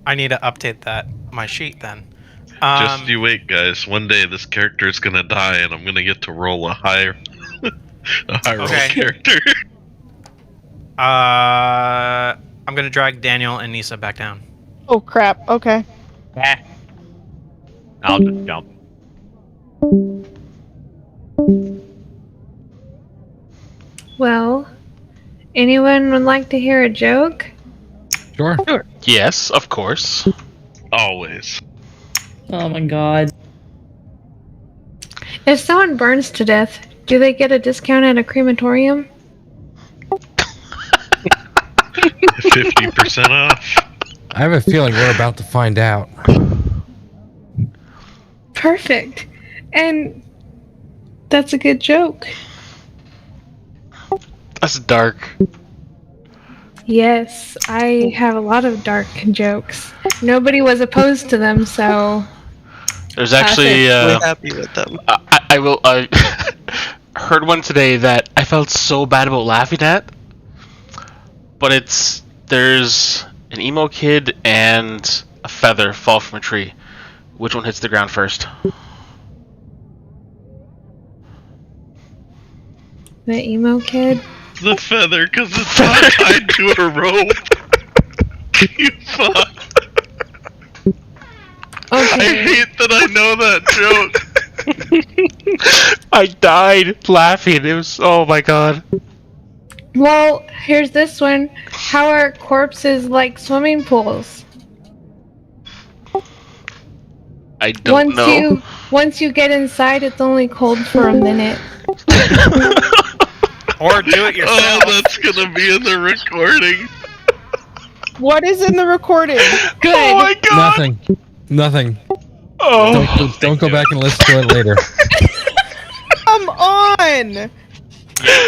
Speaker 8: I need to update my sheet then.
Speaker 2: Just you wait, guys. One day this character is gonna die, and I'm gonna get to roll a high roll
Speaker 8: Okay.
Speaker 2: character.
Speaker 8: I'm gonna drag Daniel and Nisa back down.
Speaker 5: Oh crap. Okay.
Speaker 1: I'll just jump.
Speaker 7: Well, anyone would like to hear a joke?
Speaker 9: Sure.
Speaker 4: Yes, of course.
Speaker 2: Always.
Speaker 3: Oh my god.
Speaker 7: If someone burns to death, do they get a discount at a crematorium?
Speaker 2: 50% off.
Speaker 9: I have a feeling we're about to find out.
Speaker 7: Perfect. And that's a good joke.
Speaker 4: That's dark.
Speaker 7: Yes, I have a lot of dark jokes. Nobody was opposed to them, so
Speaker 4: There's actually.
Speaker 10: We're happy with them.
Speaker 4: I will. I heard one today that I felt so bad about laughing at. But there's an emo kid and a feather fall from a tree. Which one hits the ground first?
Speaker 7: the emo kid.
Speaker 2: The feather, because it's not tied to a rope. You fuck. I
Speaker 7: Okay.
Speaker 2: hate that I know that joke.
Speaker 4: I died laughing. It was. Oh my god.
Speaker 7: Well, here's this one. How are corpses like swimming pools?
Speaker 4: I don't know.
Speaker 7: Once you get inside, it's only cold for a minute.
Speaker 8: Or do it yourself.
Speaker 2: Oh, that's gonna be in the recording.
Speaker 5: What is in the recording?
Speaker 7: Good.
Speaker 4: Oh my god.
Speaker 9: Nothing.
Speaker 4: Oh.
Speaker 9: Don't go back and listen to it later.
Speaker 5: Come on!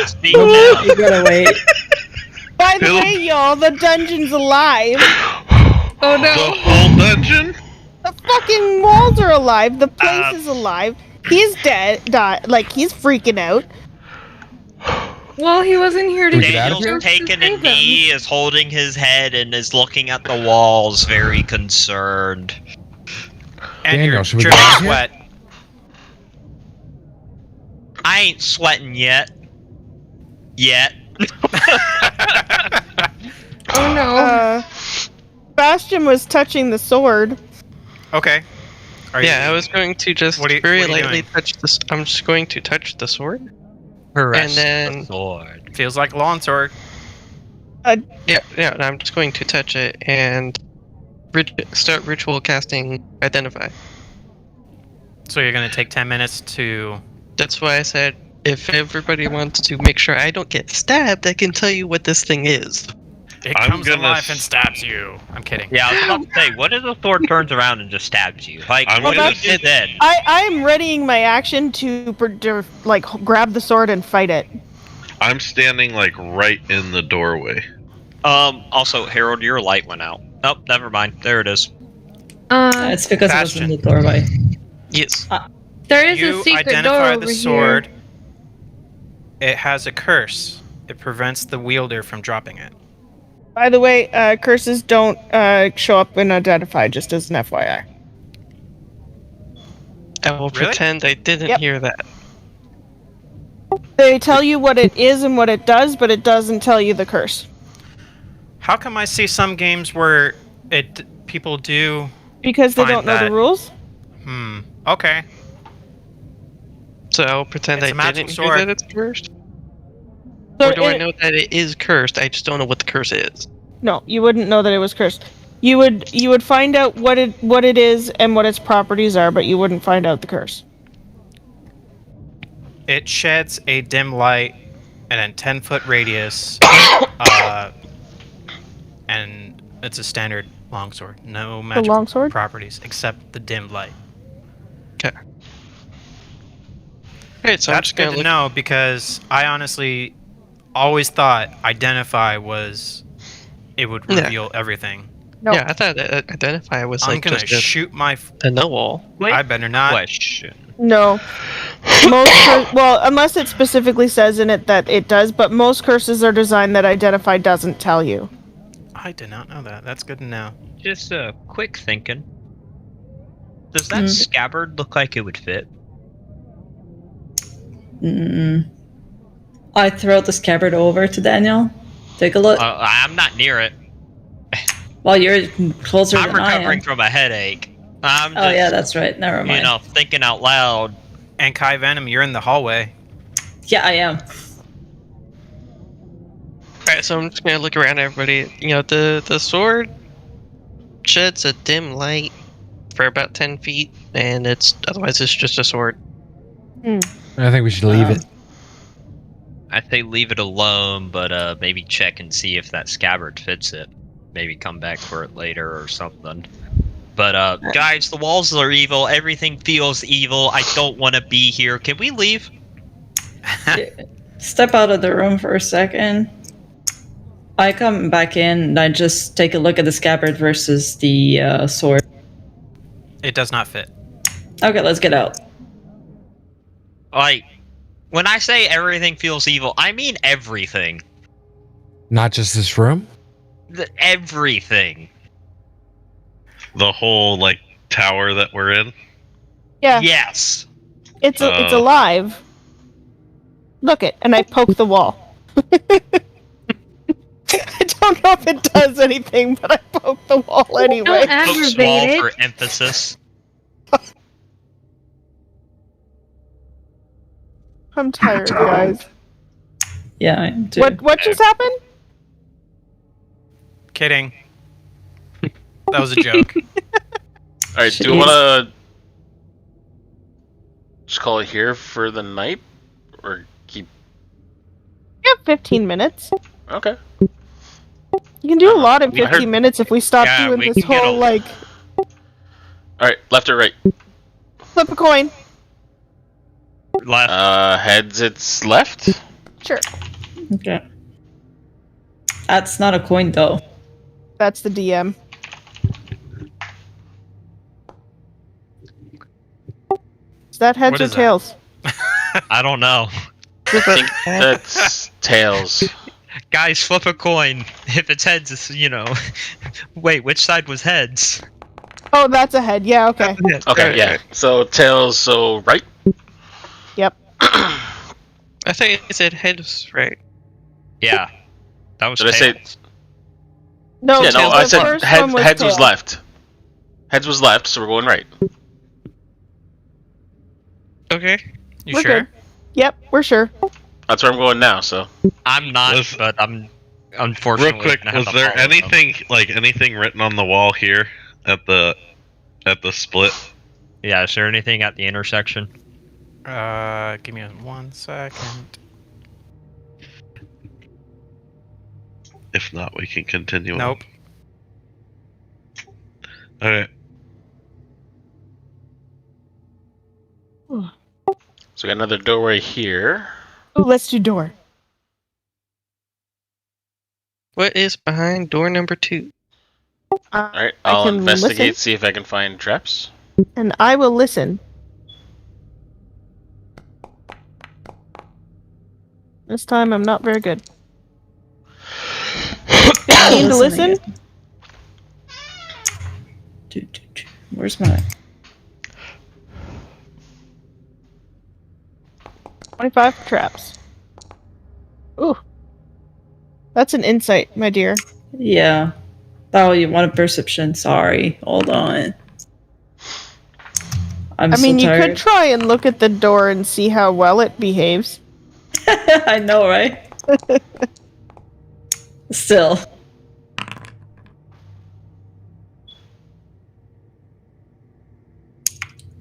Speaker 1: See, now.
Speaker 3: You gotta wait.
Speaker 5: By the way, y'all, the dungeon's alive.
Speaker 7: Oh
Speaker 2: The
Speaker 7: no.
Speaker 2: whole dungeon?
Speaker 5: The fucking walls are alive. The place is alive. He's dead. Like, he's freaking out.
Speaker 7: Well, he wasn't here to
Speaker 9: We get out of
Speaker 1: Daniel's
Speaker 9: here?
Speaker 1: taking a knee, is holding his head, and is looking at the walls, very concerned.
Speaker 8: And
Speaker 9: Daniel,
Speaker 8: you're
Speaker 9: should we
Speaker 8: dripping
Speaker 9: get out of here?
Speaker 8: sweat.
Speaker 1: I ain't sweating yet. Yet.
Speaker 7: Oh no.
Speaker 5: Bastion was touching the sword.
Speaker 8: Okay. Are
Speaker 10: Yeah, I
Speaker 8: you,
Speaker 10: was going to just
Speaker 8: What are you-
Speaker 10: very
Speaker 8: what are you
Speaker 10: lightly
Speaker 8: doing?
Speaker 10: touch this. I'm just going to touch the sword.
Speaker 1: Caress
Speaker 10: then-
Speaker 1: the sword.
Speaker 8: feels like lawn sword.
Speaker 10: Yeah, I'm just going to touch it and start ritual casting Identify.
Speaker 8: So you're gonna take 10 minutes to.
Speaker 10: That's why I said if everybody wants to make sure I don't get stabbed, I can tell you what this thing is.
Speaker 8: It
Speaker 2: I'm
Speaker 8: comes
Speaker 2: gonna
Speaker 8: alive and stabs you. I'm kidding.
Speaker 1: Yeah, I was about to say, what if the sword turns around and just stabs you? Like,
Speaker 2: I'm
Speaker 1: what
Speaker 2: gonna
Speaker 1: do you do then?
Speaker 5: I am readying my action to like grab the sword and fight it.
Speaker 2: I'm standing like right in the doorway.
Speaker 1: Also, Harold, your light went out. Oh, never mind. There it is.
Speaker 3: It's because it was in the doorway.
Speaker 10: Yes.
Speaker 7: There is a
Speaker 8: You
Speaker 7: secret door
Speaker 8: identify
Speaker 7: over
Speaker 8: the sword.
Speaker 7: here.
Speaker 8: It has a curse. It prevents the wielder from dropping it.
Speaker 5: By the way, curses don't show up in Identify, just as an FYI.
Speaker 10: I will pretend I didn't
Speaker 5: Yep.
Speaker 10: hear that.
Speaker 5: They tell you what it is and what it does, but it doesn't tell you the curse.
Speaker 8: How come I see some games where people do?
Speaker 5: Because they
Speaker 8: Find
Speaker 5: don't know
Speaker 8: that.
Speaker 5: the rules?
Speaker 8: Okay.
Speaker 10: So I'll pretend
Speaker 8: It's
Speaker 10: I
Speaker 8: a magic
Speaker 10: didn't hear
Speaker 8: sword.
Speaker 10: that it's cursed.
Speaker 5: So
Speaker 10: Or do I
Speaker 5: it-
Speaker 10: know that it is cursed? I just don't know what the curse is.
Speaker 5: No, you wouldn't know that it was cursed. You would find out what it is and what its properties are, but you wouldn't find out the curse.
Speaker 8: It sheds a dim light and a 10-foot radius. And it's a standard longsword. No magical
Speaker 5: longsword?
Speaker 8: properties except the dim light.
Speaker 10: Okay. Alright, so I'm
Speaker 8: That's
Speaker 10: just
Speaker 8: good
Speaker 10: gonna
Speaker 8: to
Speaker 10: look.
Speaker 8: know because I honestly always thought Identify was it would
Speaker 10: Yeah.
Speaker 8: reveal everything.
Speaker 5: No.
Speaker 10: Yeah, I thought that Identify was
Speaker 8: I'm
Speaker 10: like
Speaker 8: gonna
Speaker 10: just a,
Speaker 8: shoot my.
Speaker 10: a know-all.
Speaker 8: I better not.
Speaker 1: Question.
Speaker 5: No. Well, unless it specifically says in it that it does, but most curses are designed that Identify doesn't tell you.
Speaker 8: I did not know that. That's good to know.
Speaker 1: Just quick thinking. Does that scabbard look like it would fit?
Speaker 3: I throw the scabbard over to Daniel. Take a look.
Speaker 1: I'm not near it.
Speaker 3: Well, you're closer
Speaker 1: I'm
Speaker 3: than I am.
Speaker 1: recovering from a headache. I'm
Speaker 3: Oh
Speaker 1: just,
Speaker 3: yeah, that's right. Never mind.
Speaker 1: you know, thinking out loud.
Speaker 8: And Kai Venom, you're in the hallway.
Speaker 3: Yeah, I am.
Speaker 10: Alright, so I'm just gonna look around everybody. You know, the sword sheds a dim light for about 10 feet, and otherwise it's just a sword.
Speaker 9: I think we should leave it.
Speaker 1: I say leave it alone, but maybe check and see if that scabbard fits it. Maybe come back for it later or something. But guys, the walls are evil. Everything feels evil. I don't want to be here. Can we leave?
Speaker 3: Step out of the room for a second. I come back in and I just take a look at the scabbard versus the sword.
Speaker 8: It does not fit.
Speaker 3: Okay, let's get out.
Speaker 1: Like, when I say everything feels evil, I mean everything.
Speaker 9: Not just this room?
Speaker 1: Everything.
Speaker 2: The whole like tower that we're in.
Speaker 5: Yeah.
Speaker 1: Yes.
Speaker 5: It's alive. Look it, and I poke the wall. I don't know if it does anything, but I poke the wall anyway.
Speaker 7: Don't
Speaker 1: Pokes
Speaker 7: aggravate
Speaker 1: wall
Speaker 7: it.
Speaker 1: for emphasis.
Speaker 5: I'm tired, guys.
Speaker 3: Yeah, I do.
Speaker 5: What just happened?
Speaker 8: Kidding. That was a joke.
Speaker 4: Alright, do we
Speaker 3: Jeez.
Speaker 4: want to just call it here for the night? Or keep...
Speaker 5: We have 15 minutes.
Speaker 4: Okay.
Speaker 5: You can do a lot in
Speaker 4: I heard-
Speaker 5: 15 minutes if we stop
Speaker 1: Yeah,
Speaker 5: doing
Speaker 1: we
Speaker 5: this
Speaker 1: can get
Speaker 5: whole,
Speaker 1: a-
Speaker 5: like,
Speaker 4: Alright, left or right?
Speaker 5: flip a coin.
Speaker 1: Left.
Speaker 4: Heads, it's left?
Speaker 5: Sure.
Speaker 3: Okay. That's not a coin, though.
Speaker 5: That's the DM. Is that heads
Speaker 8: What
Speaker 5: or
Speaker 8: is that?
Speaker 5: tails?
Speaker 1: I don't know.
Speaker 4: I think that's tails.
Speaker 1: Guys, flip a coin. If it's heads, it's, Wait, which side was heads?
Speaker 5: Oh, that's a head. Yeah, okay.
Speaker 4: Okay, yeah. So tails, so right?
Speaker 5: Yep.
Speaker 10: I think it said heads, right?
Speaker 1: Yeah. That was
Speaker 4: Did I say-
Speaker 1: tails.
Speaker 5: No,
Speaker 4: Yeah, no,
Speaker 5: tails.
Speaker 4: I
Speaker 5: The
Speaker 4: said
Speaker 5: first
Speaker 4: head,
Speaker 5: one was
Speaker 4: heads was
Speaker 5: tails.
Speaker 4: left. Heads was left, so we're going right.
Speaker 10: Okay.
Speaker 8: You
Speaker 5: We're
Speaker 8: sure?
Speaker 5: good. Yep, we're sure.
Speaker 4: That's where I'm going now, so.
Speaker 1: I'm not,
Speaker 2: Was-
Speaker 1: but I'm unfortunately
Speaker 2: Real quick,
Speaker 1: gonna have
Speaker 2: was
Speaker 1: to
Speaker 2: there
Speaker 1: follow them.
Speaker 2: anything written on the wall here at the split?
Speaker 1: Yeah, is there anything at the intersection?
Speaker 8: Give me 1 second.
Speaker 2: If not, we can continue.
Speaker 8: Nope.
Speaker 2: On. Okay.
Speaker 4: So we got another doorway here.
Speaker 5: Ooh, let's do door.
Speaker 10: What is behind door number 2?
Speaker 4: Alright,
Speaker 5: I
Speaker 4: I'll
Speaker 5: can
Speaker 4: investigate,
Speaker 5: listen.
Speaker 4: see if I can find traps.
Speaker 5: And I will listen. This time I'm not very good. 15 to listen?
Speaker 3: Where's my...
Speaker 5: 25 for traps. Ooh. That's an insight, my dear.
Speaker 3: Yeah. Oh, you want a perception? Sorry. Hold on. I'm
Speaker 5: I mean,
Speaker 3: so
Speaker 5: you
Speaker 3: tired.
Speaker 5: could try and look at the door and see how well it behaves.
Speaker 3: I know, right? Still.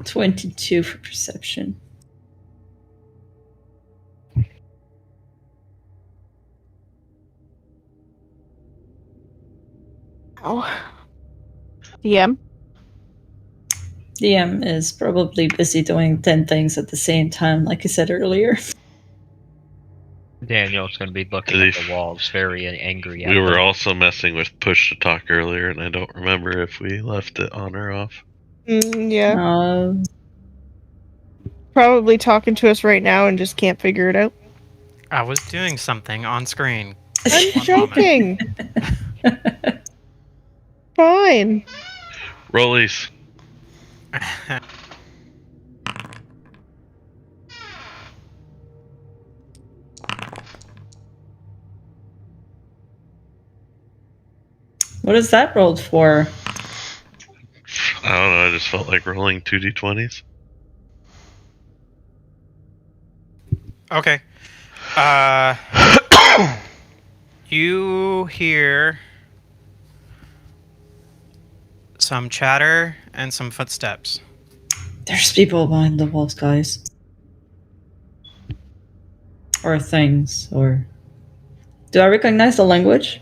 Speaker 3: $22 for perception.
Speaker 5: Oh. DM?
Speaker 3: DM is probably busy doing 10 things at the same time, like I said earlier.
Speaker 1: Daniel's gonna be looking
Speaker 2: Did
Speaker 1: at the walls, very angry.
Speaker 2: We were also messing with push to talk earlier, and I don't remember if we left it on or off.
Speaker 5: Yeah.
Speaker 3: Uh,
Speaker 5: Probably talking to us right now and just can't figure it out.
Speaker 8: I was doing something on screen.
Speaker 5: I'm
Speaker 8: One
Speaker 5: joking. Fine.
Speaker 2: Rollies.
Speaker 3: what is that rolled for?
Speaker 2: I don't know. I just felt like rolling 2d20s.
Speaker 8: Okay. You hear some chatter and some footsteps.
Speaker 3: There's people behind the walls, guys. or things, or do I recognize the language?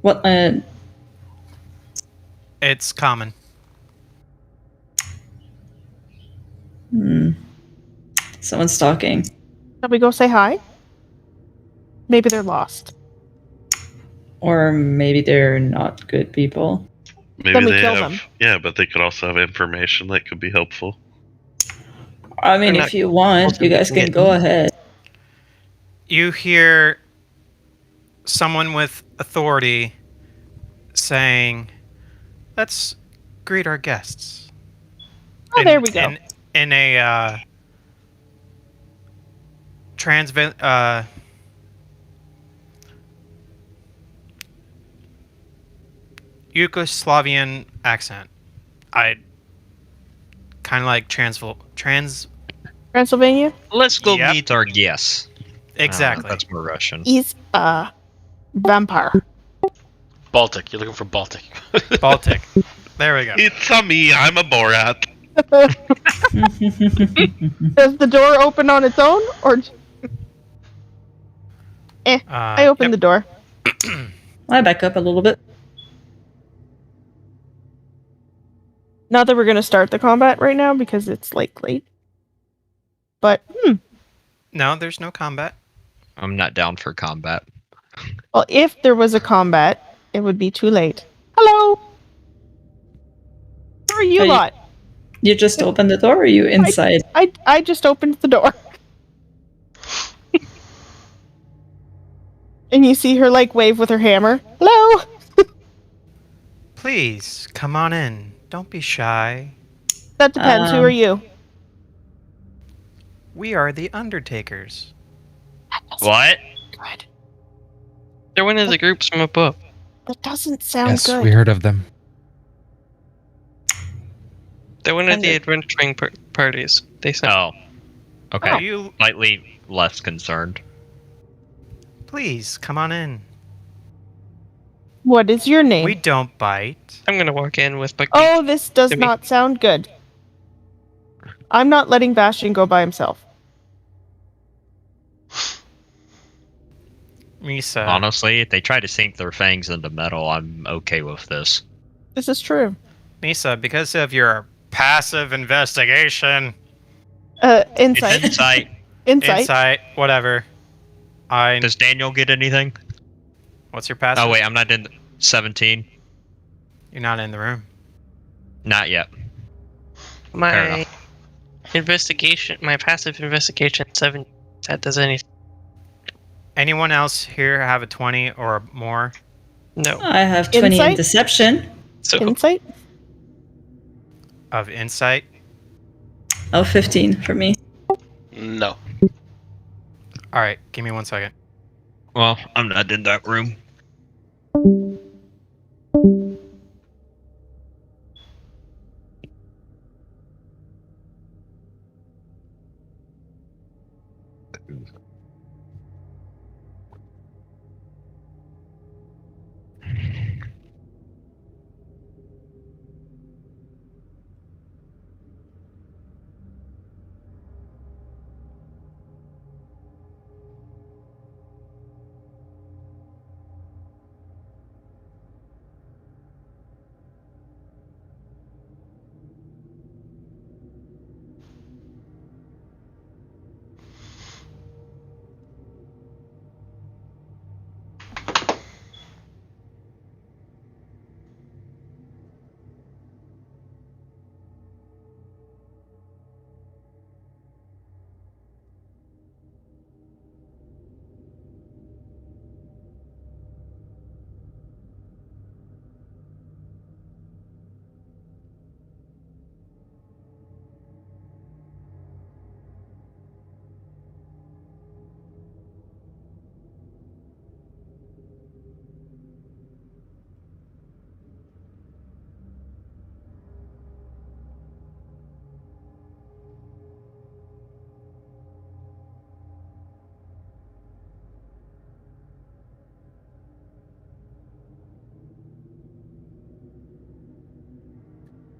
Speaker 3: What?
Speaker 8: It's common.
Speaker 3: Someone's talking.
Speaker 5: Shall we go say hi? Maybe they're lost.
Speaker 3: Or maybe they're not good people.
Speaker 2: Maybe
Speaker 5: Then we
Speaker 2: they
Speaker 5: kill
Speaker 2: have,
Speaker 5: them.
Speaker 2: yeah, but they could also have information that could be helpful.
Speaker 3: I mean,
Speaker 10: Or
Speaker 3: if you want, you guys can go ahead.
Speaker 8: You hear someone with authority saying, "Let's greet our guests."
Speaker 5: Oh, there we go.
Speaker 8: In a Yugoslavian accent. I kind of like
Speaker 5: Transylvania?
Speaker 1: Let's go
Speaker 8: Yep.
Speaker 1: meet our guests.
Speaker 8: Exactly.
Speaker 1: That's more Russian.
Speaker 5: He's vampire.
Speaker 4: Baltic. You're looking for Baltic.
Speaker 8: Baltic. There we go.
Speaker 2: It's a me, I'm a Borat.
Speaker 5: Does the door open on its own, or? I opened the door.
Speaker 3: I back up a little bit.
Speaker 5: Not that we're gonna start the combat right now because it's like late. But
Speaker 8: No, there's no combat.
Speaker 1: I'm not down for combat.
Speaker 5: well, if there was a combat, it would be too late. Hello. Who are you
Speaker 3: Are you-
Speaker 5: lot?
Speaker 3: You just opened the door, or are you inside?
Speaker 5: I just opened the door. And you see her like wave with her hammer. Hello.
Speaker 8: Please come on in. Don't be shy.
Speaker 5: That depends. Who are you?
Speaker 8: We are the Undertakers.
Speaker 1: What?
Speaker 5: Good.
Speaker 10: They're one of the groups from above.
Speaker 5: That doesn't sound
Speaker 9: Yes,
Speaker 5: good.
Speaker 9: we heard of them.
Speaker 10: They're one of
Speaker 3: And
Speaker 10: the
Speaker 3: the-
Speaker 10: adventuring parties. They said.
Speaker 1: Oh. Okay.
Speaker 8: Are you?
Speaker 1: Slightly less concerned.
Speaker 8: Please come on in.
Speaker 5: What is your name?
Speaker 8: We don't bite.
Speaker 10: I'm gonna walk in with my.
Speaker 5: Oh, this does
Speaker 10: Give me-
Speaker 5: not sound good. I'm not letting Bastion go by himself.
Speaker 8: Misa.
Speaker 1: Honestly, if they try to sink their fangs into metal, I'm okay with this.
Speaker 5: This is true.
Speaker 8: Misa, because of your passive investigation,
Speaker 5: Insight.
Speaker 1: It's insight.
Speaker 8: insight, whatever.
Speaker 1: Does Daniel get anything?
Speaker 8: What's your passive?
Speaker 1: Oh wait, I'm not in 17.
Speaker 8: You're not in the room.
Speaker 1: Not yet. Fair
Speaker 10: My
Speaker 1: enough.
Speaker 10: investigation, my passive investigation, 7. That does anything.
Speaker 8: Anyone else here have a 20 or more?
Speaker 10: No.
Speaker 3: I have 20 in
Speaker 5: Insight?
Speaker 3: deception.
Speaker 10: So
Speaker 5: Insight?
Speaker 8: Of insight?
Speaker 3: Oh, 15 for me.
Speaker 4: No.
Speaker 8: Alright, give me 1 second.
Speaker 1: Well, I'm not in that room.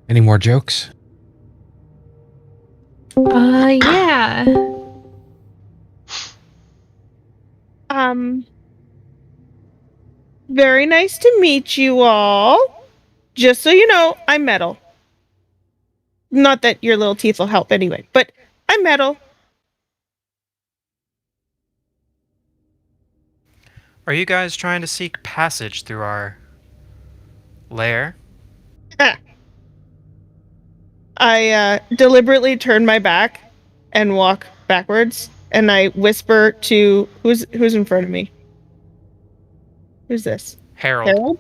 Speaker 9: Any more jokes?
Speaker 7: Yeah.
Speaker 5: Very nice to meet you all. Just so you know, I'm metal. Not that your little teeth will help anyway, but I'm metal.
Speaker 8: Are you guys trying to seek passage through our lair?
Speaker 5: I deliberately turn my back and walk backwards, and I whisper to who's in front of me. Who's this?
Speaker 8: Harold.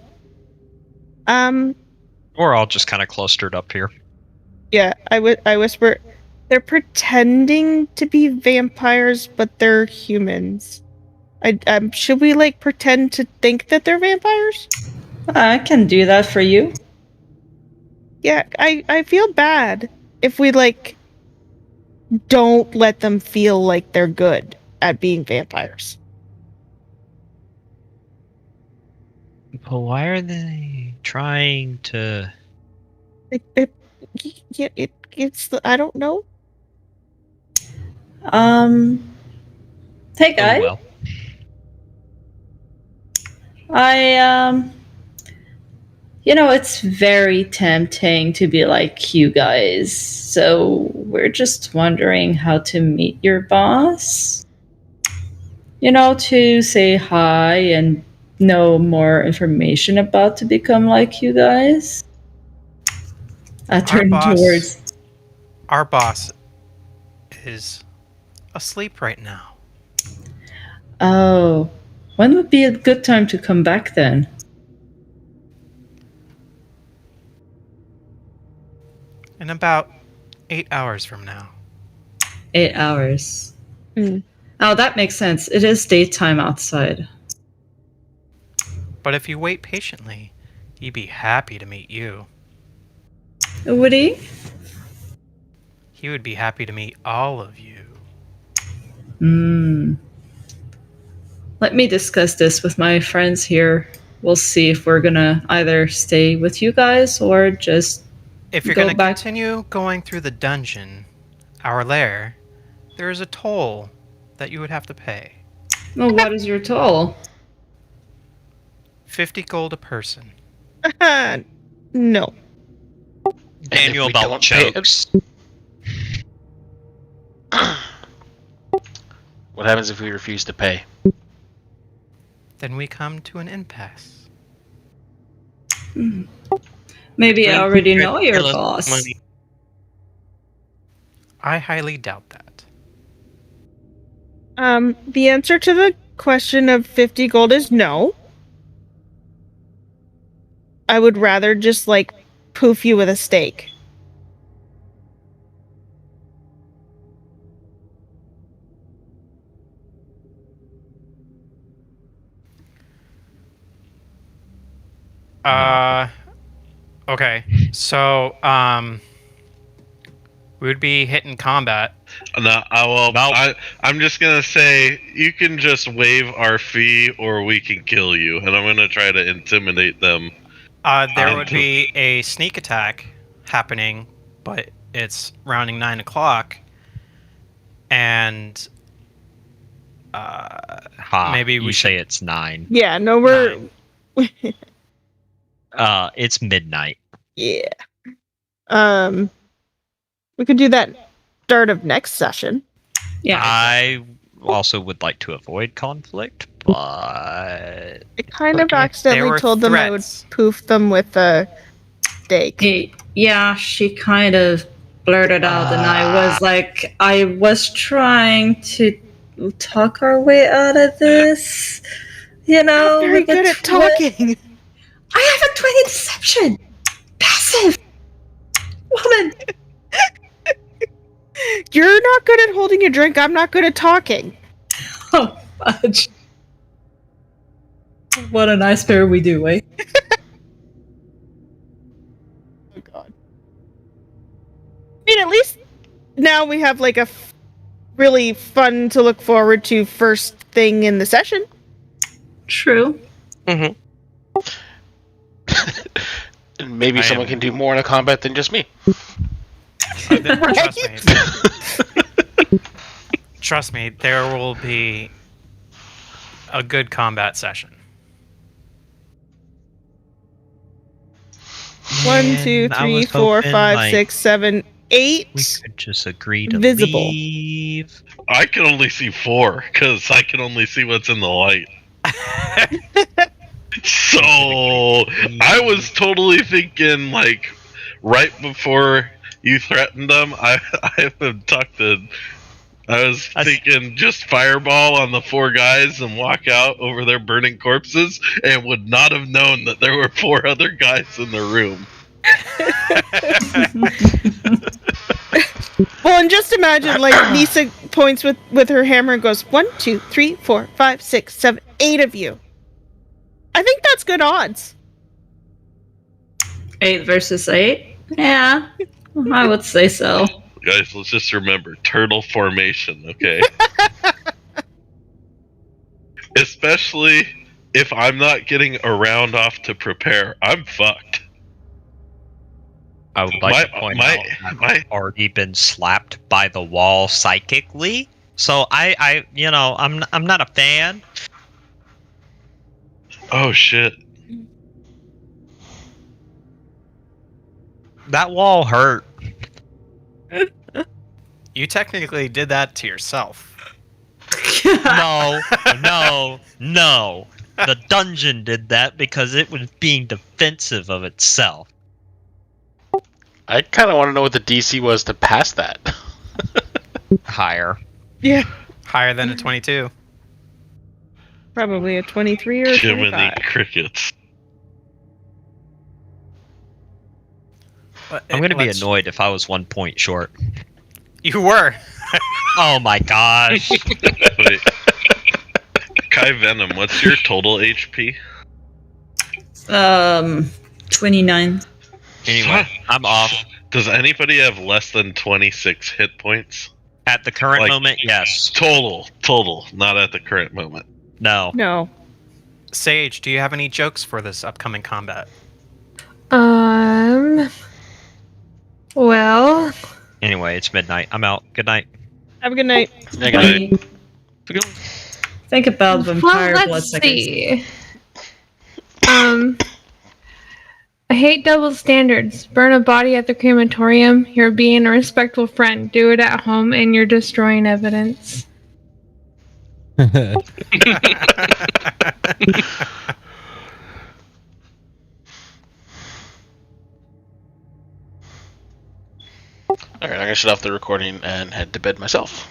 Speaker 1: We're all just kind of clustered up here.
Speaker 5: Yeah, I whisper. They're pretending to be vampires, but they're humans. Should we like pretend to think that they're vampires?
Speaker 3: I can do that for you.
Speaker 5: Yeah, I feel bad if we like don't let them feel like they're good at being vampires.
Speaker 1: But why are they trying to?
Speaker 5: It's I don't know.
Speaker 3: Hey guy.
Speaker 1: Oh, well.
Speaker 3: It's very tempting to be like you guys. So we're just wondering how to meet your boss. To say hi and know more information about to become like you guys. I turn towards.
Speaker 8: Our boss is asleep right now.
Speaker 3: Oh, when would be a good time to come back then?
Speaker 8: In about 8 hours from now.
Speaker 3: 8 hours.
Speaker 5: Mm.
Speaker 3: Oh, that makes sense. It is daytime outside.
Speaker 8: But if you wait patiently, he'd be happy to meet you.
Speaker 3: Would he?
Speaker 8: He would be happy to meet all of you.
Speaker 3: Let me discuss this with my friends here. We'll see if we're gonna either stay with you guys or just
Speaker 8: If you're going to continue going through the dungeon, our lair, there is a toll that you would have to pay.
Speaker 3: Well, what is your toll?
Speaker 8: 50 gold a person.
Speaker 5: No.
Speaker 1: Daniel about chokes.
Speaker 4: What happens if we refuse to pay?
Speaker 8: Then we come to an impasse.
Speaker 3: Maybe I already know your boss.
Speaker 10: Money.
Speaker 8: I highly doubt that.
Speaker 5: The answer to the question of 50 gold is no. I would rather just like poof you with a stake.
Speaker 8: Okay. So, we would be hitting combat.
Speaker 2: No, I'm just gonna say you can just waive our fee, or we can kill you, and I'm gonna try to intimidate them.
Speaker 8: There would be a sneak attack happening, but it's rounding 9 o'clock, and maybe we
Speaker 1: say it's 9.
Speaker 5: Yeah, no, we're.
Speaker 1: It's midnight.
Speaker 5: Yeah. We could do that start of next session.
Speaker 3: Yeah.
Speaker 1: I also would like to avoid conflict, but
Speaker 5: I kind of accidentally told them I would poof them with a stake.
Speaker 3: Yeah, she kind of blurted out, and I was trying to talk our way out of this.
Speaker 5: You're very good at talking.
Speaker 3: I have a 20 deception. Passive. Woman.
Speaker 5: You're not good at holding a drink. I'm not good at talking.
Speaker 3: Oh, fudge. What a nice pair we do, eh?
Speaker 5: Oh, God. I mean, at least now we have like a really fun to look forward to first thing in the session.
Speaker 3: True.
Speaker 10: Mm-hmm.
Speaker 4: And maybe someone can do more in a combat than just me.
Speaker 8: Trust me, there will be a good combat session.
Speaker 5: 1, 2,
Speaker 1: Man, I
Speaker 5: 3,
Speaker 1: was
Speaker 5: 4,
Speaker 1: hoping,
Speaker 5: 5,
Speaker 1: like,
Speaker 5: 6, 7, 8.
Speaker 1: we could just agree to
Speaker 5: Visible.
Speaker 1: leave.
Speaker 2: I can only see 4 because I can only see what's in the light. So I was totally thinking, like, right before you threatened them, I have talked to. I was thinking just fireball on the 4 guys and walk out over their burning corpses, and would not have known that there were 4 other guys in the room.
Speaker 5: Well, and just imagine, like, Lisa points with her hammer and goes, 1, 2, 3, 4, 5, 6, 7, 8 of you. I think that's good odds.
Speaker 3: 8 versus 8? Yeah, I would say so.
Speaker 2: Guys, let's just remember turtle formation, okay? Especially if I'm not getting a round off to prepare, I'm fucked.
Speaker 1: I would like to point out I've already been slapped by the wall psychically, so I'm not a fan.
Speaker 2: Oh shit!
Speaker 1: That wall hurt.
Speaker 8: You technically did that to yourself.
Speaker 1: No. The dungeon did that because it was being defensive of itself.
Speaker 4: I kind of want to know what the DC was to pass that.
Speaker 1: Higher.
Speaker 5: Yeah.
Speaker 8: Higher than a 22.
Speaker 5: Probably a 23 or a
Speaker 2: Jiminy
Speaker 5: 25.
Speaker 2: crickets.
Speaker 1: I'm going to be annoyed if I was 1 point short.
Speaker 8: You were.
Speaker 1: Oh my gosh.
Speaker 2: Wait. Kai Venom, what's your total HP?
Speaker 3: 29.
Speaker 1: Anyway, I'm off.
Speaker 2: Does anybody have less than 26 hit points?
Speaker 1: At the current
Speaker 2: Like,
Speaker 1: moment, yes.
Speaker 2: Total, not at the current moment.
Speaker 1: No.
Speaker 5: No.
Speaker 8: Sage, do you have any jokes for this upcoming combat?
Speaker 7: Well,
Speaker 1: Anyway, it's midnight. I'm out. Good night.
Speaker 5: Have a good night.
Speaker 4: Yeah, good night.
Speaker 3: Think about vampire
Speaker 7: well,
Speaker 3: blood
Speaker 7: let's
Speaker 3: suckers.
Speaker 7: see. I hate double standards. Burn a body at the crematorium. You're being a respectful friend. Do it at home, and you're destroying evidence.
Speaker 4: Alright, I'm gonna shut off the recording and head to bed myself.